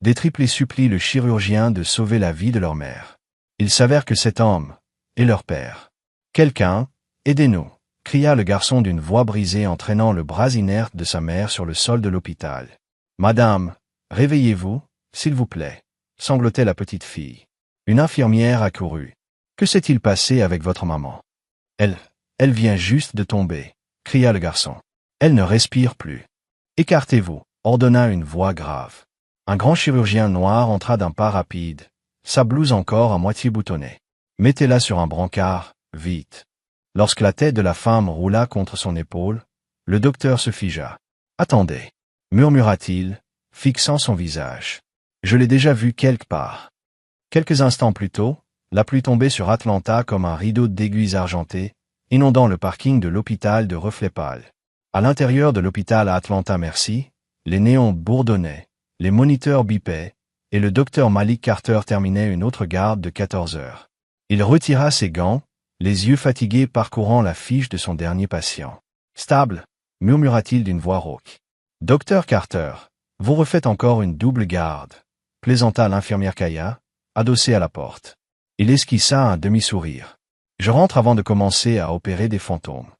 Des triplés supplient le chirurgien de sauver la vie de leur mère. Il s'avère que cet homme est leur père. Quelqu'un, aidez-nous, cria le garçon d'une voix brisée en traînant le bras inerte de sa mère sur le sol de l'hôpital. Madame, réveillez-vous, s'il vous plaît, sanglotait la petite fille. Une infirmière accourut. Que s'est-il passé avec votre maman? Elle vient juste de tomber, cria le garçon. Elle ne respire plus. Écartez-vous, ordonna une voix grave. Un grand chirurgien noir entra d'un pas rapide, sa blouse encore à moitié boutonnée. Mettez-la sur un brancard, vite. Lorsque la tête de la femme roula contre son épaule, le docteur se figea. Attendez, murmura-t-il, fixant son visage. Je l'ai déjà vu quelque part. Quelques instants plus tôt, la pluie tombait sur Atlanta comme un rideau d'aiguilles argentées, inondant le parking de l'hôpital de reflets pâles. À l'intérieur de l'hôpital à Atlanta Merci, les néons bourdonnaient, les moniteurs bipaient, et le docteur Malik Carter terminait une autre garde de 14 heures. Il retira ses gants, les yeux fatigués parcourant la fiche de son dernier patient. « Stable », murmura-t-il d'une voix rauque. « Docteur Carter, vous refaites encore une double garde », plaisanta l'infirmière Kaya, adossée à la porte. Il esquissa un demi-sourire. « Je rentre avant de commencer à opérer des fantômes. »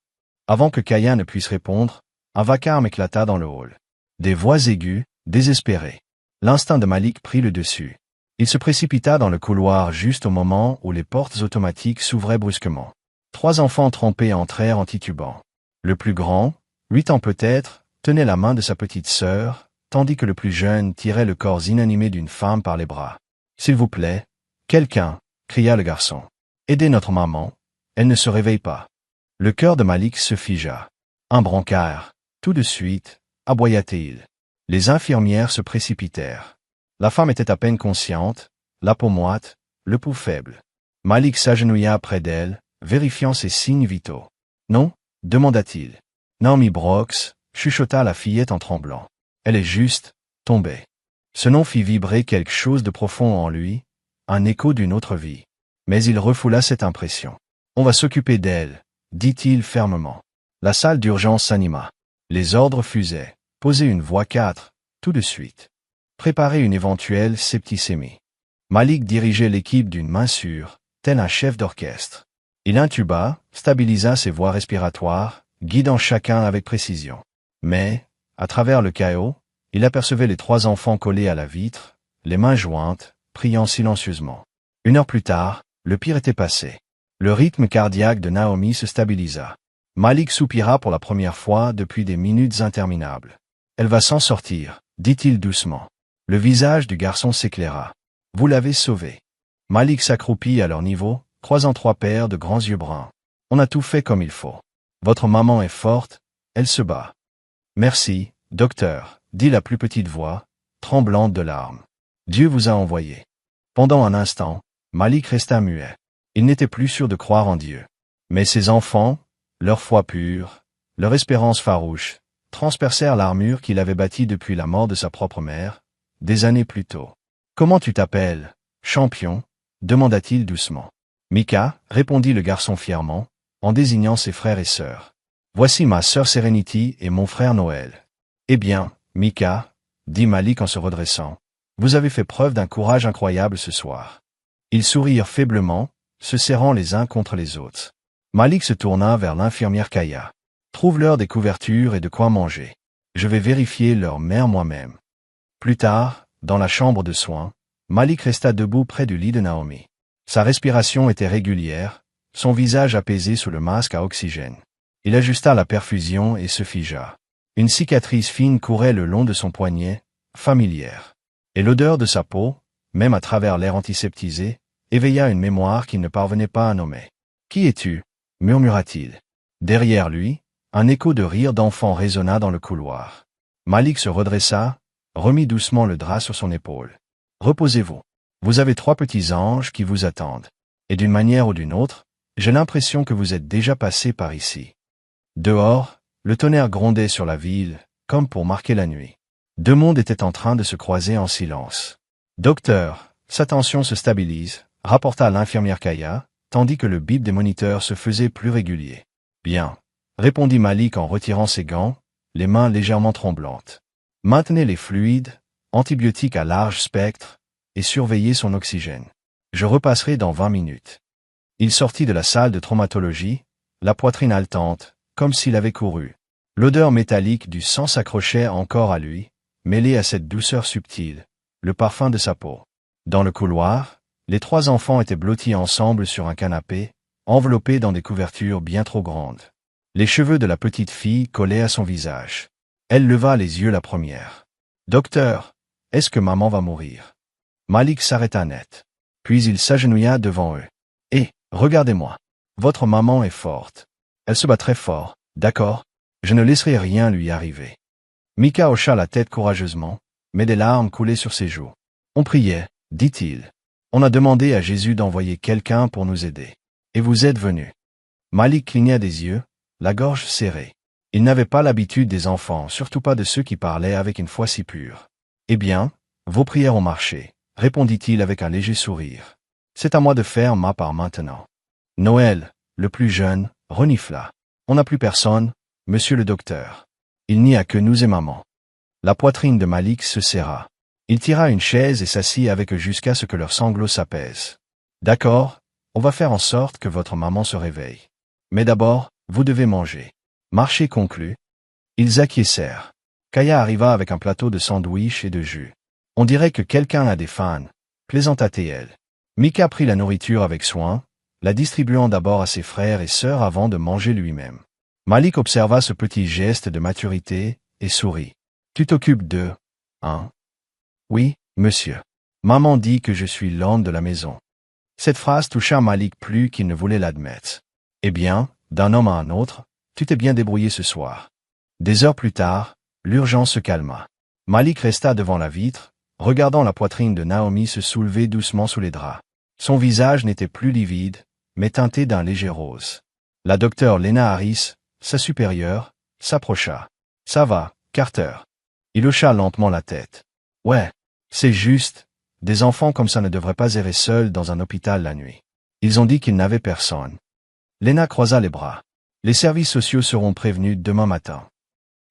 Avant que Kaya ne puisse répondre, un vacarme éclata dans le hall. Des voix aiguës, désespérées. L'instinct de Malik prit le dessus. Il se précipita dans le couloir juste au moment où les portes automatiques s'ouvraient brusquement. 3 enfants trempés entrèrent en titubant. Le plus grand, 8 ans peut-être, tenait la main de sa petite sœur, tandis que le plus jeune tirait le corps inanimé d'une femme par les bras. « S'il vous plaît, quelqu'un !» cria le garçon. « Aidez notre maman, elle ne se réveille pas. » Le cœur de Malik se figea. Un brancard, tout de suite, aboya-t-il. Les infirmières se précipitèrent. La femme était à peine consciente, la peau moite, le pouls faible. Malik s'agenouilla près d'elle, vérifiant ses signes vitaux. « Non » demanda-t-il. Naomi Brooks, chuchota la fillette en tremblant. Elle est juste tombée. Ce nom fit vibrer quelque chose de profond en lui, un écho d'une autre vie. Mais il refoula cette impression. « On va s'occuper d'elle », dit-il fermement. La salle d'urgence s'anima. Les ordres fusaient. Posez une voie 4, tout de suite. Préparer une éventuelle septicémie. Malik dirigeait l'équipe d'une main sûre, tel un chef d'orchestre. Il intuba, stabilisa ses voies respiratoires, guidant chacun avec précision. Mais, à travers le chaos, il apercevait les 3 enfants collés à la vitre, les mains jointes, priant silencieusement. 1 heure plus tard, le pire était passé. Le rythme cardiaque de Naomi se stabilisa. Malik soupira pour la première fois depuis des minutes interminables. « Elle va s'en sortir », dit-il doucement. Le visage du garçon s'éclaira. « Vous l'avez sauvée. » Malik s'accroupit à leur niveau, croisant 3 paires de grands yeux bruns. « On a tout fait comme il faut. Votre maman est forte, elle se bat. »« Merci, docteur », dit la plus petite voix, tremblante de larmes. « Dieu vous a envoyé. » Pendant un instant, Malik resta muet. Il n'était plus sûr de croire en Dieu. Mais ses enfants, leur foi pure, leur espérance farouche, transpercèrent l'armure qu'il avait bâtie depuis la mort de sa propre mère, des années plus tôt. « Comment tu t'appelles, champion ?» demanda-t-il doucement. « Mika » répondit le garçon fièrement, en désignant ses frères et sœurs. « Voici ma sœur Serenity et mon frère Noël. »« Eh bien, Mika » dit Malik en se redressant, « vous avez fait preuve d'un courage incroyable ce soir. » Ils sourirent faiblement, se serrant les uns contre les autres. Malik se tourna vers l'infirmière Kaya. « Trouve-leur des couvertures et de quoi manger. Je vais vérifier leur mère moi-même. » Plus tard, dans la chambre de soins, Malik resta debout près du lit de Naomi. Sa respiration était régulière, son visage apaisé sous le masque à oxygène. Il ajusta la perfusion et se figea. Une cicatrice fine courait le long de son poignet, familière. Et l'odeur de sa peau, même à travers l'air antiseptisé, éveilla une mémoire qu'il ne parvenait pas à nommer. « Qui es-tu » murmura-t-il. Derrière lui, un écho de rire d'enfant résonna dans le couloir. Malik se redressa, remit doucement le drap sur son épaule. « Reposez-vous. Vous avez 3 petits anges qui vous attendent. Et d'une manière ou d'une autre, j'ai l'impression que vous êtes déjà passé par ici. » Dehors, le tonnerre grondait sur la ville, comme pour marquer la nuit. 2 mondes étaient en train de se croiser en silence. « Docteur, sa tension se stabilise », rapporta l'infirmière Kaya, tandis que le bip des moniteurs se faisait plus régulier. « Bien », répondit Malik en retirant ses gants, les mains légèrement tremblantes. « Maintenez les fluides, antibiotiques à large spectre, et surveiller son oxygène. Je repasserai dans 20 minutes. Il sortit de la salle de traumatologie, la poitrine haletante, comme s'il avait couru. L'odeur métallique du sang s'accrochait encore à lui, mêlée à cette douceur subtile, le parfum de sa peau. Dans le couloir, les 3 enfants étaient blottis ensemble sur un canapé, enveloppés dans des couvertures bien trop grandes. Les cheveux de la petite fille collaient à son visage. Elle leva les yeux la première. « Docteur, est-ce que maman va mourir ?» Malik s'arrêta net. Puis il s'agenouilla devant eux. « Eh, regardez-moi. Votre maman est forte. Elle se bat très fort, d'accord? Je ne laisserai rien lui arriver. » Mika hocha la tête courageusement, mais des larmes coulaient sur ses joues. « On priait, dit-il. On a demandé à Jésus d'envoyer quelqu'un pour nous aider. Et vous êtes venu. » Malik cligna des yeux, la gorge serrée. Il n'avait pas l'habitude des enfants, surtout pas de ceux qui parlaient avec une foi si pure. « Eh bien, vos prières ont marché, répondit-il avec un léger sourire. C'est à moi de faire ma part maintenant. Noël, le plus jeune, renifla. On n'a plus personne, monsieur le docteur. Il n'y a que nous et maman. La poitrine de Malik se serra. Il tira une chaise et s'assit avec eux jusqu'à ce que leurs sanglots s'apaisent. D'accord, on va faire en sorte que votre maman se réveille. Mais d'abord, vous devez manger. Marché conclu. Ils acquiescèrent. Kaya arriva avec un plateau de sandwich et de jus. On dirait que quelqu'un a des fans, plaisanta-t-elle. Mika prit la nourriture avec soin, la distribuant d'abord à ses frères et sœurs avant de manger lui-même. Malik observa ce petit geste de maturité et sourit. Tu t'occupes d'eux, hein? Oui, monsieur. Maman dit que je suis l'homme de la maison. Cette phrase toucha Malik plus qu'il ne voulait l'admettre. Eh bien, d'un homme à un autre, tu t'es bien débrouillé ce soir. Des heures plus tard, l'urgence se calma. Malik resta devant la vitre, regardant la poitrine de Naomi se soulever doucement sous les draps. Son visage n'était plus livide, mais teinté d'un léger rose. La docteure Lena Harris, sa supérieure, s'approcha. « Ça va, Carter. » Il hocha lentement la tête. « Ouais, c'est juste, des enfants comme ça ne devraient pas errer seuls dans un hôpital la nuit. Ils ont dit qu'ils n'avaient personne. » Lena croisa les bras. « Les services sociaux seront prévenus demain matin. »«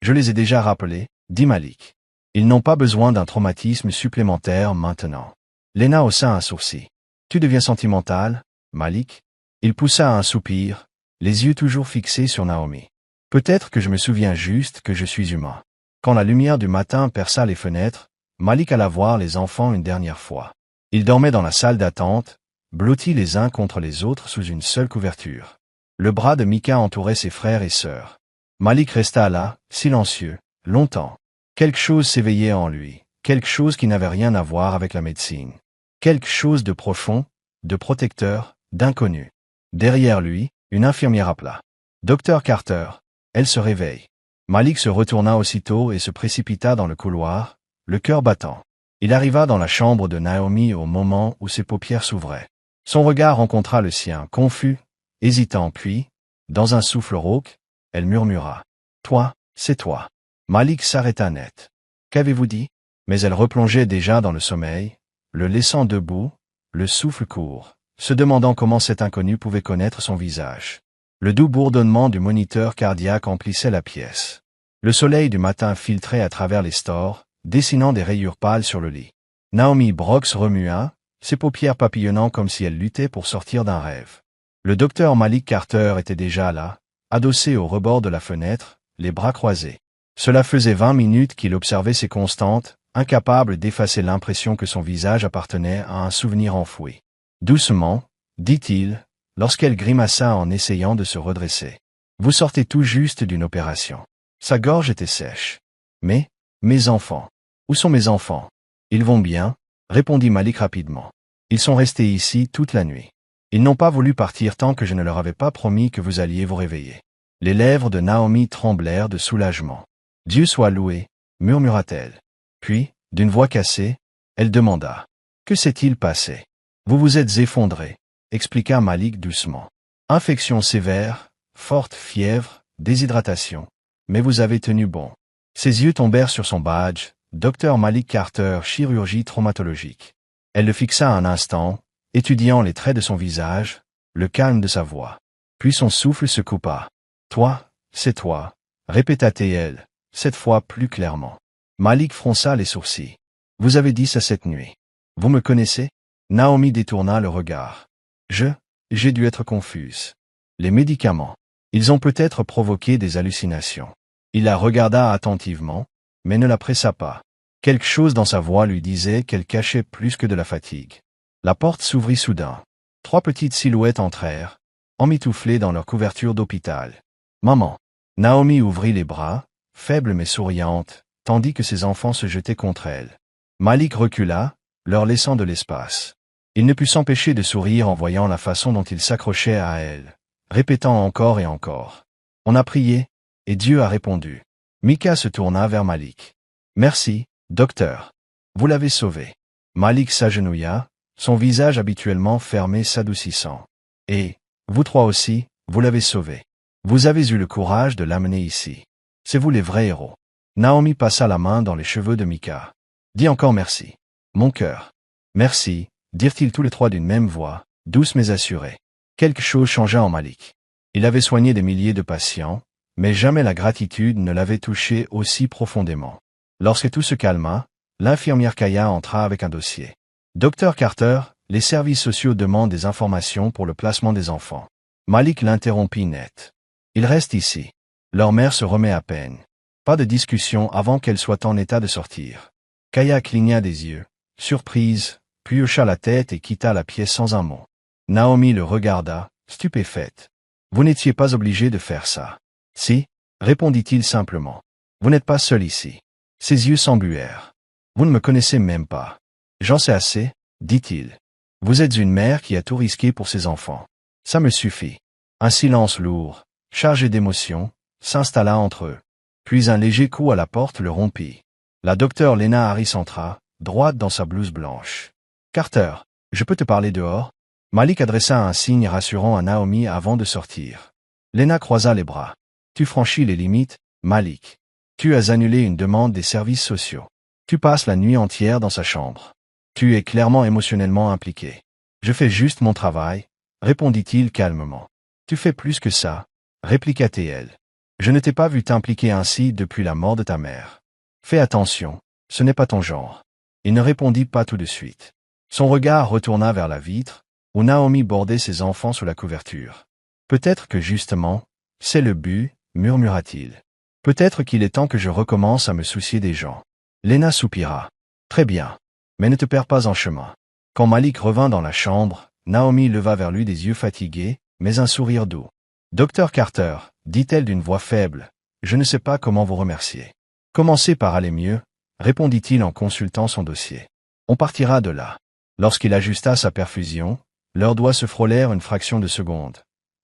Je les ai déjà rappelés, » dit Malik. « Ils n'ont pas besoin d'un traumatisme supplémentaire maintenant. » Lena haussa un sourcil. « Tu deviens sentimental, Malik ?» Il poussa un soupir, les yeux toujours fixés sur Naomi. « Peut-être que je me souviens juste que je suis humain. » Quand la lumière du matin perça les fenêtres, Malik alla voir les enfants une dernière fois. Ils dormaient dans la salle d'attente, blottis les uns contre les autres sous une seule couverture. Le bras de Mika entourait ses frères et sœurs. Malik resta là, silencieux, longtemps. Quelque chose s'éveillait en lui, quelque chose qui n'avait rien à voir avec la médecine. Quelque chose de profond, de protecteur, d'inconnu. Derrière lui, une infirmière appela. « Docteur Carter, elle se réveille. » Malik se retourna aussitôt et se précipita dans le couloir, le cœur battant. Il arriva dans la chambre de Naomi au moment où ses paupières s'ouvraient. Son regard rencontra le sien, confus, hésitant, puis, dans un souffle rauque, elle murmura. « Toi, c'est toi. » Malik s'arrêta net. « Qu'avez-vous dit ?» Mais elle replongeait déjà dans le sommeil, le laissant debout, le souffle court, se demandant comment cet inconnu pouvait connaître son visage. Le doux bourdonnement du moniteur cardiaque emplissait la pièce. Le soleil du matin filtrait à travers les stores, dessinant des rayures pâles sur le lit. Naomi Brox remua, ses paupières papillonnant comme si elle luttait pour sortir d'un rêve. Le docteur Malik Carter était déjà là, adossé au rebord de la fenêtre, les bras croisés. Cela faisait 20 minutes qu'il observait ses constantes, incapable d'effacer l'impression que son visage appartenait à un souvenir enfoui. Doucement, dit-il, lorsqu'elle grimaça en essayant de se redresser. Vous sortez tout juste d'une opération. Sa gorge était sèche. Mais, mes enfants. Où sont mes enfants? Ils vont bien, répondit Malik rapidement. Ils sont restés ici toute la nuit. Ils n'ont pas voulu partir tant que je ne leur avais pas promis que vous alliez vous réveiller. Les lèvres de Naomi tremblèrent de soulagement. Dieu soit loué, murmura-t-elle. Puis, d'une voix cassée, elle demanda. Que s'est-il passé? Vous vous êtes effondré, expliqua Malik doucement. Infection sévère, forte fièvre, déshydratation. Mais vous avez tenu bon. Ses yeux tombèrent sur son badge, Dr Malik Carter, chirurgie traumatologique. Elle le fixa un instant, étudiant les traits de son visage, le calme de sa voix. Puis son souffle se coupa. Toi, c'est toi, répéta-t-elle, cette fois plus clairement. Malik fronça les sourcils. Vous avez dit ça cette nuit. Vous me connaissez? Naomi détourna le regard. J'ai dû être confuse. Les médicaments. Ils ont peut-être provoqué des hallucinations. Il la regarda attentivement, mais ne la pressa pas. Quelque chose dans sa voix lui disait qu'elle cachait plus que de la fatigue. La porte s'ouvrit soudain. 3 petites silhouettes entrèrent, emmitouflées dans leur couverture d'hôpital. Maman. Naomi ouvrit les bras, faible mais souriante, tandis que ses enfants se jetaient contre elle. Malik recula, leur laissant de l'espace. Il ne put s'empêcher de sourire en voyant la façon dont il s'accrochait à elle, répétant encore et encore. On a prié, et Dieu a répondu. Mika se tourna vers Malik. Merci, docteur. Vous l'avez sauvé. Malik s'agenouilla, son visage habituellement fermé s'adoucissant. Et, vous 3 aussi, vous l'avez sauvé. Vous avez eu le courage de l'amener ici. C'est vous les vrais héros. Naomi passa la main dans les cheveux de Mika. Dis encore merci. Mon cœur. Merci, dirent-ils tous les 3 d'une même voix, douce mais assurée. Quelque chose changea en Malik. Il avait soigné des milliers de patients, mais jamais la gratitude ne l'avait touché aussi profondément. Lorsque tout se calma, l'infirmière Kaya entra avec un dossier. Docteur Carter, les services sociaux demandent des informations pour le placement des enfants. Malik l'interrompit net. Il reste ici. Leur mère se remet à peine. Pas de discussion avant qu'elle soit en état de sortir. Kaya cligna des yeux, surprise, puis hocha la tête et quitta la pièce sans un mot. Naomi le regarda, stupéfaite. Vous n'étiez pas obligé de faire ça. Si, répondit-il simplement. Vous n'êtes pas seul ici. Ses yeux s'embuèrent. Vous ne me connaissez même pas. J'en sais assez, dit-il. Vous êtes une mère qui a tout risqué pour ses enfants. Ça me suffit. Un silence lourd, chargé d'émotion, s'installa entre eux. Puis un léger coup à la porte le rompit. La docteure Lena Harris entra, droite dans sa blouse blanche. Carter, je peux te parler dehors? Malik adressa un signe rassurant à Naomi avant de sortir. Lena croisa les bras. Tu franchis les limites, Malik. Tu as annulé une demande des services sociaux. Tu passes la nuit entière dans sa chambre. Tu es clairement émotionnellement impliqué. Je fais juste mon travail, répondit-il calmement. Tu fais plus que ça, répliqua-t-elle. Je ne t'ai pas vu t'impliquer ainsi depuis la mort de ta mère. Fais attention, ce n'est pas ton genre. Il ne répondit pas tout de suite. Son regard retourna vers la vitre, où Naomi bordait ses enfants sous la couverture. Peut-être que justement, c'est le but, murmura-t-il. Peut-être qu'il est temps que je recommence à me soucier des gens. Lena soupira. Très bien. Mais ne te perds pas en chemin. Quand Malik revint dans la chambre, Naomi leva vers lui des yeux fatigués, mais un sourire doux. Docteur Carter, dit-elle d'une voix faible, je ne sais pas comment vous remercier. Commencez par aller mieux, répondit-il en consultant son dossier. On partira de là. Lorsqu'il ajusta sa perfusion, leurs doigts se frôlèrent une fraction de seconde.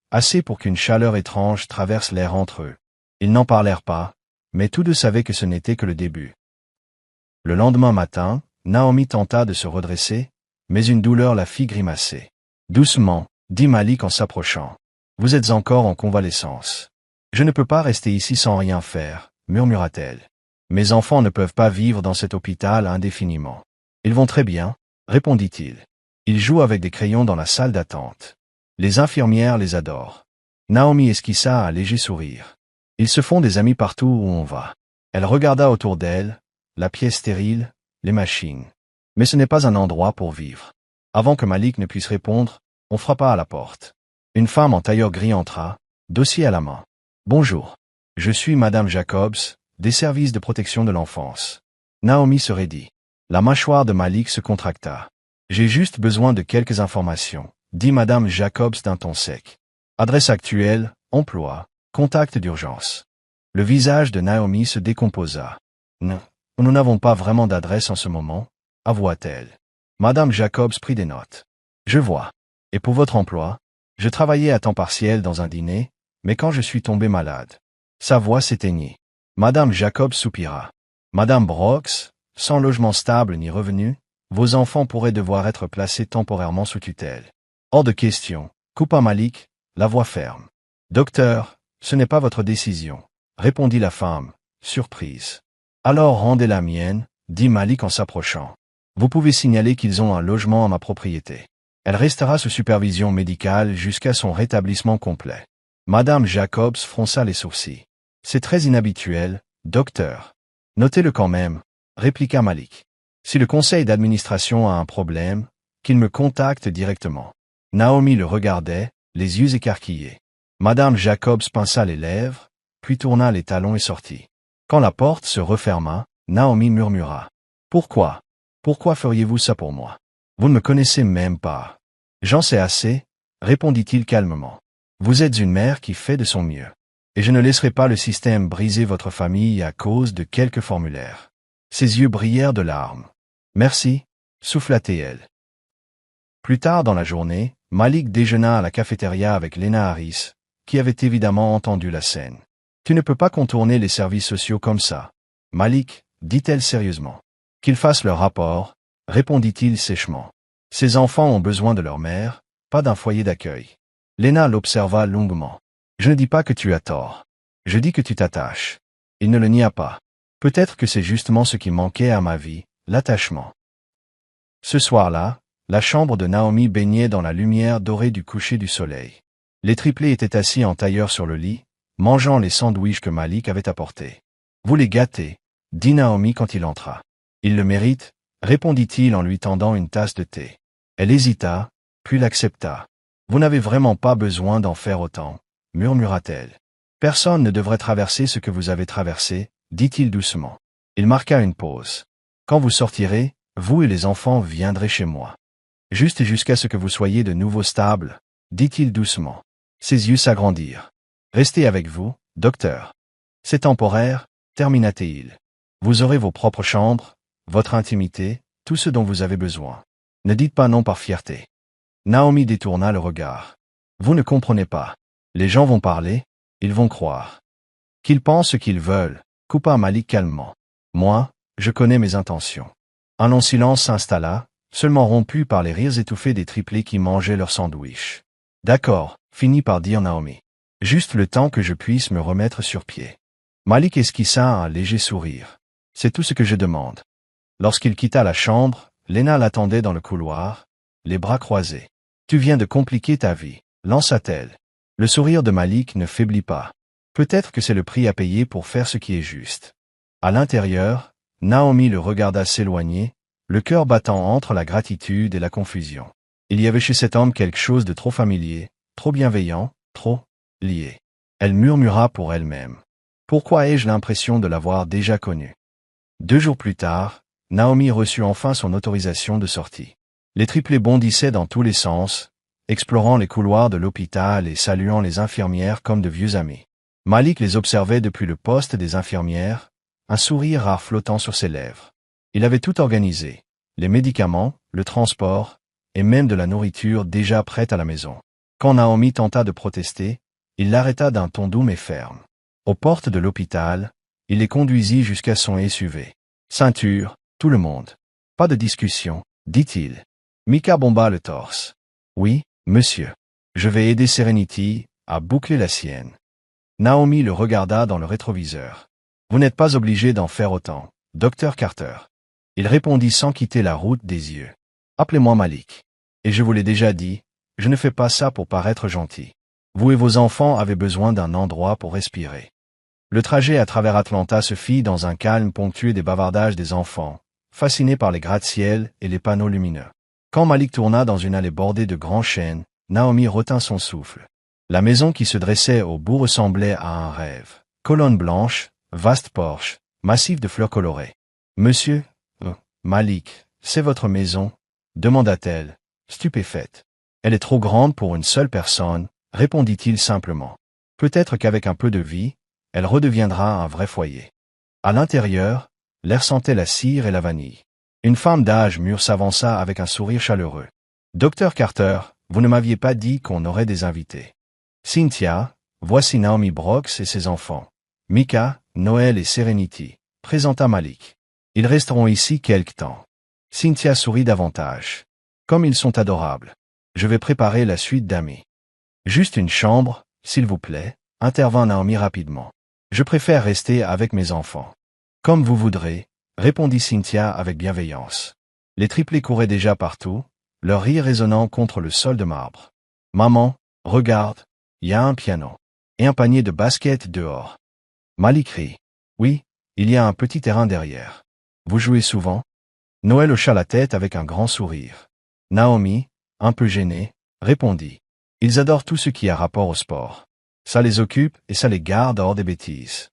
Assez pour qu'une chaleur étrange traverse l'air entre eux. Ils n'en parlèrent pas, mais tous 2 savaient que ce n'était que le début. Le lendemain matin, Naomi tenta de se redresser, mais une douleur la fit grimacer. Doucement, dit Malik en s'approchant. Vous êtes encore en convalescence. Je ne peux pas rester ici sans rien faire, murmura-t-elle. Mes enfants ne peuvent pas vivre dans cet hôpital indéfiniment. Ils vont très bien, répondit-il. Ils jouent avec des crayons dans la salle d'attente. Les infirmières les adorent. Naomi esquissa un léger sourire. Ils se font des amis partout où on va. Elle regarda autour d'elle, la pièce stérile, les machines. Mais ce n'est pas un endroit pour vivre. Avant que Malik ne puisse répondre, on frappa à la porte. Une femme en tailleur gris entra, dossier à la main. Bonjour. Je suis Madame Jacobs, des services de protection de l'enfance. Naomi se raidit. La mâchoire de Malik se contracta. J'ai juste besoin de quelques informations, dit Madame Jacobs d'un ton sec. Adresse actuelle, emploi, contact d'urgence. Le visage de Naomi se décomposa. Non, nous n'avons pas vraiment d'adresse en ce moment, avoua-t-elle. Madame Jacobs prit des notes. Je vois. Et pour votre emploi? Je travaillais à temps partiel dans un dîner, mais quand je suis tombé malade. Sa voix s'éteignit. Madame Jacobs soupira. Madame Brooks, sans logement stable ni revenu, vos enfants pourraient devoir être placés temporairement sous tutelle. Hors de question, coupa Malik, la voix ferme. Docteur, ce n'est pas votre décision, répondit la femme, surprise. Alors rendez la mienne, dit Malik en s'approchant. Vous pouvez signaler qu'ils ont un logement à ma propriété. Elle restera sous supervision médicale jusqu'à son rétablissement complet. Madame Jacobs fronça les sourcils. C'est très inhabituel, docteur. Notez-le quand même, répliqua Malik. Si le conseil d'administration a un problème, qu'il me contacte directement. Naomi le regardait, les yeux écarquillés. Madame Jacobs pinça les lèvres, puis tourna les talons et sortit. Quand la porte se referma, Naomi murmura. « Pourquoi? Pourquoi feriez-vous ça pour moi? Vous ne me connaissez même pas. »« J'en sais assez, » répondit-il calmement. « Vous êtes une mère qui fait de son mieux. Et je ne laisserai pas le système briser votre famille à cause de quelques formulaires. » Ses yeux brillèrent de larmes. « Merci, » souffla-t-elle. Plus tard dans la journée, Malik déjeuna à la cafétéria avec Lena Harris, qui avait évidemment entendu la scène. « Tu ne peux pas contourner les services sociaux comme ça. Malik, » dit-elle sérieusement. « Qu'ils fassent leur rapport, » répondit-il sèchement. « Ces enfants ont besoin de leur mère, pas d'un foyer d'accueil. » Lena l'observa longuement. « Je ne dis pas que tu as tort. Je dis que tu t'attaches. » Il ne le nia pas. « Peut-être que c'est justement ce qui manquait à ma vie, l'attachement. » Ce soir-là, la chambre de Naomi baignait dans la lumière dorée du coucher du soleil. Les triplés étaient assis en tailleur sur le lit, mangeant les sandwichs que Malik avait apportés. « Vous les gâtez, » dit Naomi quand il entra. « Il le mérite, » répondit-il en lui tendant une tasse de thé. Elle hésita, puis l'accepta. « Vous n'avez vraiment pas besoin d'en faire autant, » murmura-t-elle. « Personne ne devrait traverser ce que vous avez traversé, » dit-il doucement. Il marqua une pause. « Quand vous sortirez, vous et les enfants viendrez chez moi. Juste jusqu'à ce que vous soyez de nouveau stable, » dit-il doucement. Ses yeux s'agrandirent. « Restez avec vous, docteur. C'est temporaire, » termina-t-il. « Vous aurez vos propres chambres, votre intimité, tout ce dont vous avez besoin. Ne dites pas non par fierté. » Naomi détourna le regard. « Vous ne comprenez pas. Les gens vont parler, ils vont croire. Qu'ils pensent ce qu'ils veulent, » coupa Malik calmement. « Moi, je connais mes intentions. » Un long silence s'installa, seulement rompu par les rires étouffés des triplés qui mangeaient leur sandwich. « D'accord, » finit par dire Naomi. « Juste le temps que je puisse me remettre sur pied. » Malik esquissa un léger sourire. « C'est tout ce que je demande. » Lorsqu'il quitta la chambre, Lena l'attendait dans le couloir, les bras croisés. « Tu viens de compliquer ta vie, » lança-t-elle. Le sourire de Malik ne faiblit pas. Peut-être que c'est le prix à payer pour faire ce qui est juste. À l'intérieur, Naomi le regarda s'éloigner, le cœur battant entre la gratitude et la confusion. Il y avait chez cet homme quelque chose de trop familier, trop bienveillant, trop lié. Elle murmura pour elle-même. Pourquoi ai-je l'impression de l'avoir déjà connu? 2 jours plus tard, Naomi reçut enfin son autorisation de sortie. Les triplés bondissaient dans tous les sens, explorant les couloirs de l'hôpital et saluant les infirmières comme de vieux amis. Malik les observait depuis le poste des infirmières, un sourire rare flottant sur ses lèvres. Il avait tout organisé, les médicaments, le transport, et même de la nourriture déjà prête à la maison. Quand Naomi tenta de protester, il l'arrêta d'un ton doux mais ferme. Aux portes de l'hôpital, il les conduisit jusqu'à son SUV. Ceinture, tout le monde. Pas de discussion, dit-il. Mika bomba le torse. Oui, monsieur. Je vais aider Serenity à boucler la sienne. Naomi le regarda dans le rétroviseur. Vous n'êtes pas obligé d'en faire autant, docteur Carter. Il répondit sans quitter la route des yeux. Appelez-moi Malik. Et je vous l'ai déjà dit, je ne fais pas ça pour paraître gentil. Vous et vos enfants avez besoin d'un endroit pour respirer. Le trajet à travers Atlanta se fit dans un calme ponctué des bavardages des enfants, fascinés par les gratte-ciel et les panneaux lumineux. Quand Malik tourna dans une allée bordée de grands chênes, Naomi retint son souffle. La maison qui se dressait au bout ressemblait à un rêve. Colonnes blanches, vaste porche, massif de fleurs colorées. « Monsieur, Malik, c'est votre maison ?» demanda-t-elle, stupéfaite. « Elle est trop grande pour une seule personne », répondit-il simplement. « Peut-être qu'avec un peu de vie, elle redeviendra un vrai foyer. » À l'intérieur, l'air sentait la cire et la vanille. Une femme d'âge mûr s'avança avec un sourire chaleureux. « Docteur Carter, vous ne m'aviez pas dit qu'on aurait des invités. »« Cynthia, voici Naomi Brooks et ses enfants. Mika, Noël et Serenity, » présenta Malik. « Ils resteront ici quelque temps. » Cynthia sourit davantage. « Comme ils sont adorables. Je vais préparer la suite d'amis. »« Juste une chambre, s'il vous plaît, » intervint Naomi rapidement. « Je préfère rester avec mes enfants. »« Comme vous voudrez, » répondit Cynthia avec bienveillance. Les triplés couraient déjà partout, leur rire résonnant contre le sol de marbre. « Maman, regarde, il y a un piano. Et un panier de basket dehors. » Malik rit. « Oui, il y a un petit terrain derrière. Vous jouez souvent ?» Noël hocha la tête avec un grand sourire. Naomi, un peu gênée, répondit. Ils adorent tout ce qui a rapport au sport. Ça les occupe et ça les garde hors des bêtises.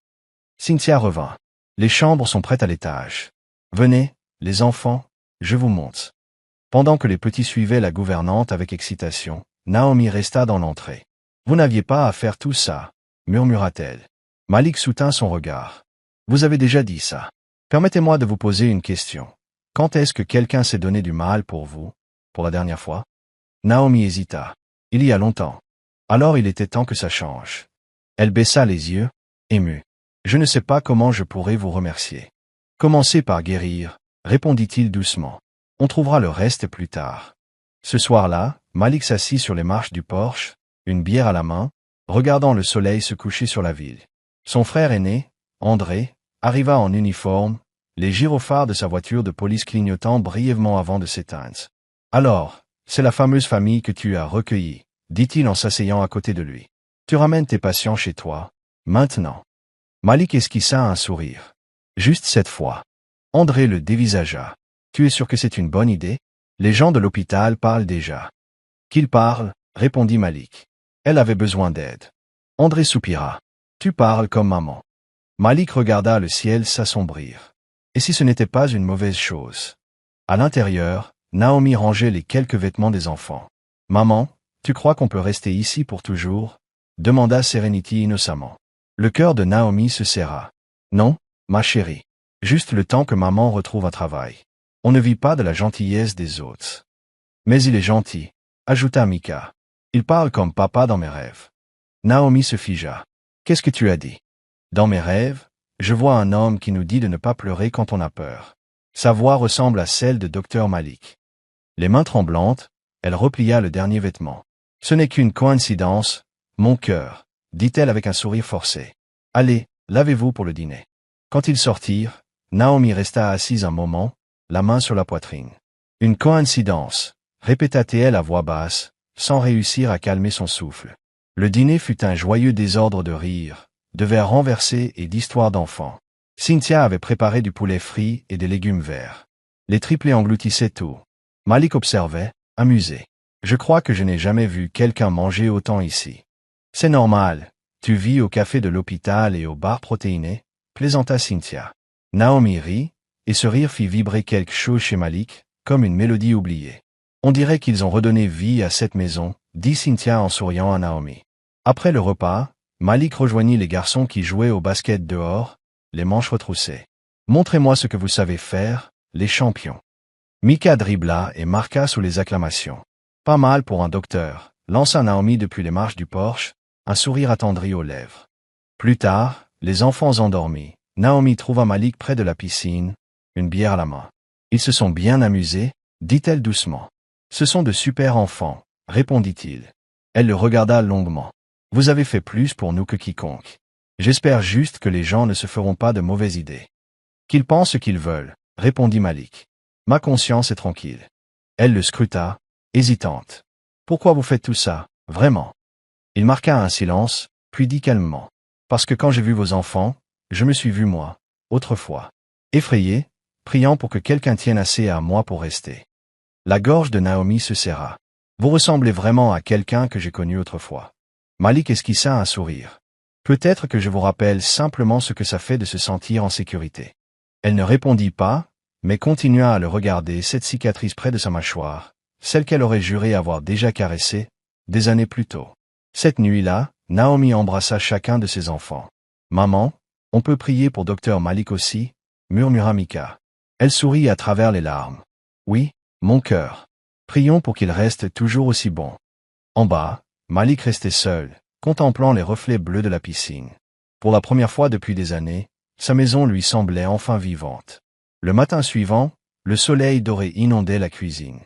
Cynthia revint. Les chambres sont prêtes à l'étage. Venez, les enfants, je vous montre. Pendant que les petits suivaient la gouvernante avec excitation, Naomi resta dans l'entrée. Vous n'aviez pas à faire tout ça, murmura-t-elle. Malik soutint son regard. Vous avez déjà dit ça. Permettez-moi de vous poser une question. Quand est-ce que quelqu'un s'est donné du mal pour vous, pour la dernière fois? Naomi hésita. Il y a longtemps. Alors il était temps que ça change. Elle baissa les yeux, émue. Je ne sais pas comment je pourrais vous remercier. Commencez par guérir, répondit-il doucement. On trouvera le reste plus tard. Ce soir-là, Malik s'assit sur les marches du porche, une bière à la main, regardant le soleil se coucher sur la ville. Son frère aîné, André, arriva en uniforme, les gyrophares de sa voiture de police clignotant brièvement avant de s'éteindre. Alors, c'est la fameuse famille que tu as recueillie, dit-il en s'asseyant à côté de lui. Tu ramènes tes patients chez toi, maintenant. Malik esquissa un sourire. Juste cette fois. André le dévisagea. Tu es sûr que c'est une bonne idée? Les gens de l'hôpital parlent déjà. Qu'ils parlent, répondit Malik. Elle avait besoin d'aide. André soupira. Tu parles comme maman. Malik regarda le ciel s'assombrir. Et si ce n'était pas une mauvaise chose? À l'intérieur, Naomi rangeait les quelques vêtements des enfants. Maman, tu crois qu'on peut rester ici pour toujours? Demanda Serenity innocemment. Le cœur de Naomi se serra. Non, ma chérie. Juste le temps que maman retrouve un travail. On ne vit pas de la gentillesse des autres. Mais il est gentil, ajouta Mika. Il parle comme papa dans mes rêves. Naomi se figea. Qu'est-ce que tu as dit? Dans mes rêves, je vois un homme qui nous dit de ne pas pleurer quand on a peur. Sa voix ressemble à celle de Dr Malik. Les mains tremblantes, elle replia le dernier vêtement. Ce n'est qu'une coïncidence, mon cœur, dit-elle avec un sourire forcé. Allez, lavez-vous pour le dîner. Quand ils sortirent, Naomi resta assise un moment, la main sur la poitrine. Une coïncidence, répéta-t-elle à voix basse, sans réussir à calmer son souffle. Le dîner fut un joyeux désordre de rires, de verres renversés et d'histoires d'enfants. Cynthia avait préparé du poulet frit et des légumes verts. Les triplés engloutissaient tout. Malik observait, amusé. Je crois que je n'ai jamais vu quelqu'un manger autant ici. C'est normal, tu vis au café de l'hôpital et au bar protéiné, plaisanta Cynthia. Naomi rit, et ce rire fit vibrer quelque chose chez Malik, comme une mélodie oubliée. On dirait qu'ils ont redonné vie à cette maison, dit Cynthia en souriant à Naomi. Après le repas, Malik rejoignit les garçons qui jouaient au basket dehors, les manches retroussées. Montrez-moi ce que vous savez faire, les champions. Mika dribbla et marqua sous les acclamations. Pas mal pour un docteur, lança Naomi depuis les marches du porche, un sourire attendri aux lèvres. Plus tard, les enfants endormis, Naomi trouva Malik près de la piscine, une bière à la main. Ils se sont bien amusés, dit-elle doucement. Ce sont de super enfants, répondit-il. Elle le regarda longuement. Vous avez fait plus pour nous que quiconque. J'espère juste que les gens ne se feront pas de mauvaises idées. Qu'ils pensent ce qu'ils veulent, répondit Malik. Ma conscience est tranquille. Elle le scruta, hésitante. Pourquoi vous faites tout ça, vraiment? Il marqua un silence, puis dit calmement. Parce que quand j'ai vu vos enfants, je me suis vu moi, autrefois. Effrayé, priant pour que quelqu'un tienne assez à moi pour rester. La gorge de Naomi se serra. Vous ressemblez vraiment à quelqu'un que j'ai connu autrefois. Malik esquissa un sourire. Peut-être que je vous rappelle simplement ce que ça fait de se sentir en sécurité. Elle ne répondit pas, mais continua à le regarder, cette cicatrice près de sa mâchoire, celle qu'elle aurait juré avoir déjà caressée, des années plus tôt. Cette nuit-là, Naomi embrassa chacun de ses enfants. Maman, on peut prier pour Dr Malik aussi, murmura Mika. Elle sourit à travers les larmes. Oui, mon cœur. Prions pour qu'il reste toujours aussi bon. En bas, Malik restait seul, contemplant les reflets bleus de la piscine. Pour la première fois depuis des années, sa maison lui semblait enfin vivante. Le matin suivant, le soleil doré inondait la cuisine.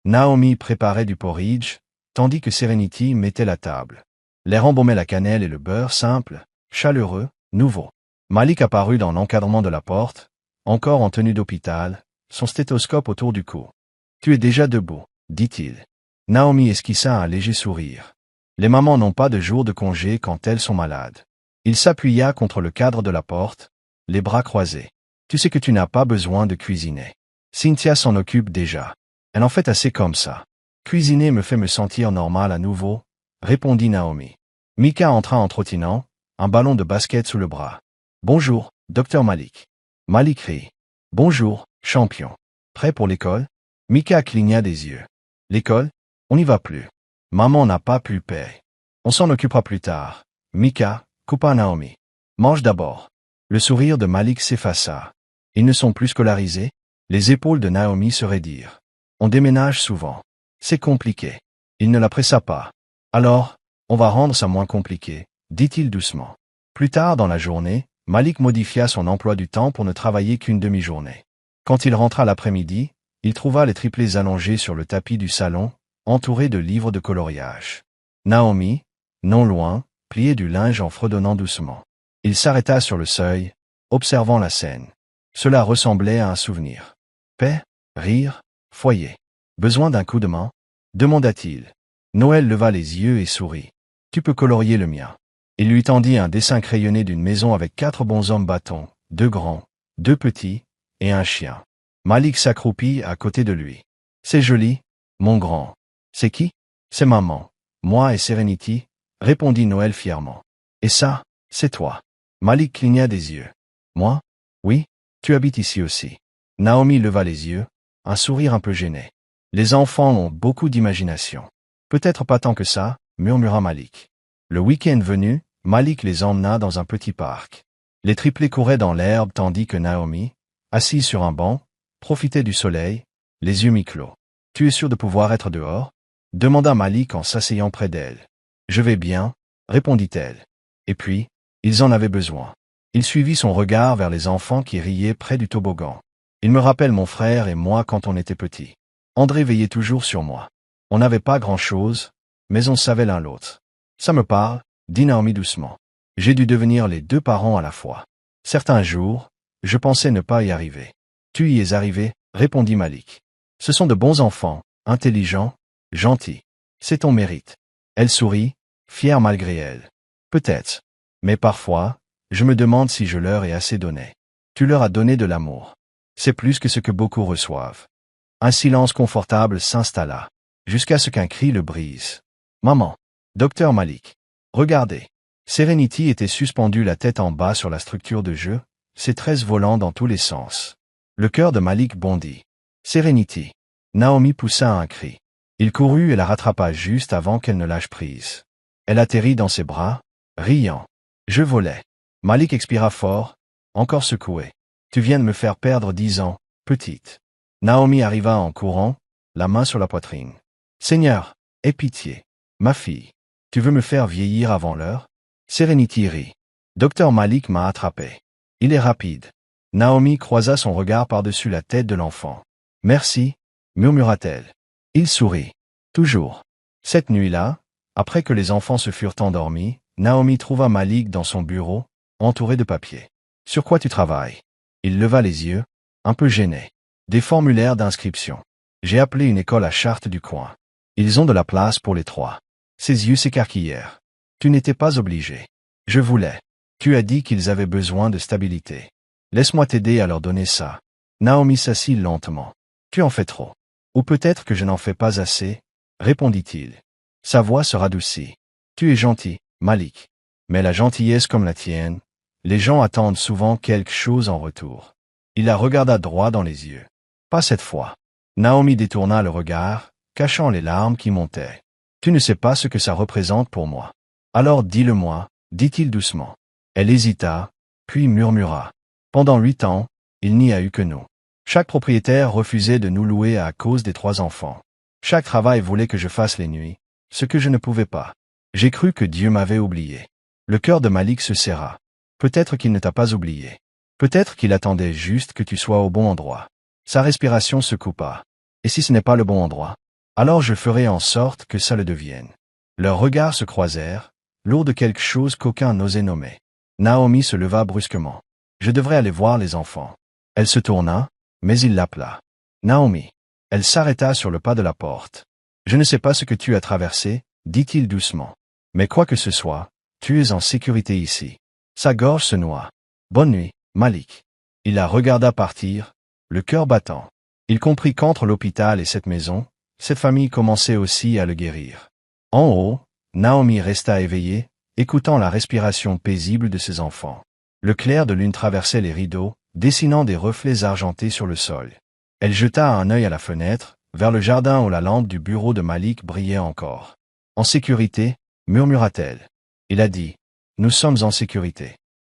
Naomi préparait du porridge, tandis que Serenity mettait la table. L'air embaumait la cannelle et le beurre simple, chaleureux, nouveau. Malik apparut dans l'encadrement de la porte, encore en tenue d'hôpital, son stéthoscope autour du cou. « Tu es déjà debout, » dit-il. Naomi esquissa un léger sourire. Les mamans n'ont pas de jour de congé quand elles sont malades. Il s'appuya contre le cadre de la porte, les bras croisés. Tu sais que tu n'as pas besoin de cuisiner. Cynthia s'en occupe déjà. Elle en fait assez comme ça. Cuisiner me fait me sentir normal à nouveau, répondit Naomi. Mika entra en trottinant, un ballon de basket sous le bras. Bonjour, docteur Malik. Malik rit. Bonjour, champion. Prêt pour l'école? Mika cligna des yeux. L'école? On n'y va plus. Maman n'a pas pu payer. On s'en occupera plus tard. Mika, coupa Naomi. Mange d'abord. Le sourire de Malik s'effaça. Ils ne sont plus scolarisés? Les épaules de Naomi se raidirent. On déménage souvent. C'est compliqué. Il ne la pressa pas. Alors, on va rendre ça moins compliqué, dit-il doucement. Plus tard dans la journée, Malik modifia son emploi du temps pour ne travailler qu'une demi-journée. Quand il rentra l'après-midi, il trouva les triplés allongés sur le tapis du salon, entourés de livres de coloriage. Naomi, non loin, pliait du linge en fredonnant doucement. Il s'arrêta sur le seuil, observant la scène. Cela ressemblait à un souvenir. Paix, rire, foyer. Besoin d'un coup de main? Demanda-t-il. Noël leva les yeux et sourit. Tu peux colorier le mien. Il lui tendit un dessin crayonné d'une maison avec 4 bonshommes bâtons, 2 grands, 2 petits, et un chien. Malik s'accroupit à côté de lui. C'est joli, mon grand. C'est qui? C'est maman. Moi et Serenity, répondit Noël fièrement. Et ça, c'est toi. Malik cligna des yeux. Moi? Oui, tu habites ici aussi. Naomi leva les yeux, un sourire un peu gêné. Les enfants ont beaucoup d'imagination. Peut-être pas tant que ça, murmura Malik. Le week-end venu, Malik les emmena dans un petit parc. Les triplés couraient dans l'herbe tandis que Naomi, assise sur un banc, profitait du soleil, les yeux mi-clos. Tu es sûr de pouvoir être dehors? Demanda Malik en s'asseyant près d'elle. Je vais bien, répondit-elle. Et puis, ils en avaient besoin. Il suivit son regard vers les enfants qui riaient près du toboggan. Il me rappelle mon frère et moi quand on était petits. André veillait toujours sur moi. On n'avait pas grand-chose, mais on savait l'un l'autre. Ça me parle, dit Naomi doucement. J'ai dû devenir les 2 parents à la fois. Certains jours, je pensais ne pas y arriver. Tu y es arrivé, répondit Malik. Ce sont de bons enfants, intelligents, gentils. C'est ton mérite. Elle sourit, fière malgré elle. Peut-être. Mais parfois, je me demande si je leur ai assez donné. Tu leur as donné de l'amour. C'est plus que ce que beaucoup reçoivent. Un silence confortable s'installa, jusqu'à ce qu'un cri le brise. Maman. Docteur Malik. Regardez. Serenity était suspendue la tête en bas sur la structure de jeu, ses tresses volant dans tous les sens. Le cœur de Malik bondit. Serenity. Naomi poussa un cri. Il courut et la rattrapa juste avant qu'elle ne lâche prise. Elle atterrit dans ses bras, riant. Je volais. Malik expira fort, encore secoué. Tu viens de me faire perdre 10 ans, petite. Naomi arriva en courant, la main sur la poitrine. Seigneur, aie pitié. Ma fille. Tu veux me faire vieillir avant l'heure? Serenity rit. Docteur Malik m'a attrapé. Il est rapide. Naomi croisa son regard par-dessus la tête de l'enfant. Merci, murmura-t-elle. Il sourit. Toujours. Cette nuit-là, après que les enfants se furent endormis, Naomi trouva Malik dans son bureau, entouré de papiers. Sur quoi tu travailles? Il leva les yeux, un peu gêné. Des formulaires d'inscription. J'ai appelé une école à Chartres du coin. Ils ont de la place pour les 3. Ses yeux s'écarquillèrent. Tu n'étais pas obligé. Je voulais. Tu as dit qu'ils avaient besoin de stabilité. Laisse-moi t'aider à leur donner ça. Naomi s'assit lentement. Tu en fais trop. Ou peut-être que je n'en fais pas assez, répondit-il. Sa voix se radoucit. Tu es gentil, Malik. Mais la gentillesse comme la tienne, les gens attendent souvent quelque chose en retour. Il la regarda droit dans les yeux. Pas cette fois. Naomi détourna le regard, cachant les larmes qui montaient. Tu ne sais pas ce que ça représente pour moi. Alors dis-le-moi, dit-il doucement. Elle hésita, puis murmura. Pendant 8 ans, il n'y a eu que nous. Chaque propriétaire refusait de nous louer à cause des 3 enfants. Chaque travail voulait que je fasse les nuits, ce que je ne pouvais pas. J'ai cru que Dieu m'avait oublié. Le cœur de Malik se serra. Peut-être qu'il ne t'a pas oublié. Peut-être qu'il attendait juste que tu sois au bon endroit. Sa respiration se coupa. Et si ce n'est pas le bon endroit? Alors je ferai en sorte que ça le devienne. Leurs regards se croisèrent, lourds de quelque chose qu'aucun n'osait nommer. Naomi se leva brusquement. Je devrais aller voir les enfants. Elle se tourna, mais il l'appela. Naomi. Elle s'arrêta sur le pas de la porte. Je ne sais pas ce que tu as traversé, dit-il doucement. Mais quoi que ce soit, tu es en sécurité ici. Sa gorge se noua. Bonne nuit, Malik. Il la regarda partir, le cœur battant. Il comprit qu'entre l'hôpital et cette maison, cette famille commençait aussi à le guérir. En haut, Naomi resta éveillée, écoutant la respiration paisible de ses enfants. Le clair de lune traversait les rideaux, dessinant des reflets argentés sur le sol. Elle jeta un œil à la fenêtre, vers le jardin où la lampe du bureau de Malik brillait encore. « En sécurité » murmura-t-elle. Il a dit « Nous sommes en sécurité ».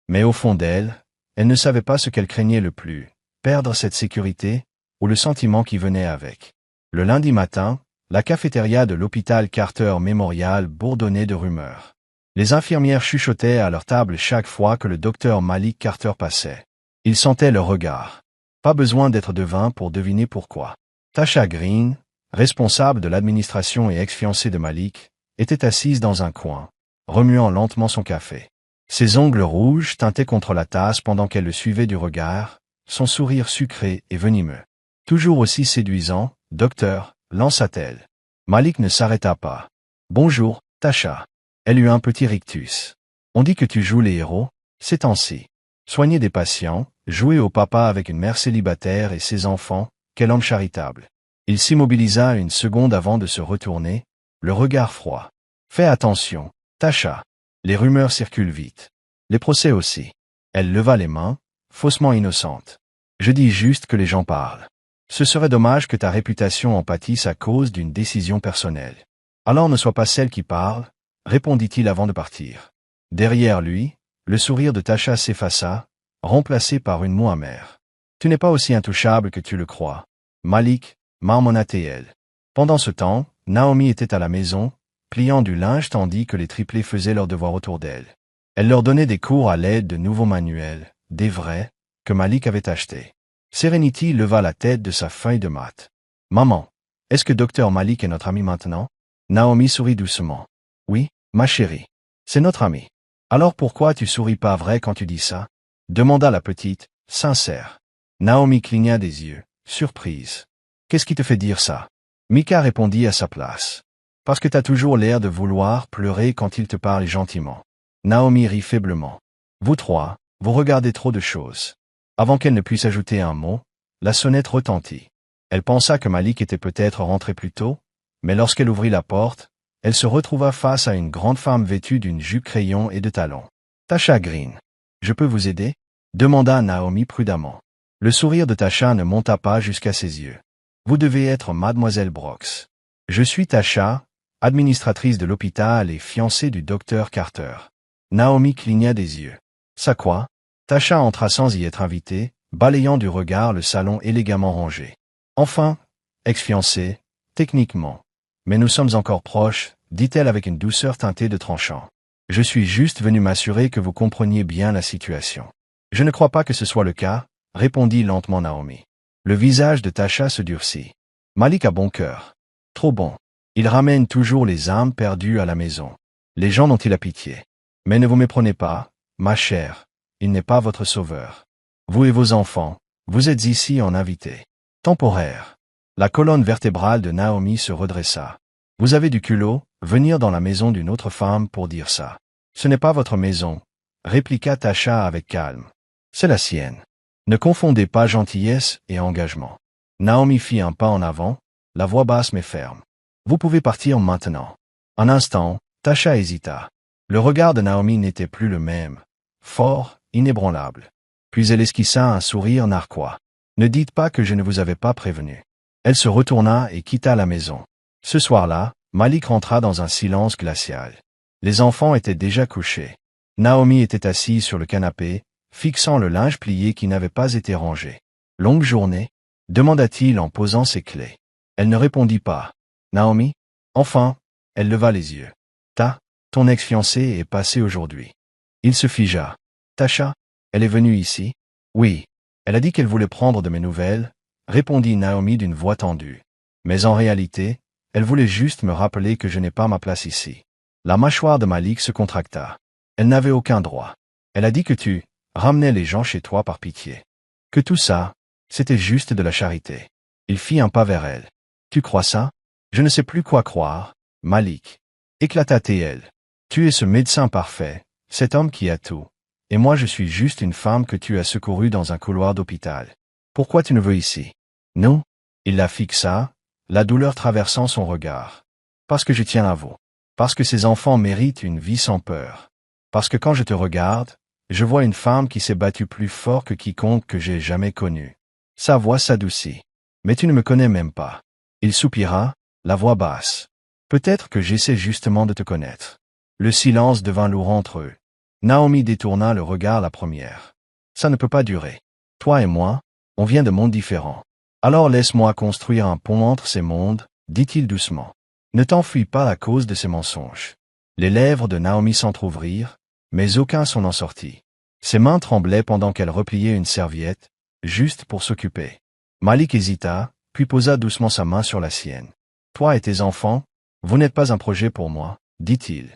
Mais au fond d'elle, elle ne savait pas ce qu'elle craignait le plus, perdre cette sécurité, ou le sentiment qui venait avec. Le lundi matin, la cafétéria de l'hôpital Carter Memorial bourdonnait de rumeurs. Les infirmières chuchotaient à leur table chaque fois que le docteur Malik Carter passait. Ils sentaient leur regard. Pas besoin d'être devin pour deviner pourquoi. Tasha Green, responsable de l'administration et ex-fiancée de Malik, était assise dans un coin, remuant lentement son café. Ses ongles rouges tintaient contre la tasse pendant qu'elle le suivait du regard, son sourire sucré et venimeux. « Toujours aussi séduisant, docteur », lança-t-elle. Malik ne s'arrêta pas. « Bonjour, Tasha. » Elle eut un petit rictus. « On dit que tu joues les héros, ces temps-ci. Soigner des patients, jouer au papa avec une mère célibataire et ses enfants, quel homme charitable. » Il s'immobilisa une seconde avant de se retourner, le regard froid. « Fais attention, Tasha. Les rumeurs circulent vite. Les procès aussi. » Elle leva les mains, faussement innocente. « Je dis juste que les gens parlent. Ce serait dommage que ta réputation en pâtisse à cause d'une décision personnelle. Alors ne sois pas celle qui parle, » répondit-il avant de partir. Derrière lui, le sourire de Tasha s'effaça, remplacé par une moue amère. « Tu n'es pas aussi intouchable que tu le crois. » Malik, marmonna-t-elle. Pendant ce temps, Naomi était à la maison, pliant du linge tandis que les triplés faisaient leurs devoirs autour d'elle. Elle leur donnait des cours à l'aide de nouveaux manuels, des vrais, que Malik avait achetés. Serenity leva la tête de sa feuille de maths. « Maman, est-ce que Dr Malik est notre ami maintenant ?» Naomi sourit doucement. « Oui, ma chérie. C'est notre ami. Alors pourquoi tu souris pas vrai quand tu dis ça ?» demanda la petite, sincère. Naomi cligna des yeux, surprise. « Qu'est-ce qui te fait dire ça ?» Mika répondit à sa place. « Parce que t'as toujours l'air de vouloir pleurer quand il te parle gentiment. » Naomi rit faiblement. « Vous trois, vous regardez trop de choses. » Avant qu'elle ne puisse ajouter un mot, la sonnette retentit. Elle pensa que Malik était peut-être rentré plus tôt, mais lorsqu'elle ouvrit la porte, elle se retrouva face à une grande femme vêtue d'une jupe crayon et de talons. « Tasha Green, je peux vous aider ?» demanda Naomi prudemment. Le sourire de Tasha ne monta pas jusqu'à ses yeux. « Vous devez être Mademoiselle Brooks. Je suis Tasha, administratrice de l'hôpital et fiancée du docteur Carter. » Naomi cligna des yeux. « Ça quoi ?» Tasha entra sans y être invitée, balayant du regard le salon élégamment rangé. « Enfin, ex-fiancée, techniquement. Mais nous sommes encore proches, » dit-elle avec une douceur teintée de tranchant. « Je suis juste venue m'assurer que vous compreniez bien la situation. »« Je ne crois pas que ce soit le cas, » répondit lentement Naomi. Le visage de Tasha se durcit. « Malik a bon cœur. Trop bon. Il ramène toujours les âmes perdues à la maison. Les gens dont il a pitié. Mais ne vous méprenez pas, ma chère. Il n'est pas votre sauveur. Vous et vos enfants, vous êtes ici en invité. Temporaire. » La colonne vertébrale de Naomi se redressa. « Vous avez du culot, venir dans la maison d'une autre femme pour dire ça. Ce n'est pas votre maison, » répliqua Tasha avec calme. « C'est la sienne. Ne confondez pas gentillesse et engagement. » Naomi fit un pas en avant, la voix basse mais ferme. « Vous pouvez partir maintenant. » Un instant, Tasha hésita. Le regard de Naomi n'était plus le même. Fort, inébranlable. Puis elle esquissa un sourire narquois. « Ne dites pas que je ne vous avais pas prévenu. » Elle se retourna et quitta la maison. Ce soir-là, Malik rentra dans un silence glacial. Les enfants étaient déjà couchés. Naomi était assise sur le canapé, fixant le linge plié qui n'avait pas été rangé. « Longue journée ?» demanda-t-il en posant ses clés. Elle ne répondit pas. « Naomi ?» Enfin, elle leva les yeux. « Ton ex-fiancée est passée aujourd'hui. » Il se figea. « Tasha, elle est venue ici ?»« Oui. Elle a dit qu'elle voulait prendre de mes nouvelles, » répondit Naomi d'une voix tendue. « Mais en réalité, elle voulait juste me rappeler que je n'ai pas ma place ici. » La mâchoire de Malik se contracta. Elle n'avait aucun droit. Elle a dit que tu ramenais les gens chez toi par pitié. Que tout ça, c'était juste de la charité. Il fit un pas vers elle. « Tu crois ça ?»« Je ne sais plus quoi croire, Malik. » Éclata-t-elle. « Tu es ce médecin parfait, cet homme qui a tout. Et moi je suis juste une femme que tu as secourue dans un couloir d'hôpital. Pourquoi tu ne veux ici ? » « Non, Il la fixa, la douleur traversant son regard. Parce que je tiens à vous. Parce que ces enfants méritent une vie sans peur. Parce que quand je te regarde, je vois une femme qui s'est battue plus fort que quiconque que j'ai jamais connu. Sa voix s'adoucit. Mais tu ne me connais même pas. Il soupira, la voix basse. Peut-être que j'essaie justement de te connaître. Le silence devint lourd entre eux. Naomi détourna le regard la première. Ça ne peut pas durer. Toi et moi, on vient de mondes différents. Alors laisse-moi construire un pont entre ces mondes, dit-il doucement. Ne t'enfuis pas à cause de ces mensonges. Les lèvres de Naomi s'entr'ouvrirent, mais aucun son n'en sortit. Ses mains tremblaient pendant qu'elle repliait une serviette, juste pour s'occuper. Malik hésita, puis posa doucement sa main sur la sienne. Toi et tes enfants, vous n'êtes pas un projet pour moi, dit-il.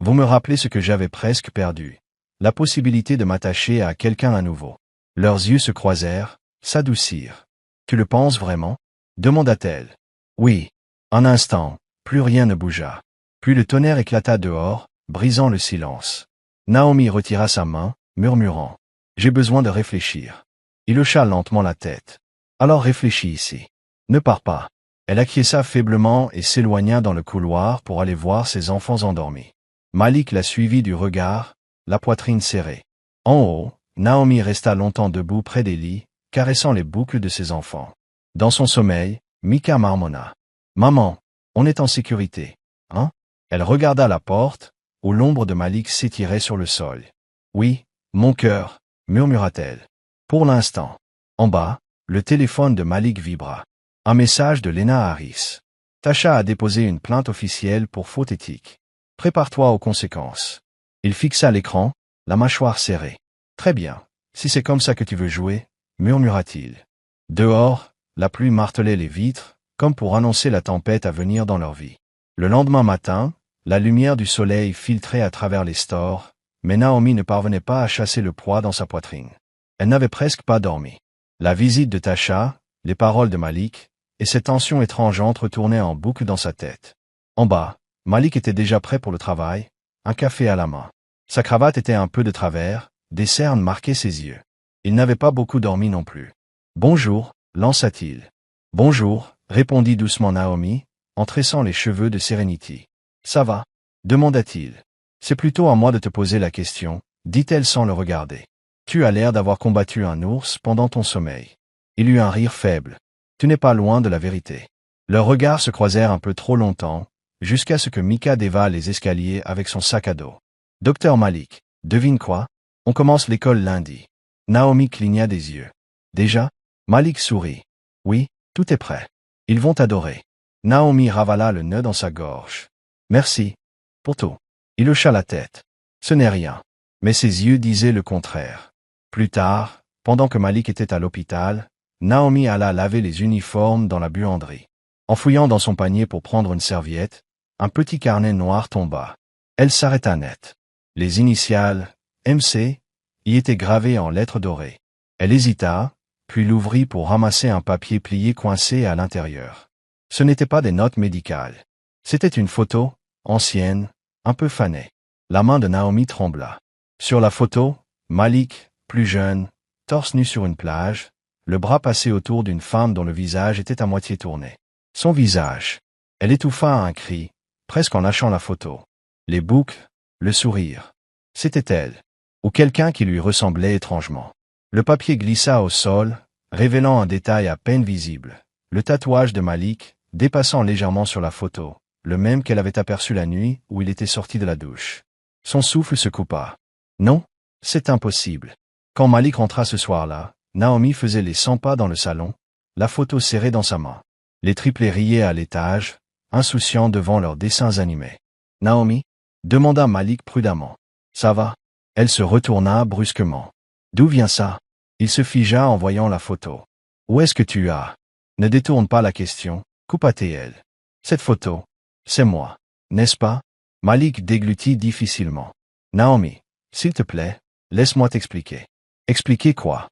Vous me rappelez ce que j'avais presque perdu. La possibilité de m'attacher à quelqu'un à nouveau. Leurs yeux se croisèrent, s'adoucirent. Tu le penses vraiment? Demanda-t-elle. Oui. Un instant, plus rien ne bougea. Puis le tonnerre éclata dehors, brisant le silence. Naomi retira sa main, murmurant. J'ai besoin de réfléchir. Il hocha lentement la tête. Alors réfléchis ici. Ne pars pas. Elle acquiesça faiblement et s'éloigna dans le couloir pour aller voir ses enfants endormis. Malik la suivit du regard, la poitrine serrée. En haut, Naomi resta longtemps debout près des lits, caressant les boucles de ses enfants. Dans son sommeil, Mika marmonna. Maman, on est en sécurité, hein? Elle regarda la porte, où l'ombre de Malik s'étirait sur le sol. Oui, mon cœur, murmura-t-elle. Pour l'instant. En bas, le téléphone de Malik vibra. Un message de Lena Harris. Tasha a déposé une plainte officielle pour faute éthique. Prépare-toi aux conséquences. Il fixa l'écran, la mâchoire serrée. Très bien, si c'est comme ça que tu veux jouer, murmura-t-il. Dehors, la pluie martelait les vitres, comme pour annoncer la tempête à venir dans leur vie. Le lendemain matin, la lumière du soleil filtrait à travers les stores, mais Naomi ne parvenait pas à chasser le poids dans sa poitrine. Elle n'avait presque pas dormi. La visite de Tasha, les paroles de Malik, et cette tension étrange entretournaient en boucle dans sa tête. En bas, Malik était déjà prêt pour le travail, un café à la main. Sa cravate était un peu de travers, des cernes marquaient ses yeux. Il n'avait pas beaucoup dormi non plus. Bonjour, lança-t-il. Bonjour, répondit doucement Naomi, en tressant les cheveux de Serenity. Ça va? Demanda-t-il. C'est plutôt à moi de te poser la question, dit-elle sans le regarder. Tu as l'air d'avoir combattu un ours pendant ton sommeil. Il eut un rire faible. Tu n'es pas loin de la vérité. Leurs regards se croisèrent un peu trop longtemps, jusqu'à ce que Mika dévale les escaliers avec son sac à dos. Docteur Malik, devine quoi? On commence l'école lundi. Naomi cligna des yeux. Déjà? Malik sourit. Oui, tout est prêt. Ils vont t'adorer. Naomi ravala le nœud dans sa gorge. Merci. Pour tout. Il hocha la tête. Ce n'est rien. Mais ses yeux disaient le contraire. Plus tard, pendant que Malik était à l'hôpital, Naomi alla laver les uniformes dans la buanderie. En fouillant dans son panier pour prendre une serviette, un petit carnet noir tomba. Elle s'arrêta net. Les initiales, MC, y étaient gravées en lettres dorées. Elle hésita, puis l'ouvrit pour ramasser un papier plié coincé à l'intérieur. Ce n'étaient pas des notes médicales. C'était une photo, ancienne, un peu fanée. La main de Naomi trembla. Sur la photo, Malik, plus jeune, torse nu sur une plage, le bras passé autour d'une femme dont le visage était à moitié tourné. Son visage. Elle étouffa un cri, presque en lâchant la photo. Les boucles, le sourire. C'était elle. Ou quelqu'un qui lui ressemblait étrangement. Le papier glissa au sol, révélant un détail à peine visible. Le tatouage de Malik, dépassant légèrement sur la photo, le même qu'elle avait aperçu la nuit où il était sorti de la douche. Son souffle se coupa. Non, c'est impossible. Quand Malik rentra ce soir-là, Naomi faisait les 100 pas dans le salon, la photo serrée dans sa main. Les triplés riaient à l'étage, insouciants devant leurs dessins animés. Naomi? Demanda Malik prudemment. Ça va? Elle se retourna brusquement. D'où vient ça? Il se figea en voyant la photo. Où est-ce que tu as? Ne détourne pas la question, coupa-t-elle. Cette photo, c'est moi, n'est-ce pas? Malik déglutit difficilement. Naomi, s'il te plaît, laisse-moi t'expliquer. Expliquer quoi?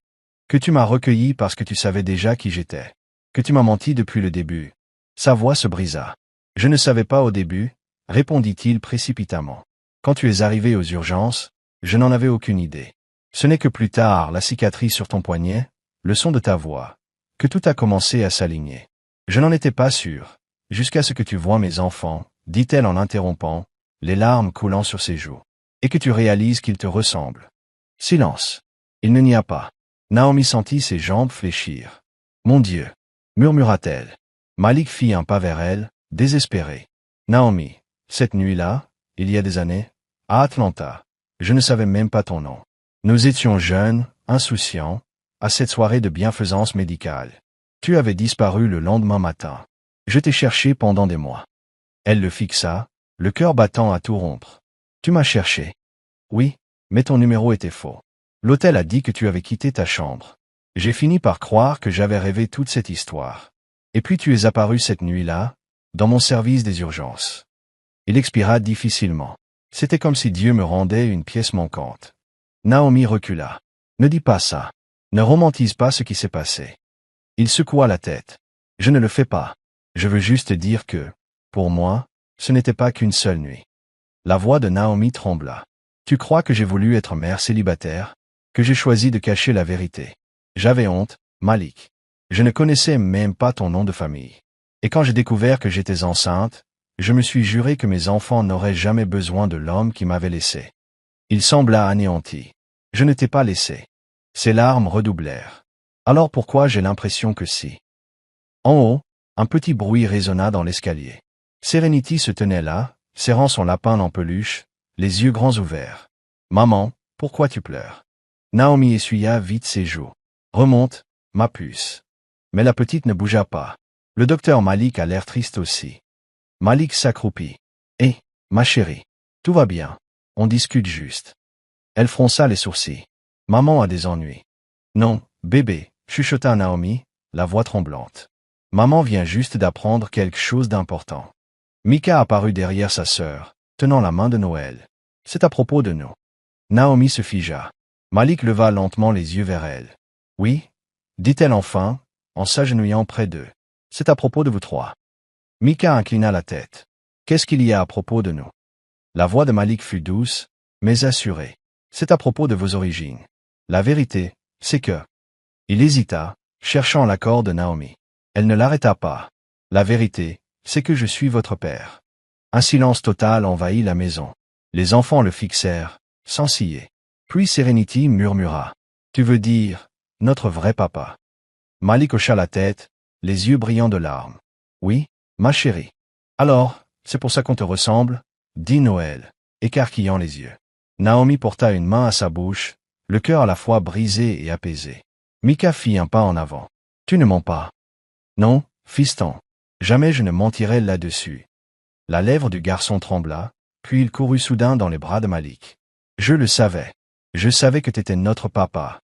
Que tu m'as recueilli parce que tu savais déjà qui j'étais. Que tu m'as menti depuis le début. Sa voix se brisa. Je ne savais pas au début, répondit-il précipitamment. Quand tu es arrivé aux urgences, je n'en avais aucune idée. Ce n'est que plus tard, la cicatrice sur ton poignet, le son de ta voix, que tout a commencé à s'aligner. Je n'en étais pas sûr, jusqu'à ce que tu voies mes enfants, dit-elle en interrompant, les larmes coulant sur ses joues, et que tu réalises qu'ils te ressemblent. Silence. Il ne n'y a pas. Naomi sentit ses jambes fléchir. Mon Dieu, murmura-t-elle. Malik fit un pas vers elle, désespéré. Naomi, cette nuit-là, il y a des années, à Atlanta, je ne savais même pas ton nom. Nous étions jeunes, insouciants, à cette soirée de bienfaisance médicale. Tu avais disparu le lendemain matin. Je t'ai cherché pendant des mois. Elle le fixa, le cœur battant à tout rompre. Tu m'as cherché. Oui, mais ton numéro était faux. L'hôtel a dit que tu avais quitté ta chambre. J'ai fini par croire que j'avais rêvé toute cette histoire. Et puis tu es apparu cette nuit-là, dans mon service des urgences. Il expira difficilement. C'était comme si Dieu me rendait une pièce manquante. Naomi recula. Ne dis pas ça. Ne romantise pas ce qui s'est passé. Il secoua la tête. Je ne le fais pas. Je veux juste dire que, pour moi, ce n'était pas qu'une seule nuit. La voix de Naomi trembla. Tu crois que j'ai voulu être mère célibataire? Que j'ai choisi de cacher la vérité? J'avais honte, Malik. Je ne connaissais même pas ton nom de famille. Et quand j'ai découvert que j'étais enceinte, je me suis juré que mes enfants n'auraient jamais besoin de l'homme qui m'avait laissé. Il sembla anéanti. Je ne t'ai pas laissé. Ses larmes redoublèrent. Alors pourquoi j'ai l'impression que si? En haut, un petit bruit résonna dans l'escalier. Serenity se tenait là, serrant son lapin en peluche, les yeux grands ouverts. Maman, pourquoi tu pleures? Naomi essuya vite ses joues. Remonte, ma puce. Mais la petite ne bougea pas. Le docteur Malik a l'air triste aussi. Malik s'accroupit. Eh, ma chérie, tout va bien. On discute juste. Elle fronça les sourcils. Maman a des ennuis. Non, bébé, chuchota Naomi, la voix tremblante. Maman vient juste d'apprendre quelque chose d'important. Mika apparut derrière sa sœur, tenant la main de Noël. C'est à propos de nous. Naomi se figea. Malik leva lentement les yeux vers elle. Oui, dit-elle enfin, en s'agenouillant près d'eux. C'est à propos de vous trois. Mika inclina la tête. Qu'est-ce qu'il y a à propos de nous? La voix de Malik fut douce, mais assurée. C'est à propos de vos origines. La vérité, c'est que... Il hésita, cherchant l'accord de Naomi. Elle ne l'arrêta pas. La vérité, c'est que je suis votre père. Un silence total envahit la maison. Les enfants le fixèrent, sans ciller. Puis Serenity murmura. Tu veux dire, notre vrai papa? Malik hocha la tête, les yeux brillants de larmes. Oui, ma chérie. Alors, c'est pour ça qu'on te ressemble, dit Noël, écarquillant les yeux. Naomi porta une main à sa bouche, le cœur à la fois brisé et apaisé. Mika fit un pas en avant. Tu ne mens pas. Non, fiston. Jamais je ne mentirai là-dessus. La lèvre du garçon trembla, puis il courut soudain dans les bras de Malik. Je le savais. Je savais que t'étais notre papa.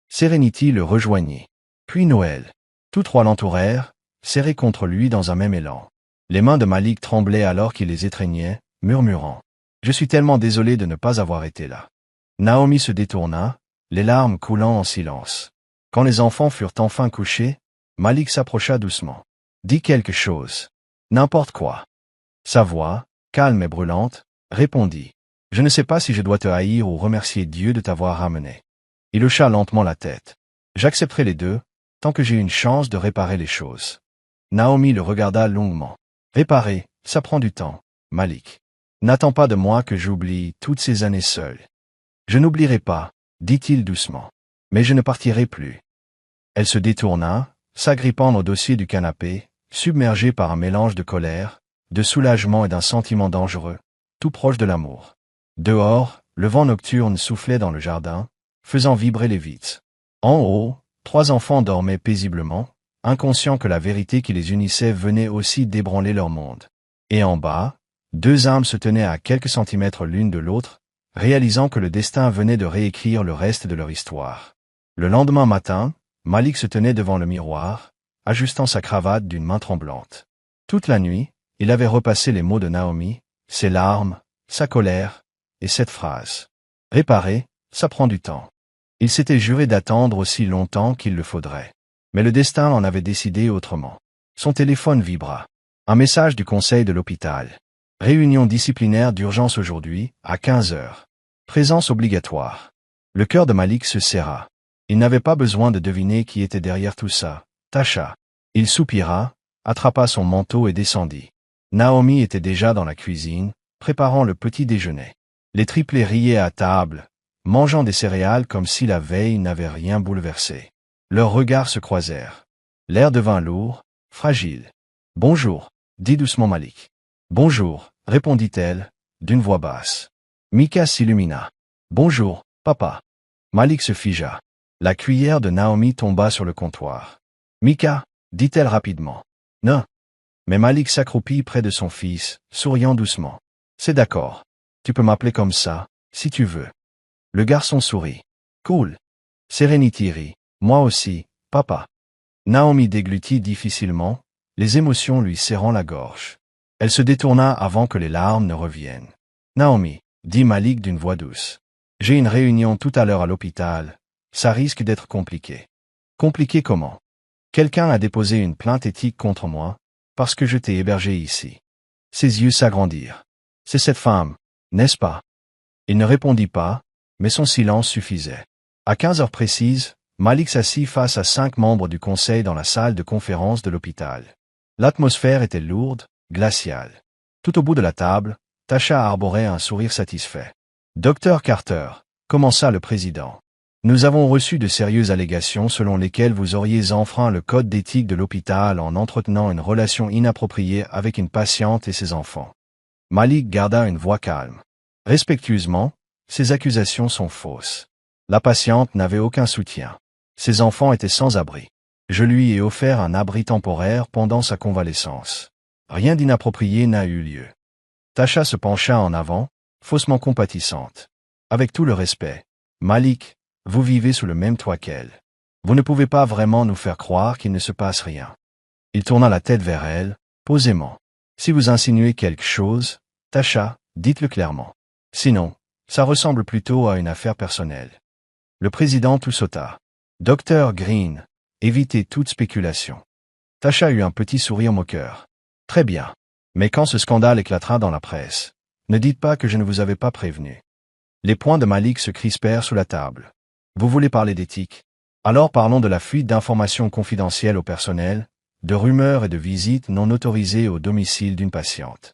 Serenity le rejoignit. Puis Noël. Tous trois l'entourèrent, serrés contre lui dans un même élan. Les mains de Malik tremblaient alors qu'il les étreignait, murmurant. Je suis tellement désolé de ne pas avoir été là. Naomi se détourna, les larmes coulant en silence. Quand les enfants furent enfin couchés, Malik s'approcha doucement. Dis quelque chose. N'importe quoi. Sa voix, calme et brûlante, répondit. Je ne sais pas si je dois te haïr ou remercier Dieu de t'avoir ramené. Il hocha lentement la tête. J'accepterai les deux, tant que j'ai une chance de réparer les choses. Naomi le regarda longuement. Réparer, ça prend du temps, Malik. N'attends pas de moi que j'oublie toutes ces années seul. Je n'oublierai pas, dit-il doucement. Mais je ne partirai plus. Elle se détourna, s'agrippant au dossier du canapé, submergée par un mélange de colère, de soulagement et d'un sentiment dangereux, tout proche de l'amour. Dehors, le vent nocturne soufflait dans le jardin, faisant vibrer les vitres. En haut, trois enfants dormaient paisiblement, inconscients que la vérité qui les unissait venait aussi d'ébranler leur monde. Et en bas, deux âmes se tenaient à quelques centimètres l'une de l'autre, réalisant que le destin venait de réécrire le reste de leur histoire. Le lendemain matin, Malik se tenait devant le miroir, ajustant sa cravate d'une main tremblante. Toute la nuit, il avait repassé les mots de Naomi, ses larmes, sa colère, et cette phrase. Réparer, ça prend du temps. Il s'était juré d'attendre aussi longtemps qu'il le faudrait. Mais le destin en avait décidé autrement. Son téléphone vibra. Un message du conseil de l'hôpital. Réunion disciplinaire d'urgence aujourd'hui, à 15 heures. Présence obligatoire. Le cœur de Malik se serra. Il n'avait pas besoin de deviner qui était derrière tout ça. Tasha. Il soupira, attrapa son manteau et descendit. Naomi était déjà dans la cuisine, préparant le petit déjeuner. Les triplés riaient à table, mangeant des céréales comme si la veille n'avait rien bouleversé. Leurs regards se croisèrent. L'air devint lourd, fragile. « Bonjour, » dit doucement Malik. « Bonjour, » répondit-elle, d'une voix basse. Mika s'illumina. « Bonjour, papa. » Malik se figea. La cuillère de Naomi tomba sur le comptoir. « Mika, » dit-elle rapidement. « Non. » Mais Malik s'accroupit près de son fils, souriant doucement. « C'est d'accord. Tu peux m'appeler comme ça, si tu veux. » Le garçon sourit. « Cool. » Serenity rit. « Moi aussi, papa. » Naomi déglutit difficilement, les émotions lui serrant la gorge. Elle se détourna avant que les larmes ne reviennent. « Naomi, » dit Malik d'une voix douce. « J'ai une réunion tout à l'heure à l'hôpital. Ça risque d'être compliqué. » « Compliqué comment? » « Quelqu'un a déposé une plainte éthique contre moi, parce que je t'ai hébergé ici. » Ses yeux s'agrandirent. « C'est cette femme, n'est-ce pas? » Il ne répondit pas, mais son silence suffisait. À 15 heures précises, Malik s'assit face à 5 membres du conseil dans la salle de conférence de l'hôpital. L'atmosphère était lourde, glaciale. Tout au bout de la table, Tasha arborait un sourire satisfait. « Docteur Carter, » commença le président. « Nous avons reçu de sérieuses allégations selon lesquelles vous auriez enfreint le code d'éthique de l'hôpital en entretenant une relation inappropriée avec une patiente et ses enfants. » Malik garda une voix calme. « Respectueusement, ces accusations sont fausses. La patiente n'avait aucun soutien. Ses enfants étaient sans abri. Je lui ai offert un abri temporaire pendant sa convalescence. Rien d'inapproprié n'a eu lieu. » Tasha se pencha en avant, faussement compatissante. « Avec tout le respect, Malik, vous vivez sous le même toit qu'elle. Vous ne pouvez pas vraiment nous faire croire qu'il ne se passe rien. » Il tourna la tête vers elle, posément. « Si vous insinuez quelque chose, Tasha, dites-le clairement. Sinon, ça ressemble plutôt à une affaire personnelle. » Le président tout sauta. « Docteur Green, évitez toute spéculation. » Tasha eut un petit sourire moqueur. « Très bien. Mais quand ce scandale éclatera dans la presse, ne dites pas que je ne vous avais pas prévenu. » Les poings de Malik se crispèrent sous la table. « Vous voulez parler d'éthique? Alors parlons de la fuite d'informations confidentielles au personnel, de rumeurs et de visites non autorisées au domicile d'une patiente. »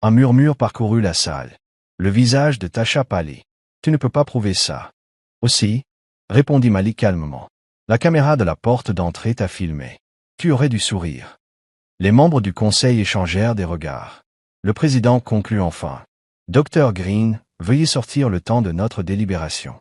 Un murmure parcourut la salle. Le visage de Tasha pâlit. « Tu ne peux pas prouver ça. »« Aussi, » répondit Malik calmement. « La caméra de la porte d'entrée t'a filmé. Tu aurais dû sourire. » Les membres du conseil échangèrent des regards. Le président conclut enfin. « Docteur Green, veuillez sortir le temps de notre délibération. »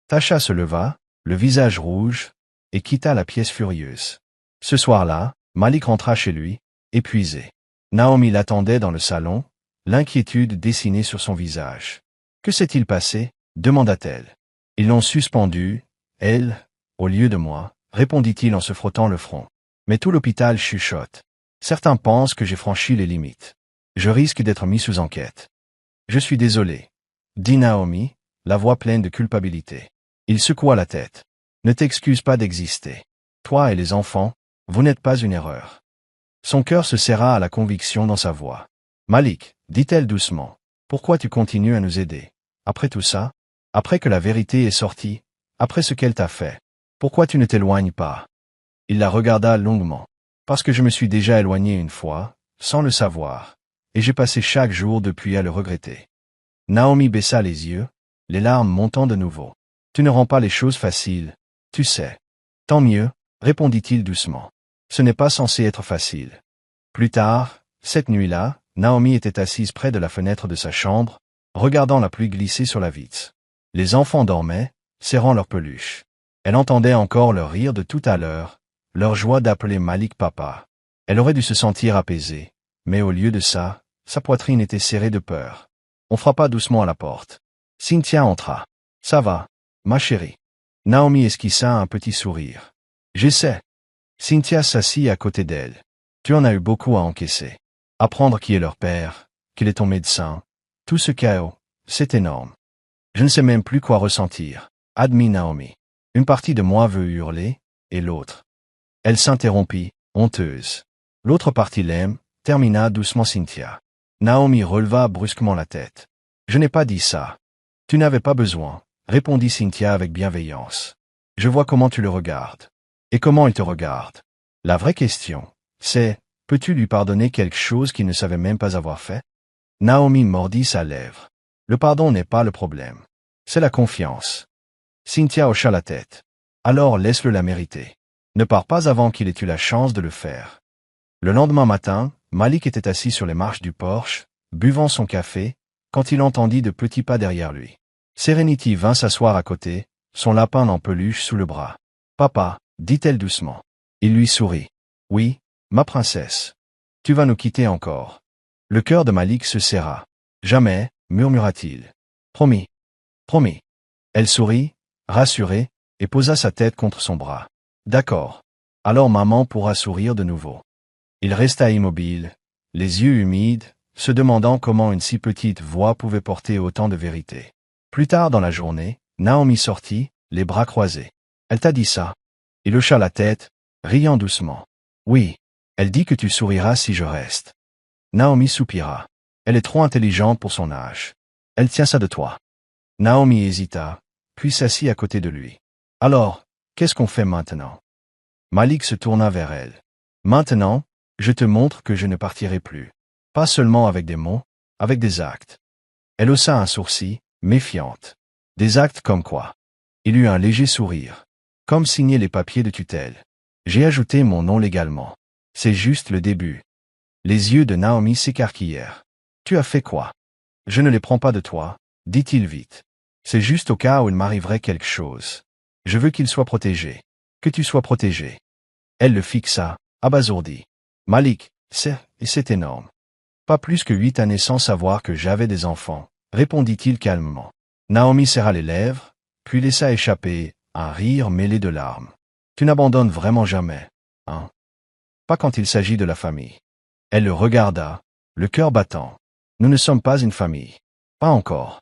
Tasha se leva, le visage rouge, et quitta la pièce furieuse. Ce soir-là, Malik rentra chez lui, épuisé. Naomi l'attendait dans le salon, l'inquiétude dessinée sur son visage. « Que s'est-il passé ?» demanda-t-elle. « Ils l'ont suspendue, elle, au lieu de moi, » répondit-il en se frottant le front. « Mais tout l'hôpital chuchote. Certains pensent que j'ai franchi les limites. Je risque d'être mis sous enquête. »« Je suis désolé, » dit Naomi, la voix pleine de culpabilité. Il secoua la tête. « Ne t'excuse pas d'exister. Toi et les enfants, vous n'êtes pas une erreur. » Son cœur se serra à la conviction dans sa voix. « Malik, » dit-elle doucement, « pourquoi tu continues à nous aider? Après tout ça? Après que la vérité est sortie? Après ce qu'elle t'a fait? Pourquoi tu ne t'éloignes pas? » Il la regarda longuement. « Parce que je me suis déjà éloigné une fois, sans le savoir, et j'ai passé chaque jour depuis à le regretter. » Naomi baissa les yeux, les larmes montant de nouveau. « Tu ne rends pas les choses faciles, tu sais. »« Tant mieux, » répondit-il doucement. « Ce n'est pas censé être facile. » Plus tard, cette nuit-là, Naomi était assise près de la fenêtre de sa chambre, regardant la pluie glisser sur la vitre. Les enfants dormaient, serrant leurs peluches. Elle entendait encore leur rire de tout à l'heure, leur joie d'appeler Malik papa. Elle aurait dû se sentir apaisée, mais au lieu de ça, sa poitrine était serrée de peur. On frappa doucement à la porte. Cynthia entra. « Ça va, ma chérie. » Naomi esquissa un petit sourire. « J'essaie. » Cynthia s'assit à côté d'elle. « Tu en as eu beaucoup à encaisser. Apprendre qui est leur père, qu'il est ton médecin, tout ce chaos, c'est énorme. Je ne sais même plus quoi ressentir, » admit Naomi. Une partie de moi veut hurler, et l'autre. Elle s'interrompit, honteuse. L'autre partie l'aime, termina doucement Cynthia. Naomi releva brusquement la tête. « Je n'ai pas dit ça. »« Tu n'avais pas besoin, » répondit Cynthia avec bienveillance. « Je vois comment tu le regardes. Et comment il te regarde. La vraie question, c'est, Peux-tu lui pardonner quelque chose qu'il ne savait même pas avoir fait? Naomi mordit sa lèvre. Le pardon n'est pas le problème. C'est la confiance. Cynthia hocha la tête. Alors laisse-le la mériter. Ne pars pas avant qu'il ait eu la chance de le faire. Le lendemain matin, Malik était assis sur les marches du porche, buvant son café, quand il entendit de petits pas derrière lui. Serenity vint s'asseoir à côté, son lapin en peluche sous le bras. « Papa, » dit-elle doucement. Il lui sourit. « Oui, ma princesse. Tu vas nous quitter encore. » Le cœur de Malik se serra. « Jamais, » murmura-t-il. « Promis. Promis. » Elle sourit, rassurée, et posa sa tête contre son bras. « D'accord. Alors maman pourra sourire de nouveau. » Il resta immobile, les yeux humides, se demandant comment une si petite voix pouvait porter autant de vérité. Plus tard dans la journée, Naomi sortit, les bras croisés. « Elle t'a dit ça ?» Il hocha la tête, riant doucement. « Oui. Elle dit que tu souriras si je reste. » Naomi soupira. Elle est trop intelligente pour son âge. Elle tient ça de toi. Naomi hésita, puis s'assit à côté de lui. « Alors, qu'est-ce qu'on fait maintenant ?» Malik se tourna vers elle. « Maintenant, je te montre que je ne partirai plus. Pas seulement avec des mots, avec des actes. » Elle haussa un sourcil, méfiante. « Des actes comme quoi ?» Il eut un léger sourire. « Comme signer les papiers de tutelle. J'ai ajouté mon nom légalement. C'est juste le début. » Les yeux de Naomi s'écarquillèrent. « Tu as fait quoi ?»« Je ne les prends pas de toi, » dit-il vite. « C'est juste au cas où il m'arriverait quelque chose. Je veux qu'il soit protégé. Que tu sois protégé. » Elle le fixa, abasourdie. « Malik, c'est énorme. » « Pas plus que 8 années sans savoir que j'avais des enfants, » répondit-il calmement. Naomi serra les lèvres, puis laissa échapper un rire mêlé de larmes. « Tu n'abandonnes vraiment jamais, hein? Pas quand il s'agit de la famille. » Elle le regarda, le cœur battant. « Nous ne sommes pas une famille. Pas encore. »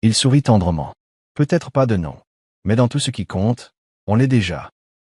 Il sourit tendrement. « Peut-être pas de nom. Mais dans tout ce qui compte, on l'est déjà. »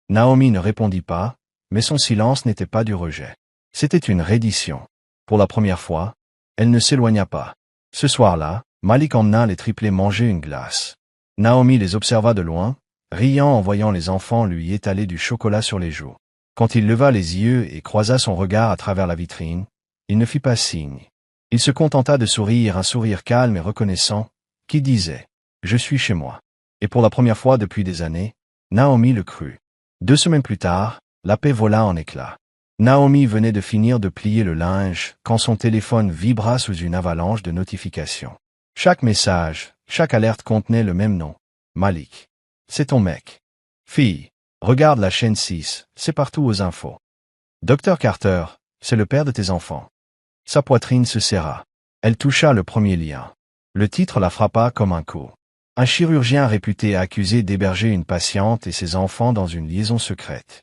Naomi ne répondit pas, mais son silence n'était pas du rejet. C'était une reddition. Pour la première fois, elle ne s'éloigna pas. Ce soir-là, Malik emmena les triplés manger une glace. Naomi les observa de loin, riant en voyant les enfants lui étaler du chocolat sur les joues. Quand il leva les yeux et croisa son regard à travers la vitrine, il ne fit pas signe. Il se contenta de sourire, un sourire calme et reconnaissant, qui disait « Je suis chez moi ». Et pour la première fois depuis des années, Naomi le crut. 2 semaines plus tard, la paix vola en éclats. Naomi venait de finir de plier le linge quand son téléphone vibra sous une avalanche de notifications. Chaque message, chaque alerte contenait le même nom. Malik. C'est ton mec. Fille. Regarde la chaîne 6, c'est partout aux infos. Dr Carter, c'est le père de tes enfants. Sa poitrine se serra. Elle toucha le premier lien. Le titre la frappa comme un coup. Un chirurgien réputé accusé d'héberger une patiente et ses enfants dans une liaison secrète.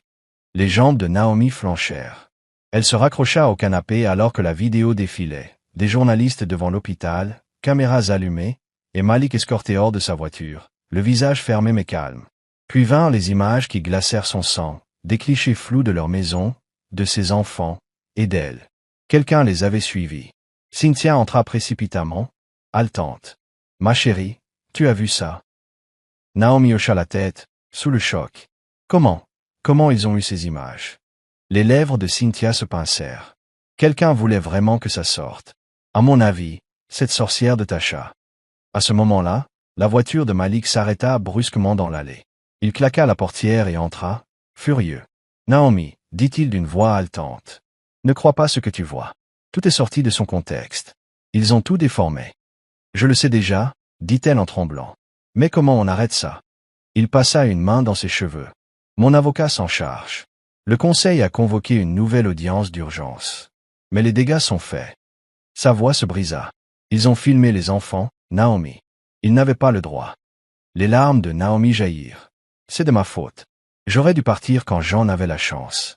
Les jambes de Naomi flanchèrent. Elle se raccrocha au canapé alors que la vidéo défilait. Des journalistes devant l'hôpital, caméras allumées, et Malik escorté hors de sa voiture, le visage fermé mais calme. Puis vinrent les images qui glacèrent son sang, des clichés flous de leur maison, de ses enfants, et d'elle. Quelqu'un les avait suivis. Cynthia entra précipitamment, haletante. « Ma chérie, tu as vu ça ?» Naomi hocha la tête, sous le choc. « Comment ils ont eu ces images ?» Les lèvres de Cynthia se pincèrent. Quelqu'un voulait vraiment que ça sorte. À mon avis, cette sorcière de Tasha. À ce moment-là, la voiture de Malik s'arrêta brusquement dans l'allée. Il claqua la portière et entra, furieux. « Naomi, » dit-il d'une voix haletante. « Ne crois pas ce que tu vois. Tout est sorti de son contexte. Ils ont tout déformé. »« Je le sais déjà, » dit-elle en tremblant. « Mais comment on arrête ça ?» Il passa une main dans ses cheveux. « Mon avocat s'en charge. Le conseil a convoqué une nouvelle audience d'urgence. Mais les dégâts sont faits. » Sa voix se brisa. « Ils ont filmé les enfants, Naomi. Ils n'avaient pas le droit. » Les larmes de Naomi jaillirent. « C'est de ma faute. J'aurais dû partir quand j'en avais la chance. »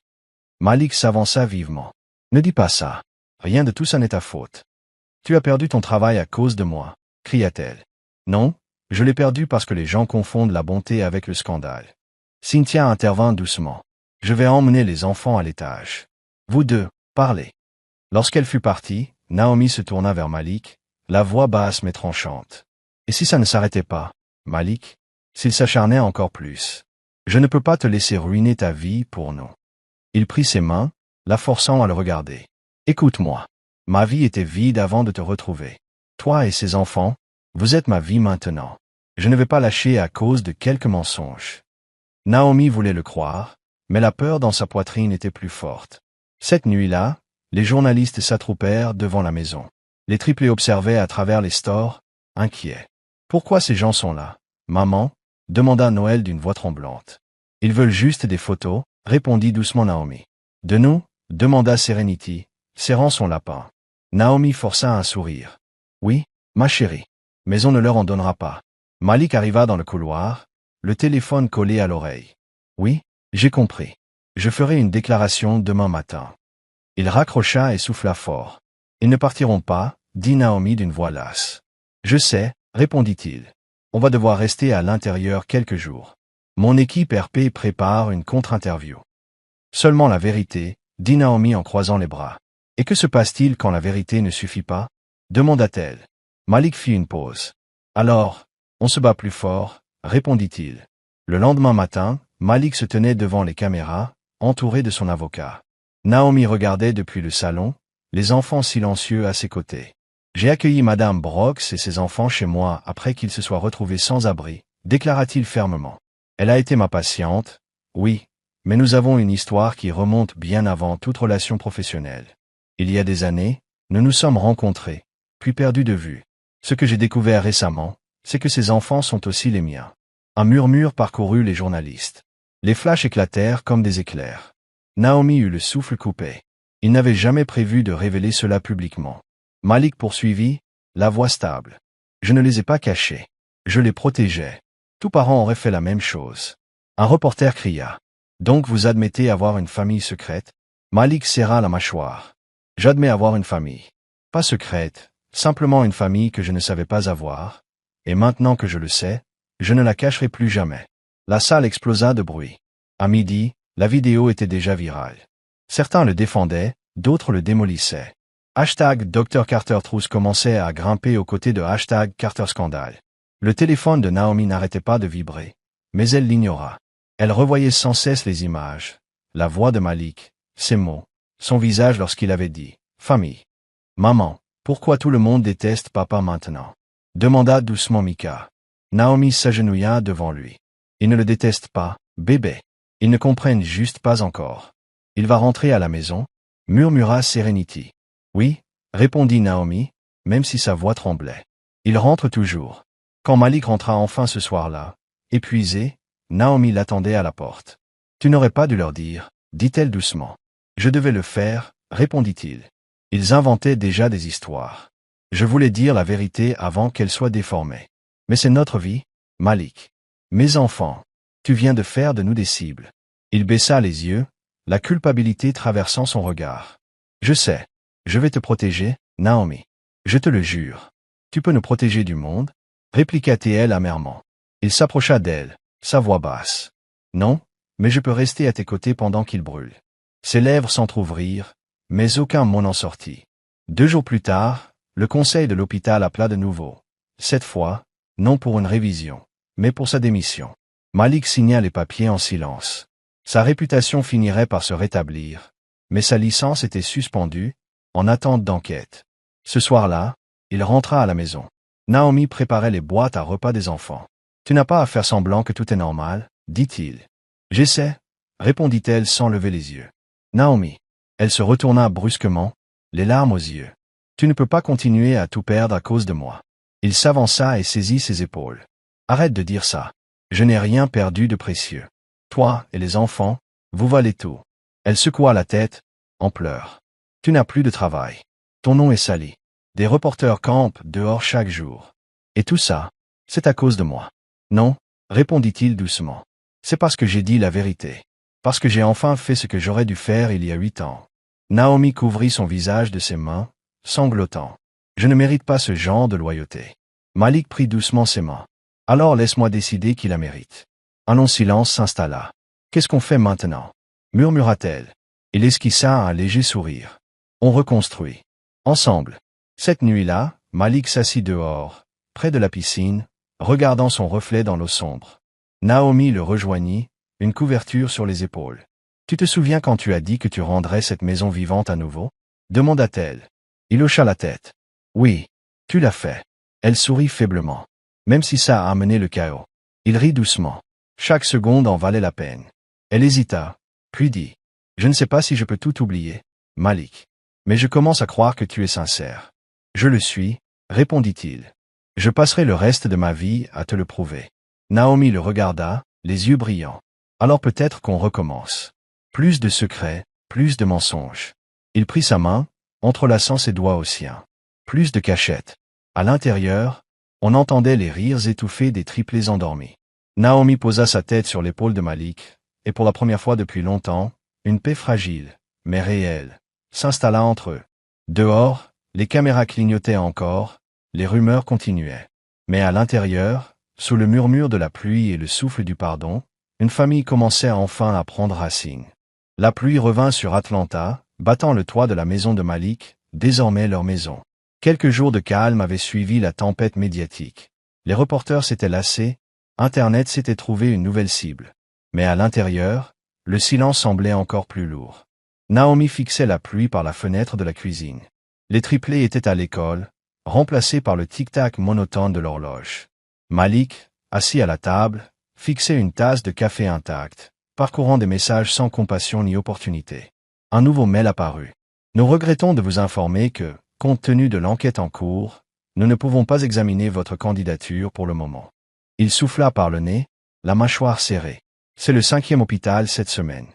Malik s'avança vivement. « Ne dis pas ça. Rien de tout ça n'est ta faute. Tu as perdu ton travail à cause de moi, » cria-t-elle. « Non, je l'ai perdu parce que les gens confondent la bonté avec le scandale. » Cynthia intervint doucement. « Je vais emmener les enfants à l'étage. Vous deux, parlez. » Lorsqu'elle fut partie, Naomi se tourna vers Malik, la voix basse mais tranchante. « Et si ça ne s'arrêtait pas, Malik? S'il s'acharnait encore plus? Je ne peux pas te laisser ruiner ta vie pour nous. » Il prit ses mains, la forçant à le regarder. Écoute-moi. Ma vie était vide avant de te retrouver. Toi et ces enfants, vous êtes ma vie maintenant. Je ne vais pas lâcher à cause de quelques mensonges. Naomi voulait le croire, mais la peur dans sa poitrine était plus forte. Cette nuit-là, les journalistes s'attroupèrent devant la maison. Les triplés observaient à travers les stores, inquiets. Pourquoi ces gens sont là, maman? Demanda Noël d'une voix tremblante. Ils veulent juste des photos, répondit doucement Naomi. De nous? Demanda Serenity, serrant son lapin. Naomi força un sourire. Oui, ma chérie. Mais on ne leur en donnera pas. Malik arriva dans le couloir, le téléphone collé à l'oreille. Oui, j'ai compris. Je ferai une déclaration demain matin. Il raccrocha et souffla fort. Ils ne partiront pas, dit Naomi d'une voix lasse. Je sais, répondit-il. On va devoir rester à l'intérieur quelques jours. Mon équipe RP prépare une contre-interview. Seulement la vérité, dit Naomi en croisant les bras. Et que se passe-t-il quand la vérité ne suffit pas? Demanda-t-elle. Malik fit une pause. Alors, on se bat plus fort, répondit-il. Le lendemain matin, Malik se tenait devant les caméras, entouré de son avocat. Naomi regardait depuis le salon, les enfants silencieux à ses côtés. J'ai accueilli Madame Brooks et ses enfants chez moi après qu'ils se soient retrouvés sans abri, déclara-t-il fermement. Elle a été ma patiente, oui, mais nous avons une histoire qui remonte bien avant toute relation professionnelle. Il y a des années, nous nous sommes rencontrés, puis perdus de vue. Ce que j'ai découvert récemment, c'est que ces enfants sont aussi les miens. Un murmure parcourut les journalistes. Les flashs éclatèrent comme des éclairs. Naomi eut le souffle coupé. Il n'avait jamais prévu de révéler cela publiquement. Malik poursuivit, la voix stable. Je ne les ai pas cachés. Je les protégeais. Tous parents auraient fait la même chose. Un reporter cria. Donc vous admettez avoir une famille secrète? Malik serra la mâchoire. J'admets avoir une famille. Pas secrète, simplement une famille que je ne savais pas avoir. Et maintenant que je le sais, je ne la cacherai plus jamais. La salle explosa de bruit. À midi, la vidéo était déjà virale. Certains le défendaient, d'autres le démolissaient. Hashtag Dr Carter Truth commençait à grimper aux côtés de hashtag Carter Scandale. Le téléphone de Naomi n'arrêtait pas de vibrer, mais elle l'ignora. Elle revoyait sans cesse les images, la voix de Malik, ses mots, son visage lorsqu'il avait dit « Famille ». « Maman, pourquoi tout le monde déteste papa maintenant ?» demanda doucement Mika. Naomi s'agenouilla devant lui. « Ils ne le détestent pas, bébé. Ils ne comprennent juste pas encore. Il va rentrer à la maison ?» murmura Serenity. « Oui, » répondit Naomi, même si sa voix tremblait. « Il rentre toujours. » Quand Malik rentra enfin ce soir-là, épuisé, Naomi l'attendait à la porte. « Tu n'aurais pas dû leur dire, » dit-elle doucement. « Je devais le faire, » répondit-il. Ils inventaient déjà des histoires. Je voulais dire la vérité avant qu'elle soit déformée. Mais c'est notre vie, Malik. Mes enfants, tu viens de faire de nous des cibles. Il baissa les yeux, la culpabilité traversant son regard. Je sais. Je vais te protéger, Naomi. Je te le jure. Tu peux nous protéger du monde? Répliqua-t-elle amèrement. Il s'approcha d'elle, sa voix basse. Non, mais je peux rester à tes côtés pendant qu'il brûle. Ses lèvres s'entr'ouvrirent, mais aucun mot n'en sortit. 2 jours plus tard, le conseil de l'hôpital appela de nouveau. Cette fois, non pour une révision, mais pour sa démission. Malik signa les papiers en silence. Sa réputation finirait par se rétablir, mais sa licence était suspendue, en attente d'enquête. Ce soir-là, il rentra à la maison. Naomi préparait les boîtes à repas des enfants. « Tu n'as pas à faire semblant que tout est normal, » dit-il. « J'essaie, » répondit-elle sans lever les yeux. « Naomi. » Elle se retourna brusquement, les larmes aux yeux. « Tu ne peux pas continuer à tout perdre à cause de moi. » Il s'avança et saisit ses épaules. « Arrête de dire ça. Je n'ai rien perdu de précieux. Toi et les enfants, vous valez tout. » Elle secoua la tête, en pleurs. « Tu n'as plus de travail. Ton nom est sali. Des reporters campent dehors chaque jour. Et tout ça, c'est à cause de moi. » « Non, » répondit-il doucement. « C'est parce que j'ai dit la vérité. Parce que j'ai enfin fait ce que j'aurais dû faire il y a 8 ans. » Naomi couvrit son visage de ses mains, sanglotant. « Je ne mérite pas ce genre de loyauté. » Malik prit doucement ses mains. « Alors laisse-moi décider qui la mérite. » Un long silence s'installa. « Qu'est-ce qu'on fait maintenant ?» murmura-t-elle. Il esquissa un léger sourire. « On reconstruit. Ensemble. » Cette nuit-là, Malik s'assit dehors, près de la piscine, regardant son reflet dans l'eau sombre. Naomi le rejoignit, une couverture sur les épaules. Tu te souviens quand tu as dit que tu rendrais cette maison vivante à nouveau? Demanda-t-elle. Il hocha la tête. Oui, tu l'as fait. Elle sourit faiblement. Même si ça a amené le chaos. Il rit doucement. Chaque seconde en valait la peine. Elle hésita, puis dit. Je ne sais pas si je peux tout oublier, Malik. Mais je commence à croire que tu es sincère. Je le suis, répondit-il. Je passerai le reste de ma vie à te le prouver. Naomi le regarda, les yeux brillants. Alors peut-être qu'on recommence. Plus de secrets, plus de mensonges. Il prit sa main, entrelaçant ses doigts aux siens. Plus de cachettes. À l'intérieur, on entendait les rires étouffés des triplés endormis. Naomi posa sa tête sur l'épaule de Malik, et pour la première fois depuis longtemps, une paix fragile, mais réelle, s'installa entre eux. Dehors, les caméras clignotaient encore, les rumeurs continuaient. Mais à l'intérieur, sous le murmure de la pluie et le souffle du pardon, une famille commençait enfin à prendre racine. La pluie revint sur Atlanta, battant le toit de la maison de Malik, désormais leur maison. Quelques jours de calme avaient suivi la tempête médiatique. Les reporters s'étaient lassés, Internet s'était trouvé une nouvelle cible. Mais à l'intérieur, le silence semblait encore plus lourd. Naomi fixait la pluie par la fenêtre de la cuisine. Les triplés étaient à l'école, remplacés par le tic-tac monotone de l'horloge. Malik, assis à la table, fixait une tasse de café intacte, parcourant des messages sans compassion ni opportunité. Un nouveau mail apparut. Nous regrettons de vous informer que, compte tenu de l'enquête en cours, nous ne pouvons pas examiner votre candidature pour le moment. Il souffla par le nez, la mâchoire serrée. C'est le 5e hôpital cette semaine.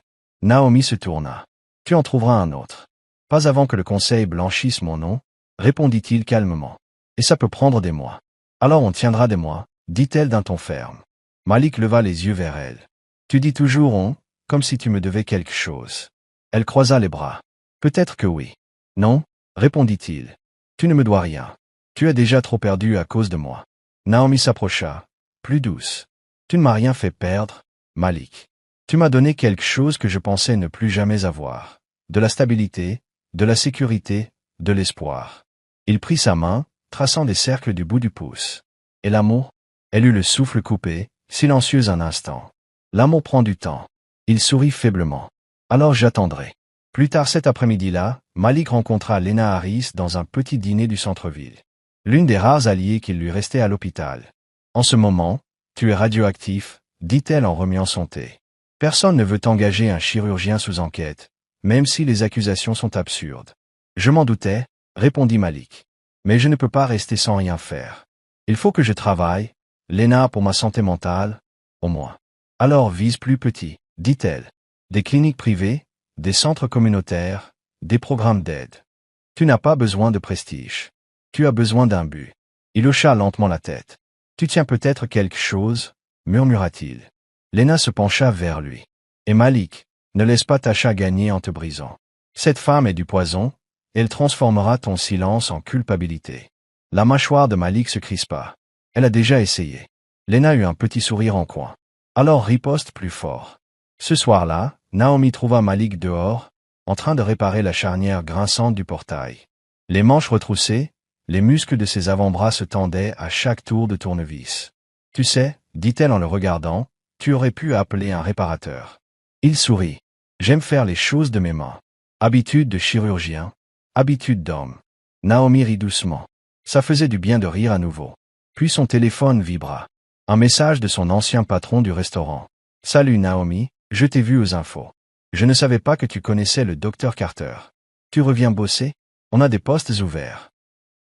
Naomi se tourna. Tu en trouveras un autre. Pas avant que le conseil blanchisse mon nom, répondit-il calmement. Et ça peut prendre des mois. Alors on tiendra des mois, dit-elle d'un ton ferme. Malik leva les yeux vers elle. Tu dis toujours on, comme si tu me devais quelque chose. Elle croisa les bras. Peut-être que oui. Non, répondit-il. Tu ne me dois rien. Tu as déjà trop perdu à cause de moi. Naomi s'approcha, plus douce. Tu ne m'as rien fait perdre, Malik. Tu m'as donné quelque chose que je pensais ne plus jamais avoir. De la stabilité, de la sécurité, de l'espoir. Il prit sa main, traçant des cercles du bout du pouce. Et l'amour? Elle eut le souffle coupé, silencieuse un instant. L'amour prend du temps. Il sourit faiblement. Alors j'attendrai. Plus tard cet après-midi-là, Malik rencontra Lena Harris dans un petit dîner du centre-ville. L'une des rares alliées qu'il lui restait à l'hôpital. En ce moment, tu es radioactif, dit-elle en remuant son thé. Personne ne veut engager un chirurgien sous enquête, même si les accusations sont absurdes. Je m'en doutais, répondit Malik. Mais je ne peux pas rester sans rien faire. Il faut que je travaille, Lena, pour ma santé mentale, au moins. Alors vise plus petit, dit-elle. Des cliniques privées, des centres communautaires, des programmes d'aide. Tu n'as pas besoin de prestige. Tu as besoin d'un but. Il hocha lentement la tête. Tu tiens peut-être quelque chose, murmura-t-il. Lena se pencha vers lui. Et Malik, ne laisse pas ta chat gagner en te brisant. Cette femme est du poison, elle transformera ton silence en culpabilité. La mâchoire de Malik se crispa. Elle a déjà essayé. Lena eut un petit sourire en coin. Alors riposte plus fort. Ce soir-là, Naomi trouva Malik dehors, en train de réparer la charnière grinçante du portail. Les manches retroussées, les muscles de ses avant-bras se tendaient à chaque tour de tournevis. Tu sais, dit-elle en le regardant, tu aurais pu appeler un réparateur. Il sourit. J'aime faire les choses de mes mains. Habitude de chirurgien, habitude d'homme. Naomi rit doucement. Ça faisait du bien de rire à nouveau. Puis son téléphone vibra. Un message de son ancien patron du restaurant. Salut Naomi, je t'ai vu aux infos. Je ne savais pas que tu connaissais le docteur Carter. Tu reviens bosser? On a des postes ouverts.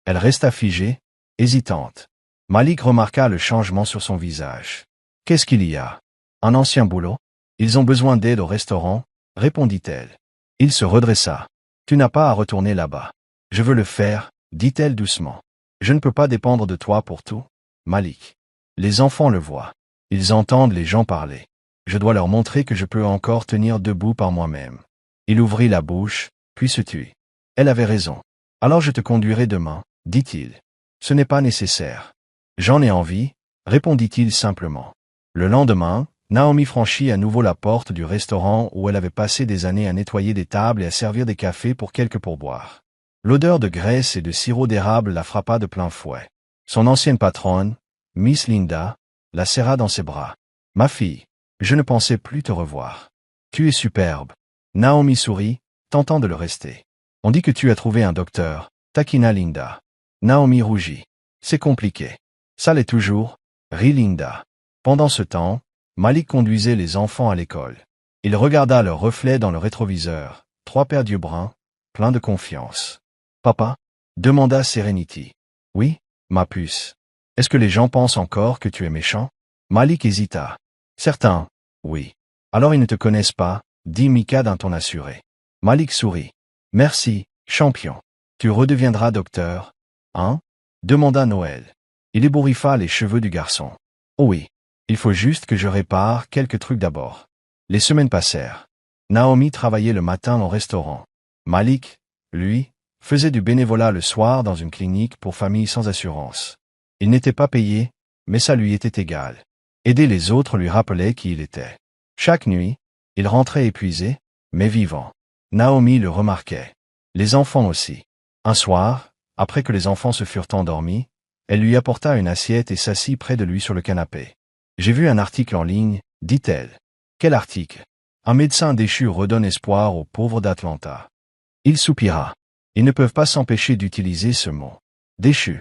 Elle resta figée, hésitante. Malik remarqua le changement sur son visage. Qu'est-ce qu'il y a? Un ancien boulot? Ils ont besoin d'aide au restaurant, répondit-elle. Il se redressa. Tu n'as pas à retourner là-bas. Je veux le faire, dit-elle doucement. Je ne peux pas dépendre de toi pour tout, Malik. Les enfants le voient. Ils entendent les gens parler. Je dois leur montrer que je peux encore tenir debout par moi-même. Il ouvrit la bouche, puis se tut. Elle avait raison. Alors je te conduirai demain, dit-il. Ce n'est pas nécessaire. J'en ai envie, répondit-il simplement. Le lendemain, Naomi franchit à nouveau la porte du restaurant où elle avait passé des années à nettoyer des tables et à servir des cafés pour quelques pourboires. L'odeur de graisse et de sirop d'érable la frappa de plein fouet. Son ancienne patronne, Miss Linda, la serra dans ses bras. Ma fille, je ne pensais plus te revoir. Tu es superbe. Naomi sourit, tentant de le rester. On dit que tu as trouvé un docteur, taquina Linda. Naomi rougit. C'est compliqué. Ça l'est toujours, rit Linda. Pendant ce temps, Malik conduisait les enfants à l'école. Il regarda leur reflet dans le rétroviseur, 3 paires d'yeux bruns, pleins de confiance. Papa? Demanda Serenity. Oui, ma puce. Est-ce que les gens pensent encore que tu es méchant? Malik hésita. Certains, oui. Alors ils ne te connaissent pas, dit Mika d'un ton assuré. Malik sourit. Merci, champion. Tu redeviendras docteur, hein? Demanda Noël. Il ébouriffa les cheveux du garçon. Oh oui. Il faut juste que je répare quelques trucs d'abord. Les semaines passèrent. Naomi travaillait le matin au restaurant. Malik, lui, faisait du bénévolat le soir dans une clinique pour familles sans assurance. Il n'était pas payé, mais ça lui était égal. Aider les autres lui rappelait qui il était. Chaque nuit, il rentrait épuisé, mais vivant. Naomi le remarquait. Les enfants aussi. Un soir, après que les enfants se furent endormis, elle lui apporta une assiette et s'assit près de lui sur le canapé. « J'ai vu un article en ligne, dit-elle. » « Quel article? » « Un médecin déchu redonne espoir aux pauvres d'Atlanta. » Il soupira. Ils ne peuvent pas s'empêcher d'utiliser ce mot. Déchu.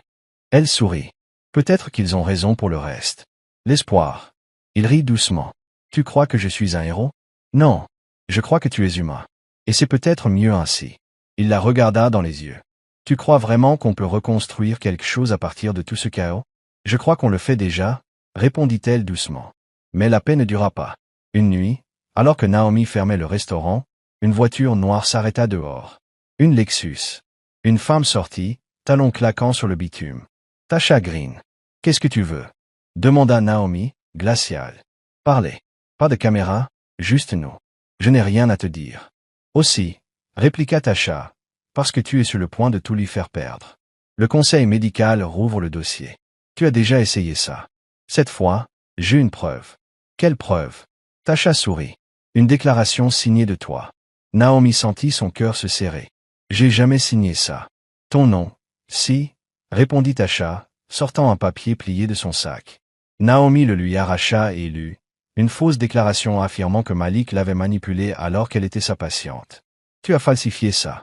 Elle sourit. Peut-être qu'ils ont raison pour le reste. L'espoir. Il rit doucement. Tu crois que je suis un héros? Non. Je crois que tu es humain. Et c'est peut-être mieux ainsi. Il la regarda dans les yeux. Tu crois vraiment qu'on peut reconstruire quelque chose à partir de tout ce chaos? Je crois qu'on le fait déjà, répondit-elle doucement. Mais la paix ne dura pas. Une nuit, alors que Naomi fermait le restaurant, une voiture noire s'arrêta dehors. Une Lexus. Une femme sortit, talons claquants sur le bitume. Tasha Green. Qu'est-ce que tu veux? Demanda Naomi, glaciale. Parlez. Pas de caméra, juste nous. Je n'ai rien à te dire. Aussi, répliqua Tasha, parce que tu es sur le point de tout lui faire perdre. Le conseil médical rouvre le dossier. Tu as déjà essayé ça. Cette fois, j'ai une preuve. Quelle preuve? Tasha sourit. Une déclaration signée de toi. Naomi sentit son cœur se serrer. J'ai jamais signé ça. Ton nom? Si, répondit Tasha, sortant un papier plié de son sac. Naomi le lui arracha et lut. Une fausse déclaration affirmant que Malik l'avait manipulée alors qu'elle était sa patiente. Tu as falsifié ça.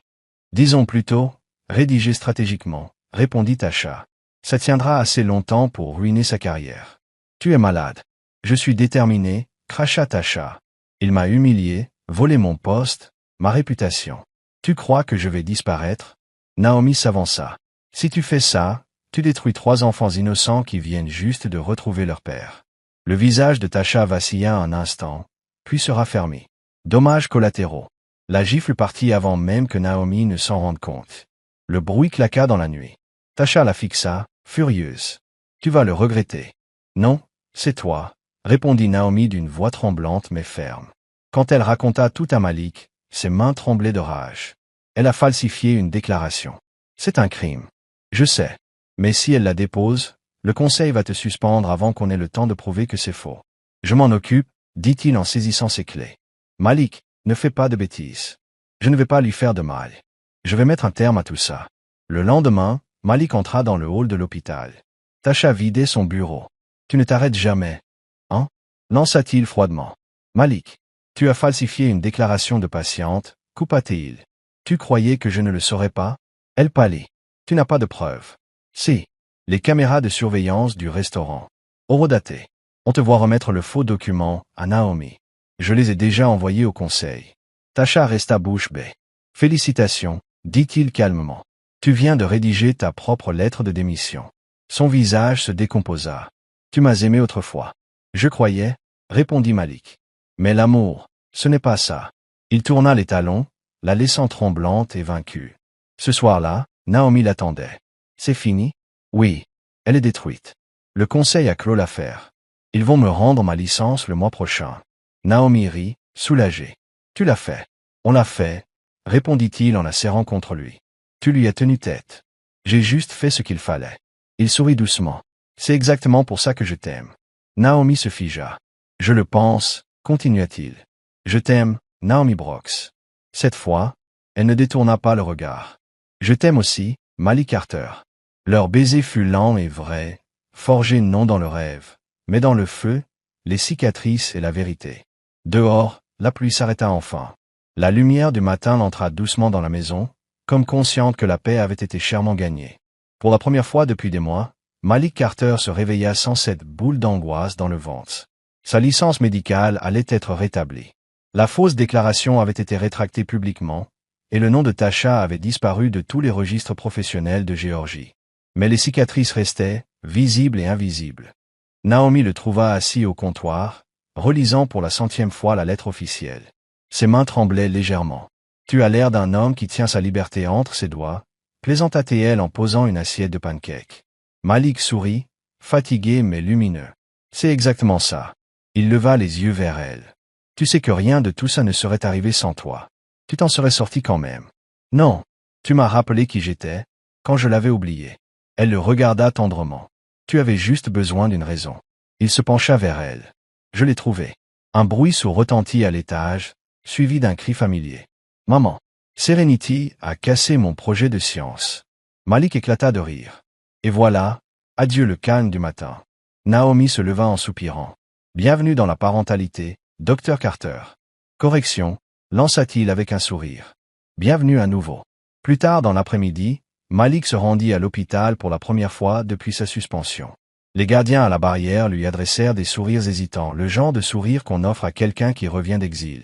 Disons plutôt, rédigé stratégiquement, répondit Tasha. Ça tiendra assez longtemps pour ruiner sa carrière. Tu es malade. Je suis déterminé, cracha Tasha. Il m'a humilié, volé mon poste, ma réputation. Tu crois que je vais disparaître? Naomi s'avança. Si tu fais ça, tu détruis 3 enfants innocents qui viennent juste de retrouver leur père. Le visage de Tasha vacilla un instant, puis se raffermit. Dommages collatéraux. La gifle partit avant même que Naomi ne s'en rende compte. Le bruit claqua dans la nuit. Tasha la fixa, furieuse. Tu vas le regretter. Non, c'est toi, répondit Naomi d'une voix tremblante mais ferme. Quand elle raconta tout à Malik, ses mains tremblaient de rage. Elle a falsifié une déclaration. C'est un crime. Je sais. Mais si elle la dépose, le conseil va te suspendre avant qu'on ait le temps de prouver que c'est faux. Je m'en occupe, dit-il en saisissant ses clés. Malik, ne fais pas de bêtises. Je ne vais pas lui faire de mal. Je vais mettre un terme à tout ça. Le lendemain, Malik entra dans le hall de l'hôpital. Tasha vidait son bureau. Tu ne t'arrêtes jamais. Hein? Lança-t-il froidement. Malik, tu as falsifié une déclaration de patiente, coupa-t-il. Tu croyais que je ne le saurais pas? Elle pâlit. Tu n'as pas de preuves. Si. Les caméras de surveillance du restaurant. Horodaté. On te voit remettre le faux document à Naomi. Je les ai déjà envoyés au conseil. Tasha resta bouche bée. Félicitations, dit-il calmement. Tu viens de rédiger ta propre lettre de démission. Son visage se décomposa. Tu m'as aimé autrefois. Je croyais, répondit Malik. Mais l'amour, ce n'est pas ça. Il tourna les talons, la laissant tremblante et vaincue. Ce soir-là, Naomi l'attendait. C'est fini? Oui. Elle est détruite. Le conseil a clos l'affaire. Ils vont me rendre ma licence le mois prochain. Naomi rit, soulagée. Tu l'as fait. On l'a fait, répondit-il en la serrant contre lui. Tu lui as tenu tête. J'ai juste fait ce qu'il fallait. Il sourit doucement. C'est exactement pour ça que je t'aime. Naomi se figea. Je le pense, continua-t-il. Je t'aime, Naomi Brooks. Cette fois, elle ne détourna pas le regard. Je t'aime aussi, Malik Carter. Leur baiser fut lent et vrai, forgé non dans le rêve, mais dans le feu, les cicatrices et la vérité. Dehors, la pluie s'arrêta enfin. La lumière du matin entra doucement dans la maison, comme consciente que la paix avait été chèrement gagnée. Pour la première fois depuis des mois, Malik Carter se réveilla sans cette boule d'angoisse dans le ventre. Sa licence médicale allait être rétablie. La fausse déclaration avait été rétractée publiquement, et le nom de Tasha avait disparu de tous les registres professionnels de Géorgie. Mais les cicatrices restaient, visibles et invisibles. Naomi le trouva assis au comptoir, relisant pour la 100e fois la lettre officielle. Ses mains tremblaient légèrement. « Tu as l'air d'un homme qui tient sa liberté entre ses doigts », plaisanta-t-elle en posant une assiette de pancakes. Malik sourit, fatigué mais lumineux. « C'est exactement ça. » Il leva les yeux vers elle. « Tu sais que rien de tout ça ne serait arrivé sans toi. Tu t'en serais sorti quand même. »« Non. Tu m'as rappelé qui j'étais, quand je l'avais oublié. » Elle le regarda tendrement. « Tu avais juste besoin d'une raison. » Il se pencha vers elle. « Je l'ai trouvé. » Un bruit sourd retentit à l'étage, suivi d'un cri familier. « Maman, Serenity a cassé mon projet de science. » Malik éclata de rire. « Et voilà, adieu le calme du matin. » Naomi se leva en soupirant. « Bienvenue dans la parentalité, Dr Carter. »« Correction, » lança-t-il avec un sourire. « Bienvenue à nouveau. » Plus tard dans l'après-midi, Malik se rendit à l'hôpital pour la première fois depuis sa suspension. Les gardiens à la barrière lui adressèrent des sourires hésitants, le genre de sourire qu'on offre à quelqu'un qui revient d'exil.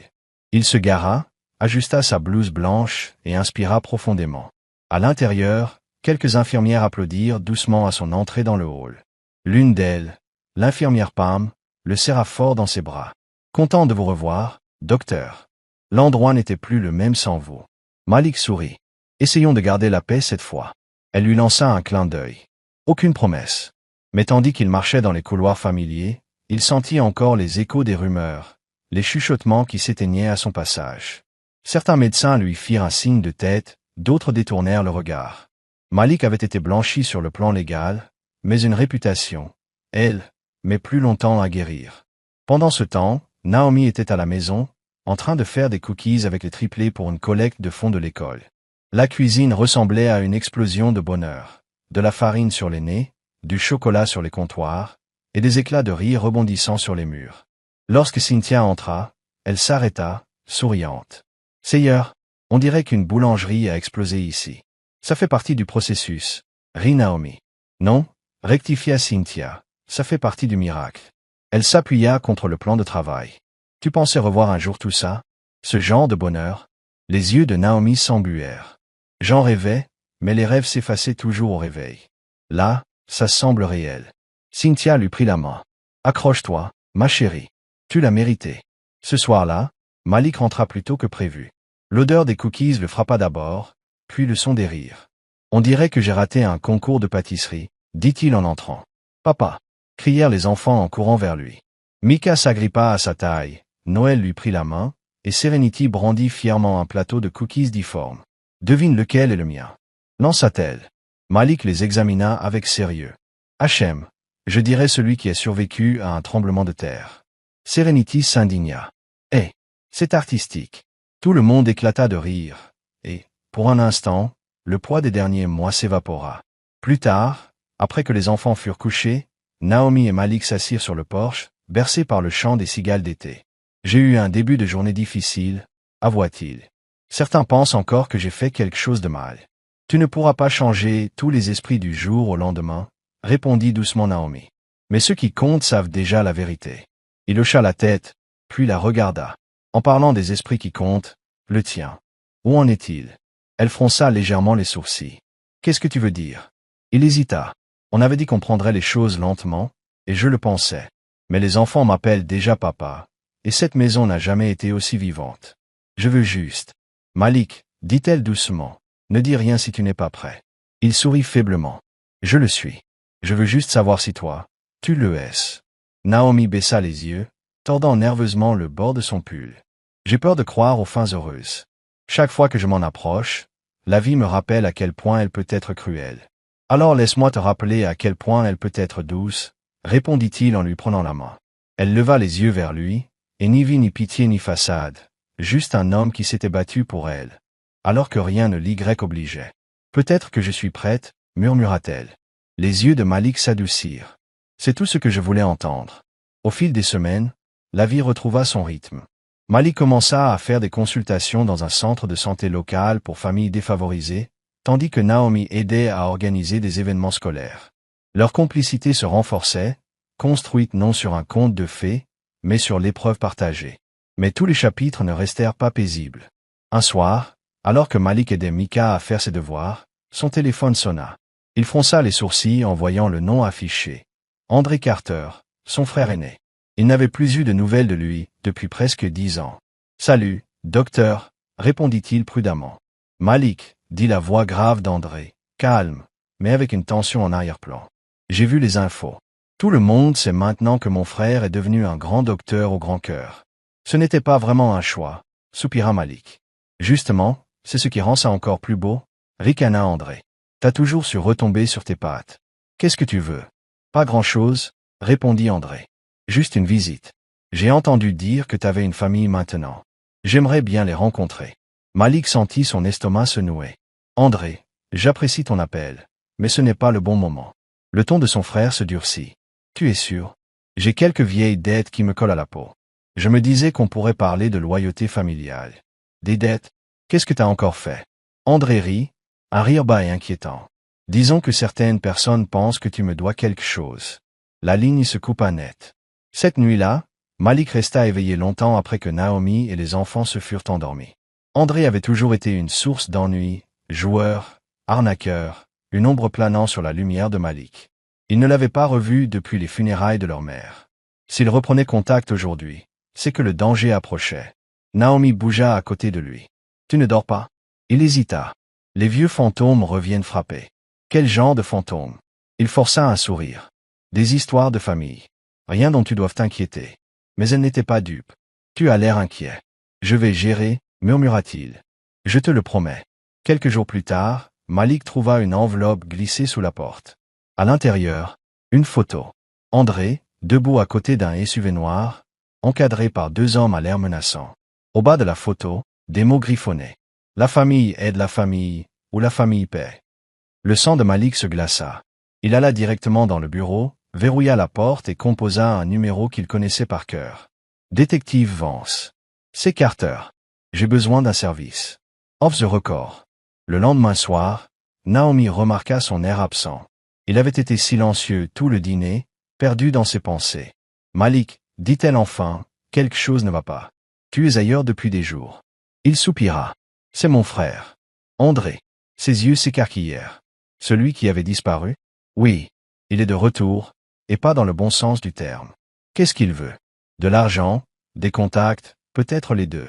Il se gara, ajusta sa blouse blanche et inspira profondément. À l'intérieur, quelques infirmières applaudirent doucement à son entrée dans le hall. L'une d'elles, l'infirmière Pam, le serra fort dans ses bras. « Content de vous revoir, docteur. L'endroit n'était plus le même sans vous. » Malik sourit. « Essayons de garder la paix cette fois. » Elle lui lança un clin d'œil. Aucune promesse. Mais tandis qu'il marchait dans les couloirs familiers, il sentit encore les échos des rumeurs, les chuchotements qui s'éteignaient à son passage. Certains médecins lui firent un signe de tête, d'autres détournèrent le regard. Malik avait été blanchi sur le plan légal, mais une réputation, elle, met plus longtemps à guérir. Pendant ce temps, Naomi était à la maison, en train de faire des cookies avec les triplés pour une collecte de fonds de l'école. La cuisine ressemblait à une explosion de bonheur. De la farine sur les nez, du chocolat sur les comptoirs, et des éclats de rire rebondissant sur les murs. Lorsque Cynthia entra, elle s'arrêta, souriante. « Seigneur, on dirait qu'une boulangerie a explosé ici. Ça fait partie du processus, » rit Naomi. « Non, » rectifia Cynthia, « ça fait partie du miracle. » Elle s'appuya contre le plan de travail. « Tu pensais revoir un jour tout ça? Ce genre de bonheur ?» Les yeux de Naomi s'embuèrent. « J'en rêvais, mais les rêves s'effaçaient toujours au réveil. Là, ça semble réel. » Cynthia lui prit la main. « Accroche-toi, ma chérie. Tu l'as mérité. » Ce soir-là, Malik rentra plus tôt que prévu. L'odeur des cookies le frappa d'abord, puis le son des rires. « On dirait que j'ai raté un concours de pâtisserie, » dit-il en entrant. « Papa » crièrent les enfants en courant vers lui. Mika s'agrippa à sa taille, Noël lui prit la main, et Serenity brandit fièrement un plateau de cookies difformes. « Devine lequel est le mien. » lança-t-elle. Malik les examina avec sérieux. « Hachem, je dirais celui qui a survécu à un tremblement de terre. » Serenity s'indigna. « Eh, c'est artistique. » Tout le monde éclata de rire, et, pour un instant, le poids des derniers mois s'évapora. Plus tard, après que les enfants furent couchés, Naomi et Malik s'assirent sur le porche, bercés par le chant des cigales d'été. « J'ai eu un début de journée difficile, » avoua-t-il. « Certains pensent encore que j'ai fait quelque chose de mal. »« Tu ne pourras pas changer tous les esprits du jour au lendemain, » répondit doucement Naomi. « Mais ceux qui comptent savent déjà la vérité. » Il hocha la tête, puis la regarda. « En parlant des esprits qui comptent, le tien. Où en est-il » Elle fronça légèrement les sourcils. « Qu'est-ce que tu veux dire ?» Il hésita. On avait dit qu'on prendrait les choses lentement, et je le pensais. Mais les enfants m'appellent déjà papa, et cette maison n'a jamais été aussi vivante. Je veux juste. Malik, dit-elle doucement, ne dis rien si tu n'es pas prêt. Il sourit faiblement. Je le suis. Je veux juste savoir si toi, tu le es. Naomi baissa les yeux, tordant nerveusement le bord de son pull. J'ai peur de croire aux fins heureuses. Chaque fois que je m'en approche, la vie me rappelle à quel point elle peut être cruelle. Alors laisse-moi te rappeler à quel point elle peut être douce, répondit-il en lui prenant la main. Elle leva les yeux vers lui, et ni vit ni pitié ni façade, juste un homme qui s'était battu pour elle, alors que rien ne l'y obligeait. Peut-être que je suis prête, murmura-t-elle. Les yeux de Malik s'adoucirent. C'est tout ce que je voulais entendre. Au fil des semaines, la vie retrouva son rythme. Malik commença à faire des consultations dans un centre de santé local pour familles défavorisées, tandis que Naomi aidait à organiser des événements scolaires. Leur complicité se renforçait, construite non sur un conte de fées, mais sur l'épreuve partagée. Mais tous les chapitres ne restèrent pas paisibles. Un soir, alors que Malik aidait Mika à faire ses devoirs, son téléphone sonna. Il fronça les sourcils en voyant le nom affiché. André Carter, son frère aîné. Il n'avait plus eu de nouvelles de lui depuis presque 10 ans. « Salut, docteur », répondit-il prudemment. « Malik », dit la voix grave d'André, calme, mais avec une tension en arrière-plan. « J'ai vu les infos. Tout le monde sait maintenant que mon frère est devenu un grand docteur au grand cœur. Ce n'était pas vraiment un choix, soupira Malik. Justement, c'est ce qui rend ça encore plus beau, ricana André. T'as toujours su retomber sur tes pattes. Qu'est-ce que tu veux? Pas grand-chose, répondit André. Juste une visite. J'ai entendu dire que t'avais une famille maintenant. J'aimerais bien les rencontrer. Malik sentit son estomac se nouer. André, j'apprécie ton appel, mais ce n'est pas le bon moment. Le ton de son frère se durcit. Tu es sûr? J'ai quelques vieilles dettes qui me collent à la peau. Je me disais qu'on pourrait parler de loyauté familiale. Des dettes? Qu'est-ce que t'as encore fait? André rit, un rire bas et inquiétant. Disons que certaines personnes pensent que tu me dois quelque chose. La ligne se coupa net. Cette nuit-là, Malik resta éveillé longtemps après que Naomi et les enfants se furent endormis. André avait toujours été une source d'ennui, joueur, arnaqueur, une ombre planant sur la lumière de Malik. Il ne l'avait pas revu depuis les funérailles de leur mère. S'il reprenait contact aujourd'hui, c'est que le danger approchait. Naomi bougea à côté de lui. « Tu ne dors pas ?» Il hésita. Les vieux fantômes reviennent frapper. Quel genre de fantômes? Il força un sourire. Des histoires de famille. Rien dont tu doives t'inquiéter. Mais elle n'était pas dupe. Tu as l'air inquiet. Je vais gérer, murmura-t-il. Je te le promets. Quelques jours plus tard, Malik trouva une enveloppe glissée sous la porte. À l'intérieur, une photo. André, debout à côté d'un SUV noir, encadré par 2 hommes à l'air menaçant. Au bas de la photo, des mots griffonnés. La famille aide la famille, ou la famille paie. Le sang de Malik se glaça. Il alla directement dans le bureau, verrouilla la porte et composa un numéro qu'il connaissait par cœur. Détective Vance. C'est Carter. J'ai besoin d'un service. Off the record. Le lendemain soir, Naomi remarqua son air absent. Il avait été silencieux tout le dîner, perdu dans ses pensées. Malik, dit-elle enfin, quelque chose ne va pas. Tu es ailleurs depuis des jours. Il soupira. C'est mon frère. André. Ses yeux s'écarquillèrent. Celui qui avait disparu? Oui. Il est de retour, et pas dans le bon sens du terme. Qu'est-ce qu'il veut? De l'argent, des contacts, peut-être les deux.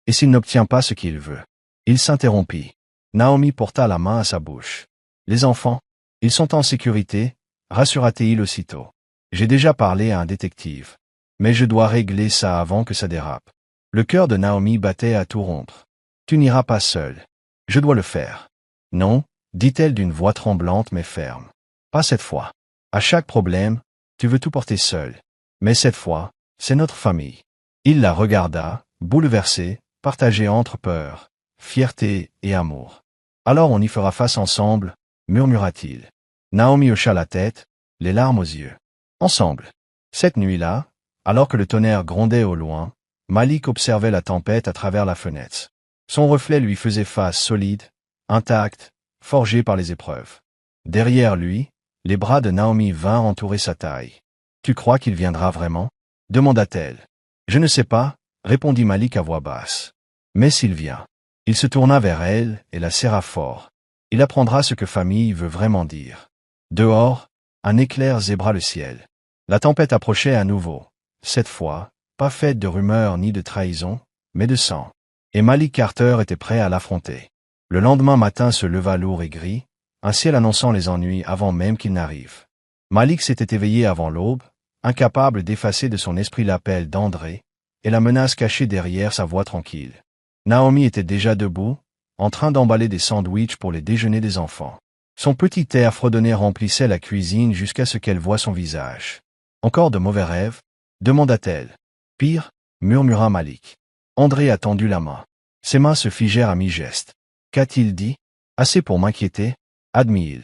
Et s'il n'obtient pas ce qu'il veut? Il s'interrompit. Naomi porta la main à sa bouche. Les enfants? Ils sont en sécurité, rassura-t-il aussitôt. J'ai déjà parlé à un détective. Mais je dois régler ça avant que ça dérape. Le cœur de Naomi battait à tout rompre. Tu n'iras pas seul. Je dois le faire. Non, dit-elle d'une voix tremblante mais ferme. Pas cette fois. À chaque problème, tu veux tout porter seul. Mais cette fois, c'est notre famille. Il la regarda, bouleversé, partagé entre peur, fierté et amour. Alors on y fera face ensemble, murmura-t-il. Naomi hocha la tête, les larmes aux yeux. Ensemble. Cette nuit-là, alors que le tonnerre grondait au loin, Malik observait la tempête à travers la fenêtre. Son reflet lui faisait face solide, intact, forgé par les épreuves. Derrière lui, les bras de Naomi vinrent entourer sa taille. « Tu crois qu'il viendra vraiment ?» demanda-t-elle. « Je ne sais pas, » répondit Malik à voix basse. « Mais s'il vient. » Il se tourna vers elle et la serra fort. Il apprendra ce que famille veut vraiment dire. Dehors, un éclair zébra le ciel. La tempête approchait à nouveau. Cette fois, pas faite de rumeurs ni de trahison, mais de sang. Et Malik Carter était prêt à l'affronter. Le lendemain matin se leva lourd et gris, un ciel annonçant les ennuis avant même qu'ils n'arrivent. Malik s'était éveillé avant l'aube, incapable d'effacer de son esprit l'appel d'André, et la menace cachée derrière sa voix tranquille. Naomi était déjà debout, en train d'emballer des sandwichs pour les déjeuners des enfants. Son petit air fredonné remplissait la cuisine jusqu'à ce qu'elle voie son visage. « Encore de mauvais rêves ?» demanda-t-elle. « Pire » murmura Malik. André a tendu la main. Ses mains se figèrent à mi-geste. Qu'a-t-il dit? Assez pour m'inquiéter, admit-il.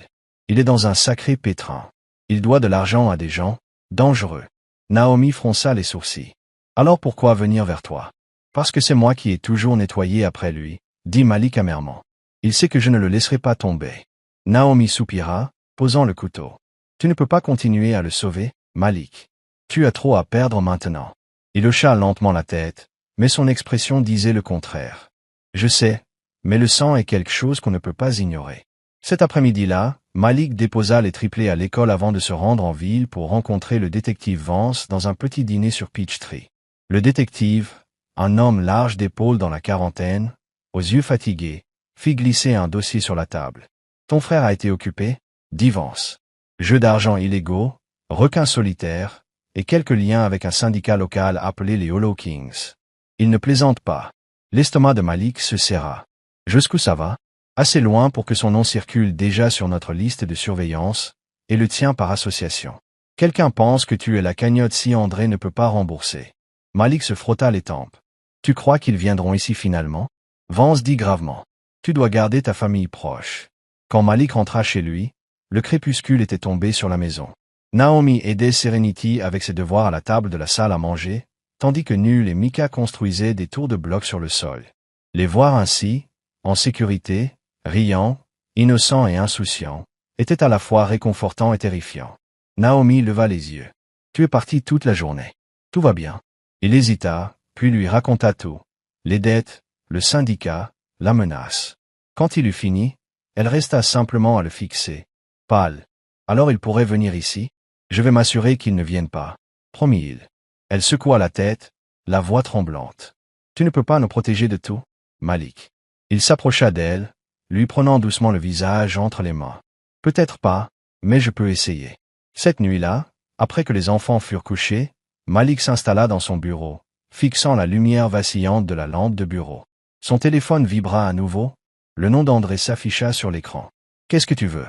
Il est dans un sacré pétrin. Il doit de l'argent à des gens dangereux. Naomi fronça les sourcils. Alors pourquoi venir vers toi? Parce que c'est moi qui ai toujours nettoyé après lui, dit Malik amèrement. Il sait que je ne le laisserai pas tomber. Naomi soupira, posant le couteau. Tu ne peux pas continuer à le sauver, Malik. Tu as trop à perdre maintenant. Il hocha lentement la tête, mais son expression disait le contraire. Je sais, mais le sang est quelque chose qu'on ne peut pas ignorer. Cet après-midi-là, Malik déposa les triplés à l'école avant de se rendre en ville pour rencontrer le détective Vance dans un petit dîner sur Peachtree. Le détective, un homme large d'épaules dans la quarantaine, aux yeux fatigués, fit glisser un dossier sur la table. « Ton frère a été occupé ?» dit Vance. « Jeux d'argent illégaux, requins solitaires, et quelques liens avec un syndicat local appelé les Hollow Kings. Il ne plaisante pas. » L'estomac de Malik se serra. « Jusqu'où ça va ? Assez loin pour que son nom circule déjà sur notre liste de surveillance, et le tien par association. Quelqu'un pense que tu es la cagnotte si André ne peut pas rembourser. » Malik se frotta les tempes. « Tu crois qu'ils viendront ici finalement ?» Vance dit gravement. « Tu dois garder ta famille proche. » Quand Malik rentra chez lui, le crépuscule était tombé sur la maison. Naomi aidait Serenity avec ses devoirs à la table de la salle à manger, tandis que Null et Mika construisaient des tours de blocs sur le sol. Les voir ainsi, en sécurité, riant, innocents et insouciants, était à la fois réconfortant et terrifiant. Naomi leva les yeux. « Tu es parti toute la journée. Tout va bien. » Il hésita, puis lui raconta tout. Les dettes, le syndicat, la menace. Quand il eut fini, elle resta simplement à le fixer. Pâle. « Alors il pourrait venir ici ? Je vais m'assurer qu'il ne vienne pas. » Promit-il. Elle secoua la tête, la voix tremblante. « Tu ne peux pas nous protéger de tout, Malik. » Il s'approcha d'elle, lui prenant doucement le visage entre les mains. « Peut-être pas, mais je peux essayer. » Cette nuit-là, après que les enfants furent couchés, Malik s'installa dans son bureau, fixant la lumière vacillante de la lampe de bureau. Son téléphone vibra à nouveau, le nom d'André s'afficha sur l'écran. « Qu'est-ce que tu veux ?»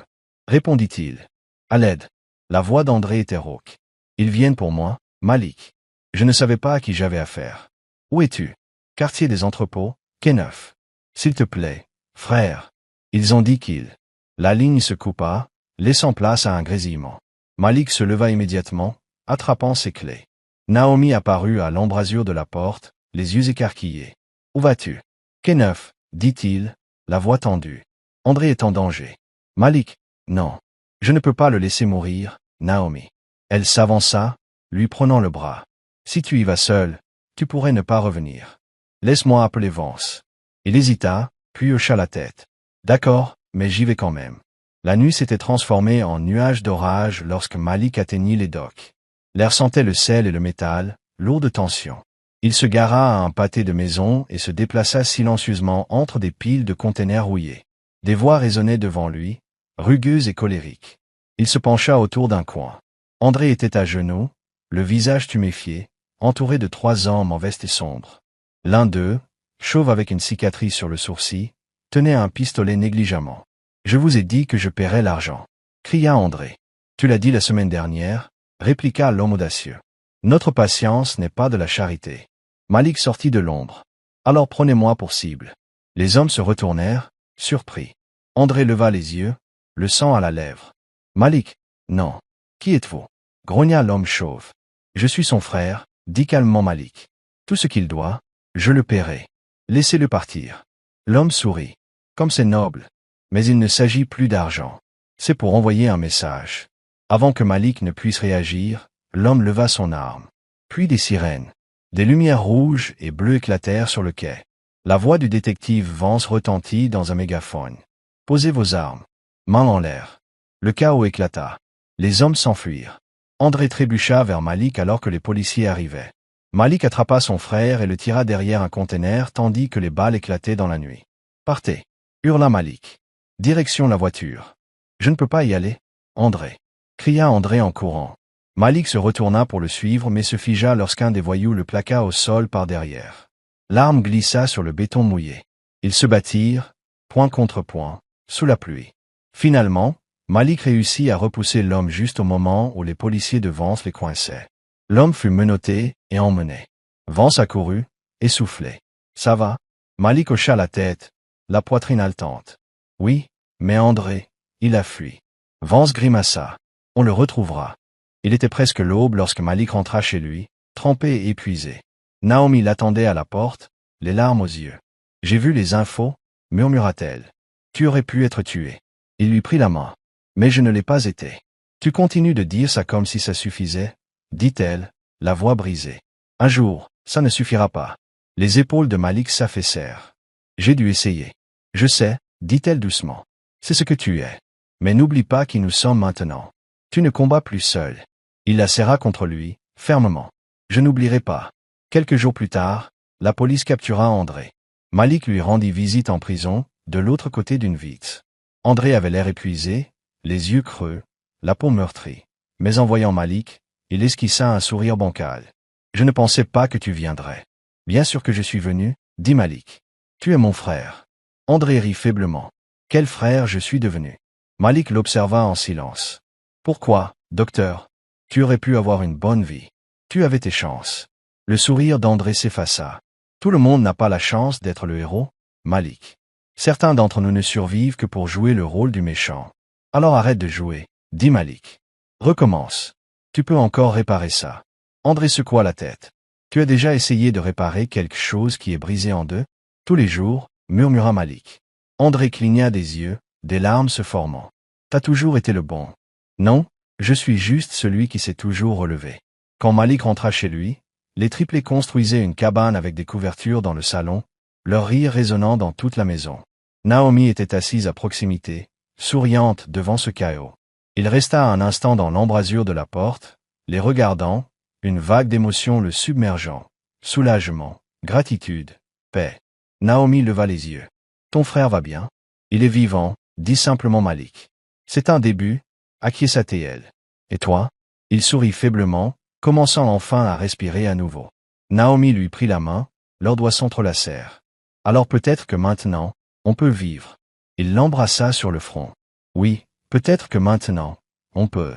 répondit-il. « À l'aide. » La voix d'André était rauque. « Ils viennent pour moi, Malik. Je ne savais pas à qui j'avais affaire. »« Où es-tu ? » ?»« Quartier des entrepôts, quai Neuf. »« S'il te plaît, frère. » Ils ont dit qu'ils. La ligne se coupa, laissant place à un grésillement. Malik se leva immédiatement, attrapant ses clés. Naomi apparut à l'embrasure de la porte, les yeux écarquillés. « Où vas-tu ? » ?»« Quai Neuf, » dit-il, la voix tendue. « André est en danger. »« Malik, non. Je ne peux pas le laisser mourir, Naomi. » Elle s'avança, lui prenant le bras. « Si tu y vas seul, tu pourrais ne pas revenir. Laisse-moi appeler Vance. » Il hésita, puis hocha la tête. « D'accord, mais j'y vais quand même. » La nuit s'était transformée en nuage d'orage lorsque Malik atteignit les docks. L'air sentait le sel et le métal, lourd de tension. Il se gara à un pâté de maison et se déplaça silencieusement entre des piles de containers rouillés. Des voix résonnaient devant lui, rugueuses et colériques. Il se pencha autour d'un coin. André était à genoux, le visage tuméfié, entouré de 3 hommes en veste sombre. L'un d'eux, chauve avec une cicatrice sur le sourcil, tenait un pistolet négligemment. « Je vous ai dit que je paierais l'argent, » cria André. « Tu l'as dit la semaine dernière, » répliqua l'homme audacieux. « Notre patience n'est pas de la charité. » Malik sortit de l'ombre. « Alors prenez-moi pour cible. » Les hommes se retournèrent, surpris. André leva les yeux, le sang à la lèvre. « Malik, non. Qui êtes-vous » grogna l'homme chauve. « Je suis son frère, » dit calmement Malik. « Tout ce qu'il doit, je le paierai. Laissez-le partir. » L'homme sourit. « Comme c'est noble. Mais il ne s'agit plus d'argent. C'est pour envoyer un message. » Avant que Malik ne puisse réagir, l'homme leva son arme. Puis des sirènes. Des lumières rouges et bleues éclatèrent sur le quai. La voix du détective Vance retentit dans un mégaphone. « Posez vos armes. Mains en l'air. » Le chaos éclata. Les hommes s'enfuirent. André trébucha vers Malik alors que les policiers arrivaient. Malik attrapa son frère et le tira derrière un conteneur tandis que les balles éclataient dans la nuit. « Partez !» hurla Malik. « Direction la voiture. »« Je ne peux pas y aller, André !» cria André en courant. Malik se retourna pour le suivre mais se figea lorsqu'un des voyous le plaqua au sol par derrière. L'arme glissa sur le béton mouillé. Ils se battirent, point contre point, sous la pluie. Finalement, Malik réussit à repousser l'homme juste au moment où les policiers de Vance les coinçaient. L'homme fut menotté et emmené. Vance accourut, essoufflé. « Ça va ?» Malik hocha la tête, la poitrine haletante. « Oui, mais André, il a fui. » Vance grimaça. « On le retrouvera. » Il était presque l'aube lorsque Malik rentra chez lui, trempé et épuisé. Naomi l'attendait à la porte, les larmes aux yeux. « J'ai vu les infos, » murmura-t-elle. « Tu aurais pu être tué. » Il lui prit la main. « Mais je ne l'ai pas été. »« Tu continues de dire ça comme si ça suffisait, » dit-elle, la voix brisée. « Un jour, ça ne suffira pas. » Les épaules de Malik s'affaissèrent. « J'ai dû essayer. »« Je sais, » dit-elle doucement. « C'est ce que tu es. Mais n'oublie pas qui nous sommes maintenant. Tu ne combats plus seul. » Il la serra contre lui, fermement. « Je n'oublierai pas. » Quelques jours plus tard, la police captura André. Malik lui rendit visite en prison, de l'autre côté d'une vitre. André avait l'air épuisé, les yeux creux, la peau meurtrie. Mais en voyant Malik, il esquissa un sourire bancal. « Je ne pensais pas que tu viendrais. »« Bien sûr que je suis venu, » dit Malik. « Tu es mon frère. » André rit faiblement. « Quel frère je suis devenu ?» Malik l'observa en silence. « Pourquoi, docteur? Tu aurais pu avoir une bonne vie. Tu avais tes chances. » Le sourire d'André s'effaça. « Tout le monde n'a pas la chance d'être le héros, Malik. Certains d'entre nous ne survivent que pour jouer le rôle du méchant. Alors arrête de jouer, » dit Malik. « Recommence. Tu peux encore réparer ça. » André secoua la tête. « Tu as déjà essayé de réparer quelque chose qui est brisé en deux? » « Tous les jours, » murmura Malik. André cligna des yeux, des larmes se formant. « T'as toujours été le bon. »« Non, je suis juste celui qui s'est toujours relevé. » Quand Malik rentra chez lui, les triplés construisaient une cabane avec des couvertures dans le salon, leur rire résonnant dans toute la maison. Naomi était assise à proximité, souriante devant ce chaos. Il resta un instant dans l'embrasure de la porte, les regardant, une vague d'émotions le submergeant. Soulagement, gratitude, paix. Naomi leva les yeux. « Ton frère va bien? »« Il est vivant, » dit simplement Malik. « C'est un début, » acquiesça-t-elle. « Et toi ?» Il sourit faiblement, commençant enfin à respirer à nouveau. Naomi lui prit la main, leurs doigts s'entrelacèrent. « Alors peut-être que maintenant, on peut vivre. » Il l'embrassa sur le front. « Oui, peut-être que maintenant, on peut. »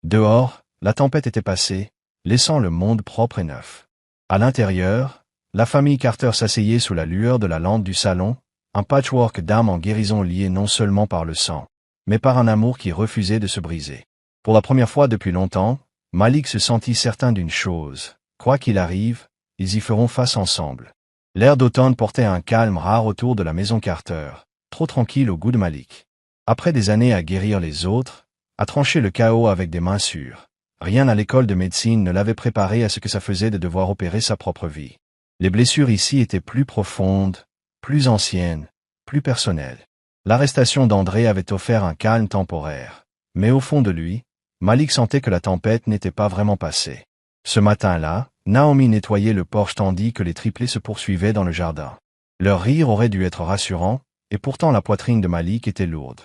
Dehors, la tempête était passée, laissant le monde propre et neuf. À l'intérieur, la famille Carter s'asseyait sous la lueur de la lampe du salon, un patchwork d'âmes en guérison liées non seulement par le sang, mais par un amour qui refusait de se briser. Pour la première fois depuis longtemps, Malik se sentit certain d'une chose. Quoi qu'il arrive, ils y feront face ensemble. L'air d'automne portait un calme rare autour de la maison Carter, trop tranquille au goût de Malik. Après des années à guérir les autres, à trancher le chaos avec des mains sûres, rien à l'école de médecine ne l'avait préparé à ce que ça faisait de devoir opérer sa propre vie. Les blessures ici étaient plus profondes, plus anciennes, plus personnelles. L'arrestation d'André avait offert un calme temporaire, mais au fond de lui, Malik sentait que la tempête n'était pas vraiment passée. Ce matin-là, Naomi nettoyait le porche tandis que les triplés se poursuivaient dans le jardin. Leur rire aurait dû être rassurant, et pourtant la poitrine de Malik était lourde.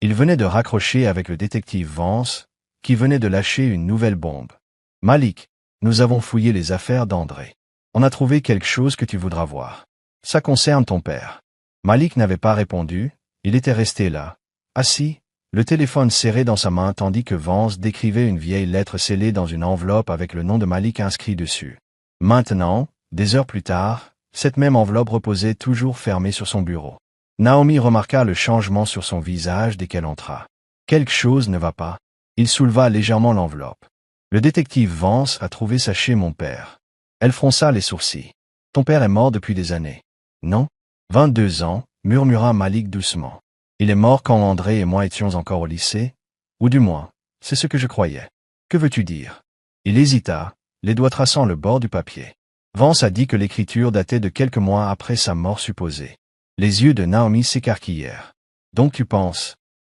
Il venait de raccrocher avec le détective Vance, qui venait de lâcher une nouvelle bombe. « Malik, nous avons fouillé les affaires d'André. On a trouvé quelque chose que tu voudras voir. Ça concerne ton père. » Malik n'avait pas répondu, il était resté là, assis, le téléphone serré dans sa main tandis que Vance décrivait une vieille lettre scellée dans une enveloppe avec le nom de Malik inscrit dessus. Maintenant, des heures plus tard, cette même enveloppe reposait toujours fermée sur son bureau. Naomi remarqua le changement sur son visage dès qu'elle entra. Quelque chose ne va pas. Il souleva légèrement l'enveloppe. Le détective Vance a trouvé ça chez mon père. Elle fronça les sourcils. Ton père est mort depuis des années. Non? 22 ans, murmura Malik doucement. Il est mort quand André et moi étions encore au lycée, ou du moins, c'est ce que je croyais. Que veux-tu dire? Il hésita, les doigts traçant le bord du papier. Vance a dit que l'écriture datait de quelques mois après sa mort supposée. Les yeux de Naomi s'écarquillèrent. Donc tu penses?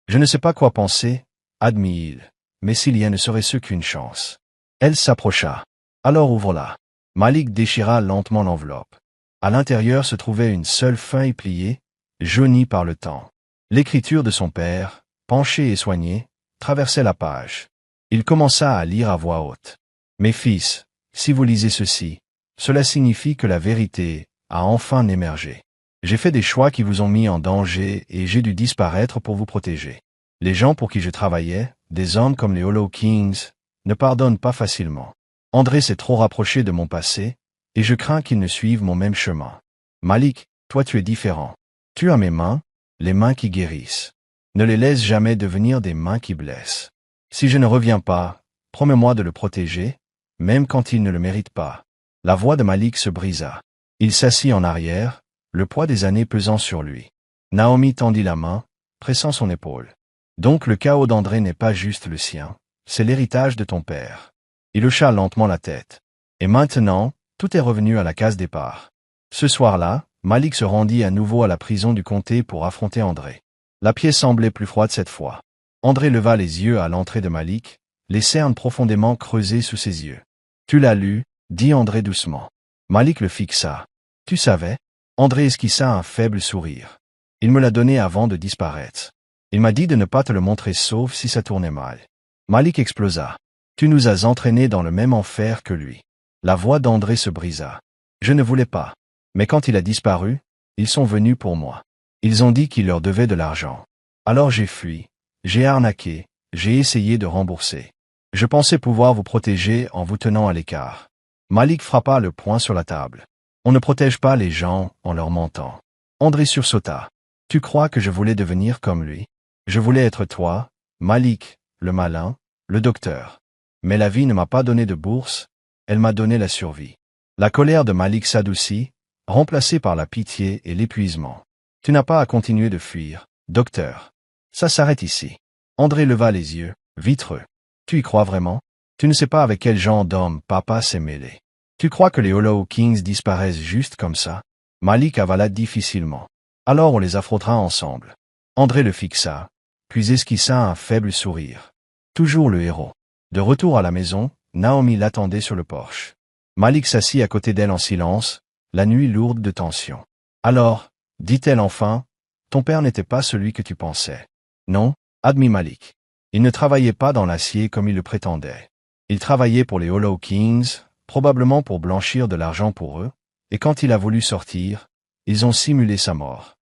Je ne sais pas quoi penser, admit-il, mais s'il y a ne serait-ce qu'une chance. Elle s'approcha. Alors ouvre-la. Malik déchira lentement l'enveloppe. À l'intérieur se trouvait une seule feuille pliée, jaunie par le temps. L'écriture de son père, penchée et soignée, traversait la page. Il commença à lire à voix haute. « Mes fils, si vous lisez ceci, cela signifie que la vérité a enfin émergé. J'ai fait des choix qui vous ont mis en danger et j'ai dû disparaître pour vous protéger. Les gens pour qui je travaillais, des hommes comme les Hollow Kings, ne pardonnent pas facilement. André s'est trop rapproché de mon passé, et je crains qu'il ne suive mon même chemin. Malik, toi tu es différent. Tu as mes mains, les mains qui guérissent. Ne les laisse jamais devenir des mains qui blessent. Si je ne reviens pas, promets-moi de le protéger, même quand il ne le mérite pas. » La voix de Malik se brisa. Il s'assit en arrière, le poids des années pesant sur lui. Naomi tendit la main, pressant son épaule. Donc le chaos d'André n'est pas juste le sien, c'est l'héritage de ton père. Il hocha lentement la tête. Et maintenant, tout est revenu à la case départ. Ce soir-là, Malik se rendit à nouveau à la prison du comté pour affronter André. La pièce semblait plus froide cette fois. André leva les yeux à l'entrée de Malik, les cernes profondément creusées sous ses yeux. « Tu l'as lu » dit André doucement. Malik le fixa. « Tu savais » André esquissa un faible sourire. Il me l'a donné avant de disparaître. Il m'a dit de ne pas te le montrer sauf si ça tournait mal. Malik explosa. « Tu nous as entraînés dans le même enfer que lui. » La voix d'André se brisa. « Je ne voulais pas. Mais quand il a disparu, ils sont venus pour moi. Ils ont dit qu'il leur devait de l'argent. Alors j'ai fui, j'ai arnaqué, j'ai essayé de rembourser. Je pensais pouvoir vous protéger en vous tenant à l'écart. » Malik frappa le poing sur la table. « On ne protège pas les gens en leur mentant. » André sursauta. « Tu crois que je voulais devenir comme lui? Je voulais être toi, Malik, le malin, le docteur. Mais la vie ne m'a pas donné de bourse, elle m'a donné la survie. » La colère de Malik s'adoucit, remplacée par la pitié et l'épuisement. « Tu n'as pas à continuer de fuir, docteur. Ça s'arrête ici. » André leva les yeux, vitreux. « Tu y crois vraiment? Tu ne sais pas avec quel genre d'homme papa s'est mêlé. Tu crois que les Hollow Kings disparaissent juste comme ça? » Malik avala difficilement. « Alors on les affrontera ensemble. » André le fixa, puis esquissa un faible sourire. Toujours le héros. De retour à la maison, Naomi l'attendait sur le porche. Malik s'assit à côté d'elle en silence, la nuit lourde de tension. « Alors, dit-elle enfin, ton père n'était pas celui que tu pensais. »« Non, » admit Malik. Il ne travaillait pas dans l'acier comme il le prétendait. Il travaillait pour les Hollow Kings, probablement pour blanchir de l'argent pour eux, et quand il a voulu sortir, ils ont simulé sa mort.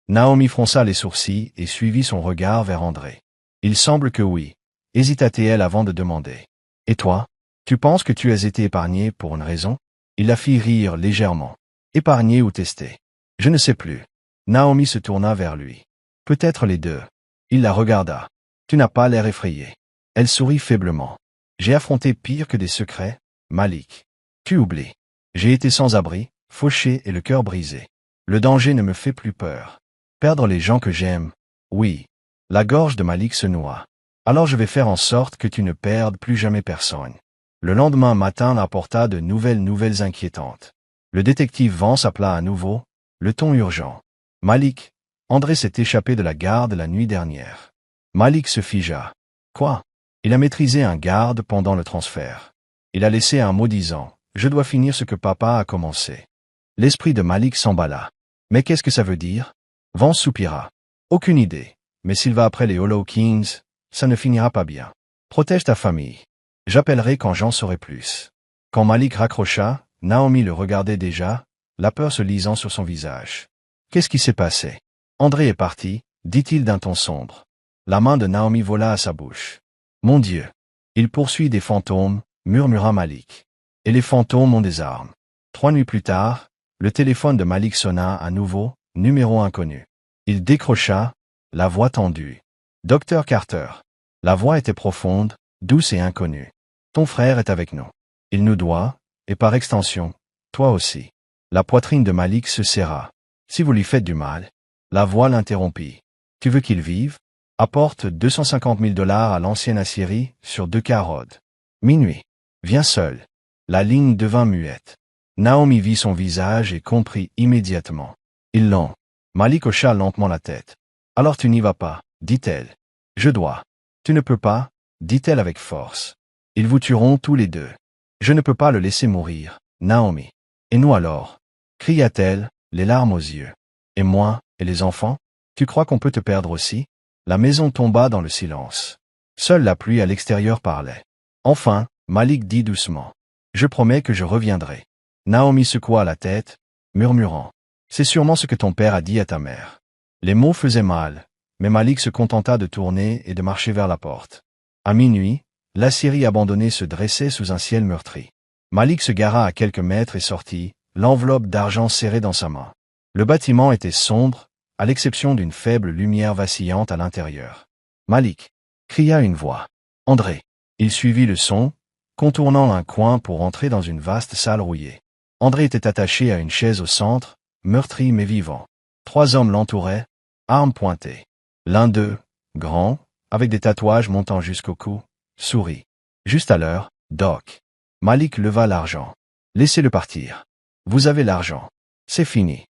Naomi fronça les sourcils et suivit son regard vers André. « Il semble que oui, » hésita-t-elle avant de demander. « Et toi, tu penses que tu as été épargné pour une raison ?» Il la fit rire légèrement. « Épargné ou testé? Je ne sais plus. » Naomi se tourna vers lui. « Peut-être les deux. » Il la regarda. « Tu n'as pas l'air effrayé. » Elle sourit faiblement. « J'ai affronté pire que des secrets, Malik. Tu oublies. J'ai été sans abri, fauché et le cœur brisé. Le danger ne me fait plus peur. Perdre les gens que j'aime, oui. » La gorge de Malik se noua. « Alors je vais faire en sorte que tu ne perdes plus jamais personne. » Le lendemain matin apporta de nouvelles inquiétantes. Le détective Vance appela à nouveau, le ton urgent. « Malik, André s'est échappé de la garde la nuit dernière. » Malik se figea. « Quoi? » Il a maîtrisé un garde pendant le transfert. Il a laissé un mot disant « Je dois finir ce que papa a commencé. » L'esprit de Malik s'emballa. « Mais qu'est-ce que ça veut dire ?» Vance soupira. « Aucune idée. Mais s'il va après les Hollow Kings, ça ne finira pas bien. Protège ta famille. J'appellerai quand j'en saurai plus. » Quand Malik raccrocha, Naomi le regardait déjà, la peur se lisant sur son visage. « Qu'est-ce qui s'est passé? » « André est parti, » dit-il d'un ton sombre. La main de Naomi vola à sa bouche. « Mon Dieu! Il poursuit des fantômes, » murmura Malik. « Et les fantômes ont des armes. » 3 nuits plus tard, le téléphone de Malik sonna à nouveau, numéro inconnu. Il décrocha, la voix tendue. « Docteur Carter. » La voix était profonde, douce et inconnue. « Ton frère est avec nous. Il nous doit, et par extension, toi aussi. » La poitrine de Malik se serra. « Si vous lui faites du mal. » La voix l'interrompit. « Tu veux qu'il vive? Apporte 250 000 $ à l'ancienne Assyrie sur 2 carottes. Minuit. Viens seul. » La ligne devint muette. Naomi vit son visage et comprit immédiatement. Ils l'ont. Malik hocha lentement la tête. « Alors tu n'y vas pas, » dit-elle. « Je dois. »« Tu ne peux pas, » dit-elle avec force. « Ils vous tueront tous les deux. Je ne peux pas le laisser mourir, Naomi. »« Et nous alors ?» cria-t-elle, les larmes aux yeux. « Et moi, et les enfants? Tu crois qu'on peut te perdre aussi ?» La maison tomba dans le silence. Seule la pluie à l'extérieur parlait. Enfin, Malik dit doucement. « Je promets que je reviendrai. » Naomi secoua la tête, murmurant. « C'est sûrement ce que ton père a dit à ta mère. » Les mots faisaient mal, mais Malik se contenta de tourner et de marcher vers la porte. À minuit, l'Assyrie abandonnée se dressait sous un ciel meurtri. Malik se gara à quelques mètres et sortit, l'enveloppe d'argent serrée dans sa main. Le bâtiment était sombre, à l'exception d'une faible lumière vacillante à l'intérieur. « Malik !» cria une voix. « André !» Il suivit le son, contournant un coin pour entrer dans une vaste salle rouillée. André était attaché à une chaise au centre, meurtri mais vivant. 3 hommes l'entouraient, armes pointées. L'un d'eux, grand, avec des tatouages montant jusqu'au cou, sourit. Juste à l'heure, Doc. Malik leva l'argent. Laissez-le partir. Vous avez l'argent. C'est fini.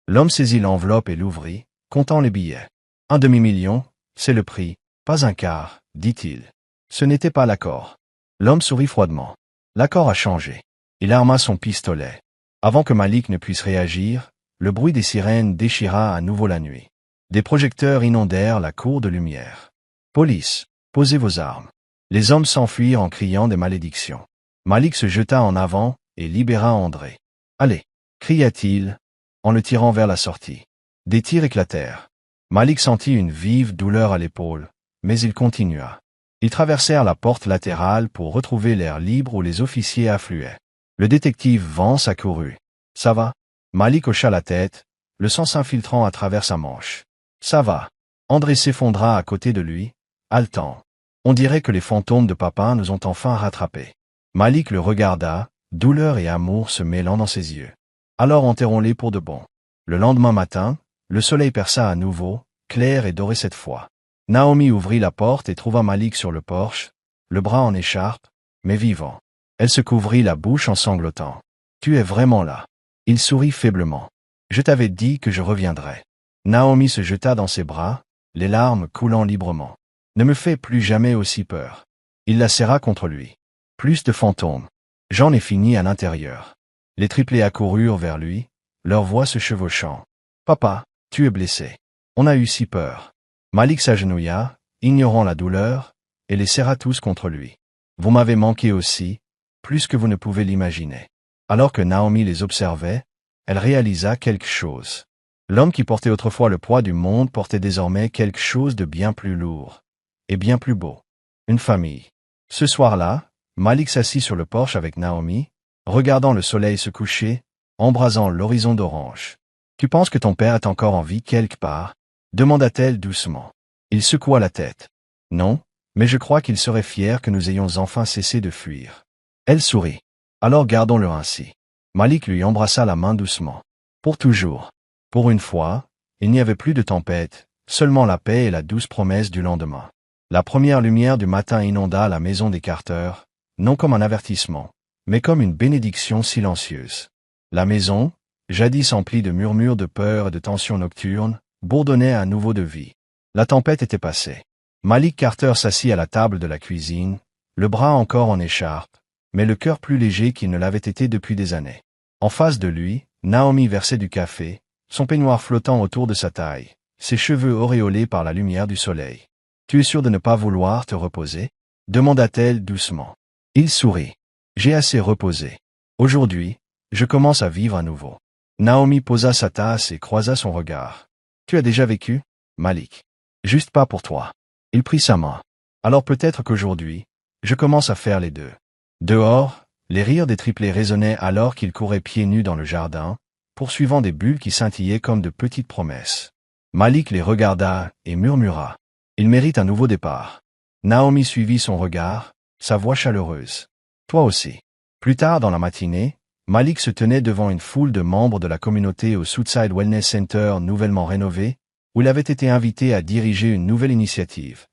L'homme saisit l'enveloppe et l'ouvrit, comptant les billets. 1/2 million, c'est le prix, pas un quart, dit-il. Ce n'était pas l'accord. L'homme sourit froidement. L'accord a changé. Il arma son pistolet. Avant que Malik ne puisse réagir, le bruit des sirènes déchira à nouveau la nuit. Des projecteurs inondèrent la cour de lumière. Police, posez vos armes. Les hommes s'enfuirent en criant des malédictions. Malik se jeta en avant et libéra André. Allez, cria-t-il, en le tirant vers la sortie. Des tirs éclatèrent. Malik sentit une vive douleur à l'épaule, mais il continua. Ils traversèrent la porte latérale pour retrouver l'air libre où les officiers affluaient. Le détective Vance accourut. Ça va? Malik hocha la tête, le sang s'infiltrant à travers sa manche. Ça va. André s'effondra à côté de lui, haletant. On dirait que les fantômes de papa nous ont enfin rattrapés. Malik le regarda, douleur et amour se mêlant dans ses yeux. Alors enterrons-les pour de bon. Le lendemain matin, le soleil perça à nouveau, clair et doré cette fois. Naomi ouvrit la porte et trouva Malik sur le porche, le bras en écharpe, mais vivant. Elle se couvrit la bouche en sanglotant. « Tu es vraiment là. » Il sourit faiblement. « Je t'avais dit que je reviendrais. » Naomi se jeta dans ses bras, les larmes coulant librement. « Ne me fais plus jamais aussi peur. » Il la serra contre lui. Plus de fantômes. J'en ai fini à l'intérieur. Les triplés accoururent vers lui, leurs voix se chevauchant. « Papa, tu es blessé. On a eu si peur. » Malik s'agenouilla, ignorant la douleur, et les serra tous contre lui. « Vous m'avez manqué aussi, plus que vous ne pouvez l'imaginer. » Alors que Naomi les observait, elle réalisa quelque chose. L'homme qui portait autrefois le poids du monde portait désormais quelque chose de bien plus lourd, et bien plus beau. Une famille. Ce soir-là, Malik s'assit sur le porche avec Naomi, regardant le soleil se coucher, embrasant l'horizon d'orange. « Tu penses que ton père est encore en vie quelque part ?» demanda-t-elle doucement. Il secoua la tête. « Non, mais je crois qu'il serait fier que nous ayons enfin cessé de fuir. » Elle sourit. « Alors gardons-le ainsi. » Malik lui embrassa la main doucement. Pour toujours. Pour une fois, il n'y avait plus de tempête, seulement la paix et la douce promesse du lendemain. La première lumière du matin inonda la maison des Carter, non comme un avertissement, mais comme une bénédiction silencieuse. La maison, jadis emplie de murmures de peur et de tensions nocturnes, bourdonnait à nouveau de vie. La tempête était passée. Malik Carter s'assit à la table de la cuisine, le bras encore en écharpe, mais le cœur plus léger qu'il ne l'avait été depuis des années. En face de lui, Naomi versait du café, son peignoir flottant autour de sa taille, ses cheveux auréolés par la lumière du soleil. « Tu es sûr de ne pas vouloir te reposer ?» demanda-t-elle doucement. Il sourit. « J'ai assez reposé. Aujourd'hui, je commence à vivre à nouveau. » Naomi posa sa tasse et croisa son regard. « Tu as déjà vécu, Malik. Juste pas pour toi. » Il prit sa main. « Alors peut-être qu'aujourd'hui, je commence à faire les deux. » Dehors, les rires des triplés résonnaient alors qu'ils couraient pieds nus dans le jardin, poursuivant des bulles qui scintillaient comme de petites promesses. Malik les regarda et murmura. « Il mérite un nouveau départ. » Naomi suivit son regard, sa voix chaleureuse. « Toi aussi. » Plus tard dans la matinée, Malik se tenait devant une foule de membres de la communauté au Southside Wellness Center nouvellement rénové, où il avait été invité à diriger une nouvelle initiative,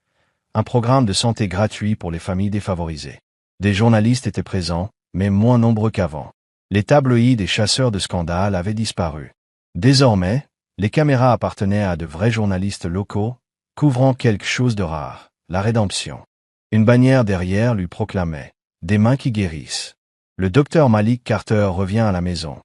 un programme de santé gratuit pour les familles défavorisées. Des journalistes étaient présents, mais moins nombreux qu'avant. Les tabloïds et chasseurs de scandales avaient disparu. Désormais, les caméras appartenaient à de vrais journalistes locaux, couvrant quelque chose de rare, la rédemption. Une bannière derrière lui proclamait « Des mains qui guérissent ». Le docteur Malik Carter revient à la maison.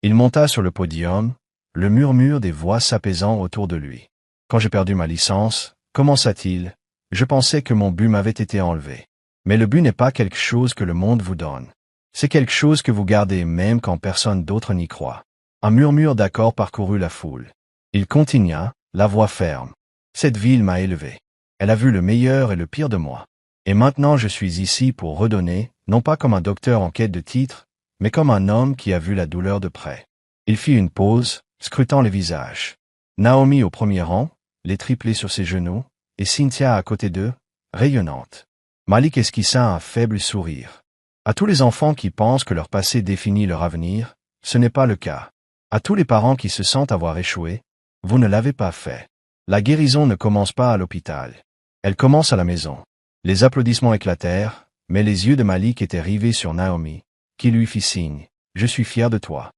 Il monta sur le podium, le murmure des voix s'apaisant autour de lui. « Quand j'ai perdu ma licence, commença-t-il, je pensais que mon but m'avait été enlevé. Mais le but n'est pas quelque chose que le monde vous donne. C'est quelque chose que vous gardez même quand personne d'autre n'y croit. » Un murmure d'accord parcourut la foule. Il continua, la voix ferme. « Cette ville m'a élevé. Elle a vu le meilleur et le pire de moi. Et maintenant je suis ici pour redonner, non pas comme un docteur en quête de titre, mais comme un homme qui a vu la douleur de près. » Il fit une pause, scrutant les visages. Naomi au premier rang, les triplés sur ses genoux, et Cynthia à côté d'eux, rayonnante. Malik esquissa un faible sourire. À tous les enfants qui pensent que leur passé définit leur avenir, ce n'est pas le cas. À tous les parents qui se sentent avoir échoué, vous ne l'avez pas fait. La guérison ne commence pas à l'hôpital. Elle commence à la maison. Les applaudissements éclatèrent, mais les yeux de Malik étaient rivés sur Naomi, qui lui fit signe. « Je suis fier de toi. »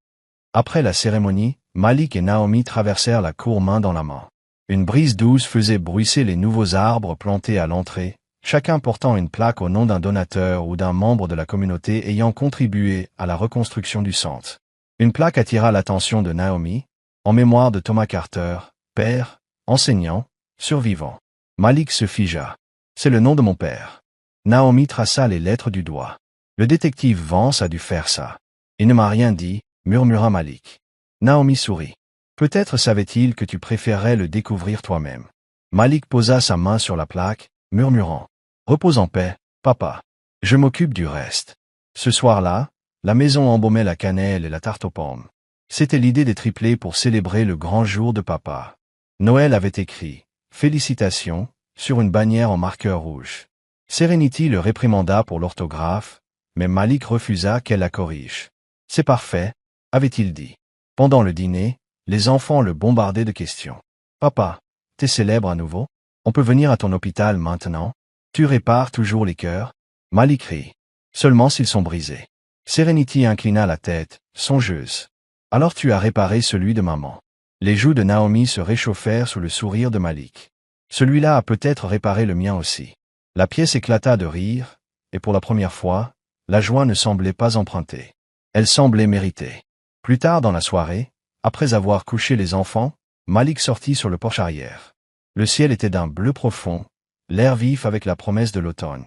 Après la cérémonie, Malik et Naomi traversèrent la cour main dans la main. Une brise douce faisait bruisser les nouveaux arbres plantés à l'entrée, chacun portant une plaque au nom d'un donateur ou d'un membre de la communauté ayant contribué à la reconstruction du centre. Une plaque attira l'attention de Naomi, en mémoire de Thomas Carter, père, enseignant, survivant. Malik se figea. « C'est le nom de mon père. » Naomi traça les lettres du doigt. « Le détective Vance a dû faire ça. » « Il ne m'a rien dit, » murmura Malik. Naomi sourit. « Peut-être savait-il que tu préférerais le découvrir toi-même. » Malik posa sa main sur la plaque, murmurant. « Repose en paix, papa. Je m'occupe du reste. » Ce soir-là, la maison embaumait la cannelle et la tarte aux pommes. C'était l'idée des triplés pour célébrer le grand jour de papa. Noël avait écrit « Félicitations » sur une bannière en marqueur rouge. Serenity le réprimanda pour l'orthographe, mais Malik refusa qu'elle la corrige. « C'est parfait », avait-il dit. Pendant le dîner, les enfants le bombardaient de questions. « Papa, t'es célèbre à nouveau? On peut venir à ton hôpital maintenant? Tu répares toujours les cœurs? » Malik rit. « Seulement s'ils sont brisés. » Serenity inclina la tête, songeuse. « Alors tu as réparé celui de maman. » Les joues de Naomi se réchauffèrent sous le sourire de Malik. « Celui-là a peut-être réparé le mien aussi. » La pièce éclata de rire, et pour la première fois, la joie ne semblait pas empruntée. Elle semblait méritée. Plus tard dans la soirée, après avoir couché les enfants, Malik sortit sur le porche arrière. Le ciel était d'un bleu profond, l'air vif avec la promesse de l'automne.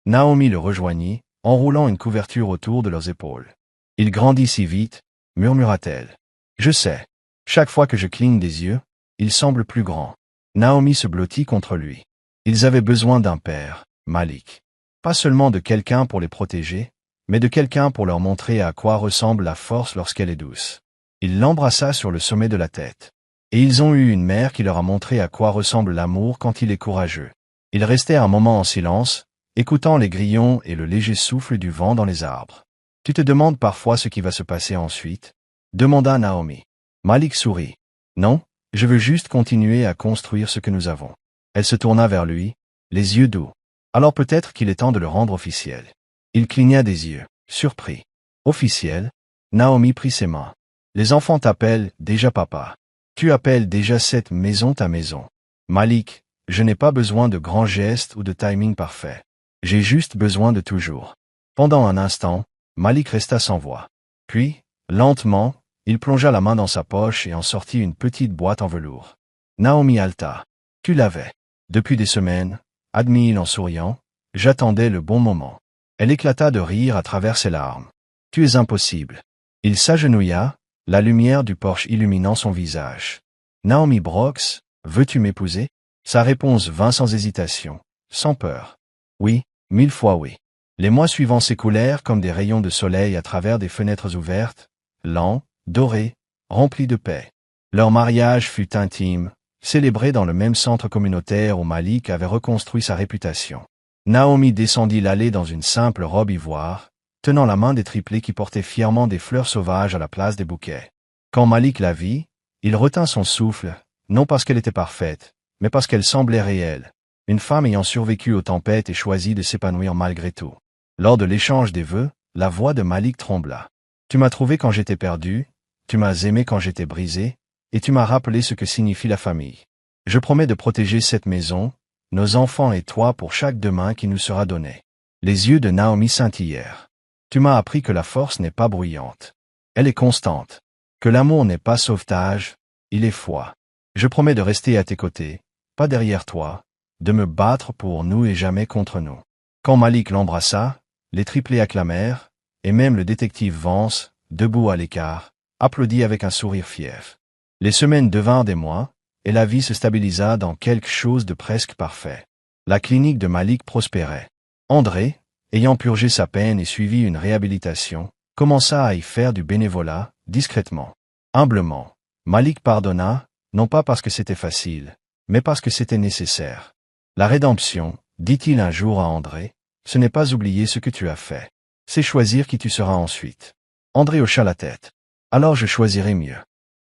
Naomi le rejoignit, enroulant une couverture autour de leurs épaules. « Il grandit si vite, » murmura-t-elle. « Je sais. Chaque fois que je cligne des yeux, il semble plus grand. » Naomi se blottit contre lui. Ils avaient besoin d'un père, Malik. Pas seulement de quelqu'un pour les protéger, mais de quelqu'un pour leur montrer à quoi ressemble la force lorsqu'elle est douce. Il l'embrassa sur le sommet de la tête. Et ils ont eu une mère qui leur a montré à quoi ressemble l'amour quand il est courageux. Ils restèrent un moment en silence, écoutant les grillons et le léger souffle du vent dans les arbres. « Tu te demandes parfois ce qui va se passer ensuite ?» demanda Naomi. Malik sourit. « Non, je veux juste continuer à construire ce que nous avons. » Elle se tourna vers lui, les yeux doux. « Alors peut-être qu'il est temps de le rendre officiel. » Il cligna des yeux, surpris. « Officiel ?» Naomi prit ses mains. « Les enfants t'appellent déjà papa. Tu appelles déjà cette maison ta maison. Malik, je n'ai pas besoin de grands gestes ou de timing parfait. J'ai juste besoin de toujours. » Pendant un instant, Malik resta sans voix. Puis, lentement, il plongea la main dans sa poche et en sortit une petite boîte en velours. Naomi haleta. « Tu l'avais. Depuis des semaines, » admit-il en souriant, « j'attendais le bon moment. » Elle éclata de rire à travers ses larmes. « Tu es impossible. » Il s'agenouilla, la lumière du porche illuminant son visage. « Naomi Brooks, veux-tu m'épouser ?» Sa réponse vint sans hésitation, sans peur. « Oui, 1000 fois oui. » Les mois suivants s'écoulèrent comme des rayons de soleil à travers des fenêtres ouvertes, lents, dorés, remplis de paix. Leur mariage fut intime, célébré dans le même centre communautaire où Malik avait reconstruit sa réputation. Naomi descendit l'allée dans une simple robe ivoire, tenant la main des triplés qui portaient fièrement des fleurs sauvages à la place des bouquets. Quand Malik la vit, il retint son souffle, non parce qu'elle était parfaite, mais parce qu'elle semblait réelle, une femme ayant survécu aux tempêtes et choisi de s'épanouir malgré tout. Lors de l'échange des vœux, la voix de Malik trembla. « Tu m'as trouvé quand j'étais perdu, tu m'as aimé quand j'étais brisé, et tu m'as rappelé ce que signifie la famille. Je promets de protéger cette maison, nos enfants et toi pour chaque demain qui nous sera donné. » Les yeux de Naomi scintillèrent. « Tu m'as appris que la force n'est pas bruyante. Elle est constante. Que l'amour n'est pas sauvetage, il est foi. Je promets de rester à tes côtés, pas derrière toi, de me battre pour nous et jamais contre nous. » Quand Malik l'embrassa, les triplés acclamèrent, et même le détective Vance, debout à l'écart, applaudit avec un sourire fier. Les semaines devinrent des mois, et la vie se stabilisa dans quelque chose de presque parfait. La clinique de Malik prospérait. André, ayant purgé sa peine et suivi une réhabilitation, commença à y faire du bénévolat, discrètement. Humblement, Malik pardonna, non pas parce que c'était facile, mais parce que c'était nécessaire. La rédemption, dit-il un jour à André, ce n'est pas oublier ce que tu as fait. C'est choisir qui tu seras ensuite. André hocha la tête. Alors je choisirai mieux.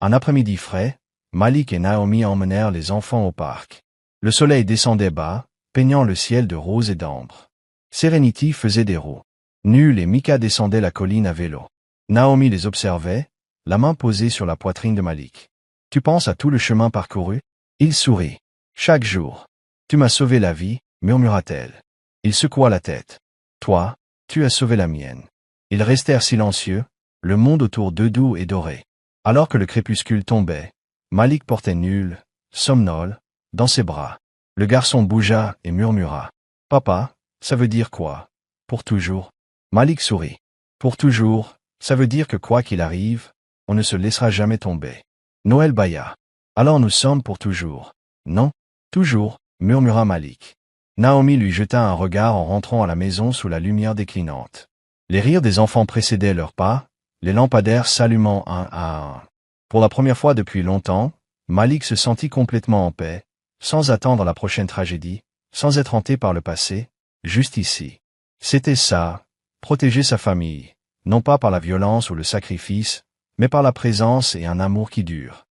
Un après-midi frais, Malik et Naomi emmenèrent les enfants au parc. Le soleil descendait bas, peignant le ciel de rose et d'ambre. Serenity faisait des roues. Null et Mika descendaient la colline à vélo. Naomi les observait, la main posée sur la poitrine de Malik. « Tu penses à tout le chemin parcouru ?» Il sourit. « Chaque jour. Tu m'as sauvé la vie, murmura-t-elle. Il secoua la tête. « Toi, tu as sauvé la mienne. » Ils restèrent silencieux, le monde autour d'eux doux et doré. Alors que le crépuscule tombait, Malik portait Null, somnole, dans ses bras. Le garçon bougea et murmura. « Papa, ça veut dire quoi? Pour toujours ?» Malik sourit. « Pour toujours, ça veut dire que quoi qu'il arrive, on ne se laissera jamais tomber. » Noël bâilla. « Alors nous sommes pour toujours. »« Non, toujours, » murmura Malik. Naomi lui jeta un regard en rentrant à la maison sous la lumière déclinante. Les rires des enfants précédaient leurs pas, les lampadaires s'allumant un à un. Pour la première fois depuis longtemps, Malik se sentit complètement en paix, sans attendre la prochaine tragédie, sans être hanté par le passé, juste ici. C'était ça, protéger sa famille, non pas par la violence ou le sacrifice, mais par la présence et un amour qui dure.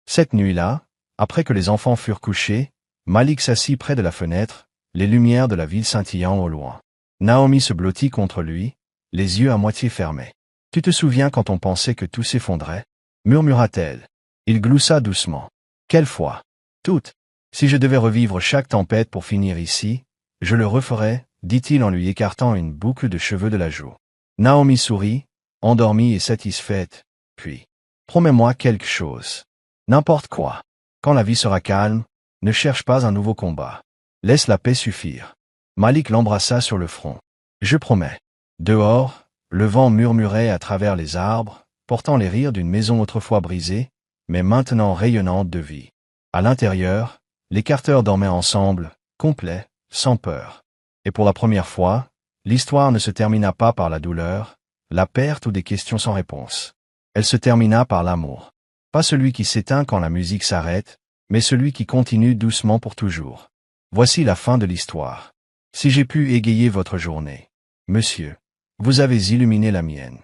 Cette nuit-là, après que les enfants furent couchés, Malik s'assit près de la fenêtre, les lumières de la ville scintillant au loin. Naomi se blottit contre lui, les yeux à moitié fermés. « Tu te souviens quand on pensait que tout s'effondrait ?» murmura-t-elle. Il gloussa doucement. « Quelle fois? Toutes. Si je devais revivre chaque tempête pour finir ici, je le referais, dit-il en lui écartant une boucle de cheveux de la joue. Naomi sourit, endormie et satisfaite, puis « Promets-moi quelque chose. N'importe quoi. Quand la vie sera calme, ne cherche pas un nouveau combat. Laisse la paix suffire. » Malik l'embrassa sur le front. « Je promets. » Dehors, le vent murmurait à travers les arbres, portant les rires d'une maison autrefois brisée, mais maintenant rayonnante de vie. À l'intérieur, les Carter dormaient ensemble, complets, sans peur. Et pour la première fois, l'histoire ne se termina pas par la douleur, la perte ou des questions sans réponse. Elle se termina par l'amour. Pas celui qui s'éteint quand la musique s'arrête, mais celui qui continue doucement pour toujours. Voici la fin de l'histoire. Si j'ai pu égayer votre journée, monsieur, vous avez illuminé la mienne.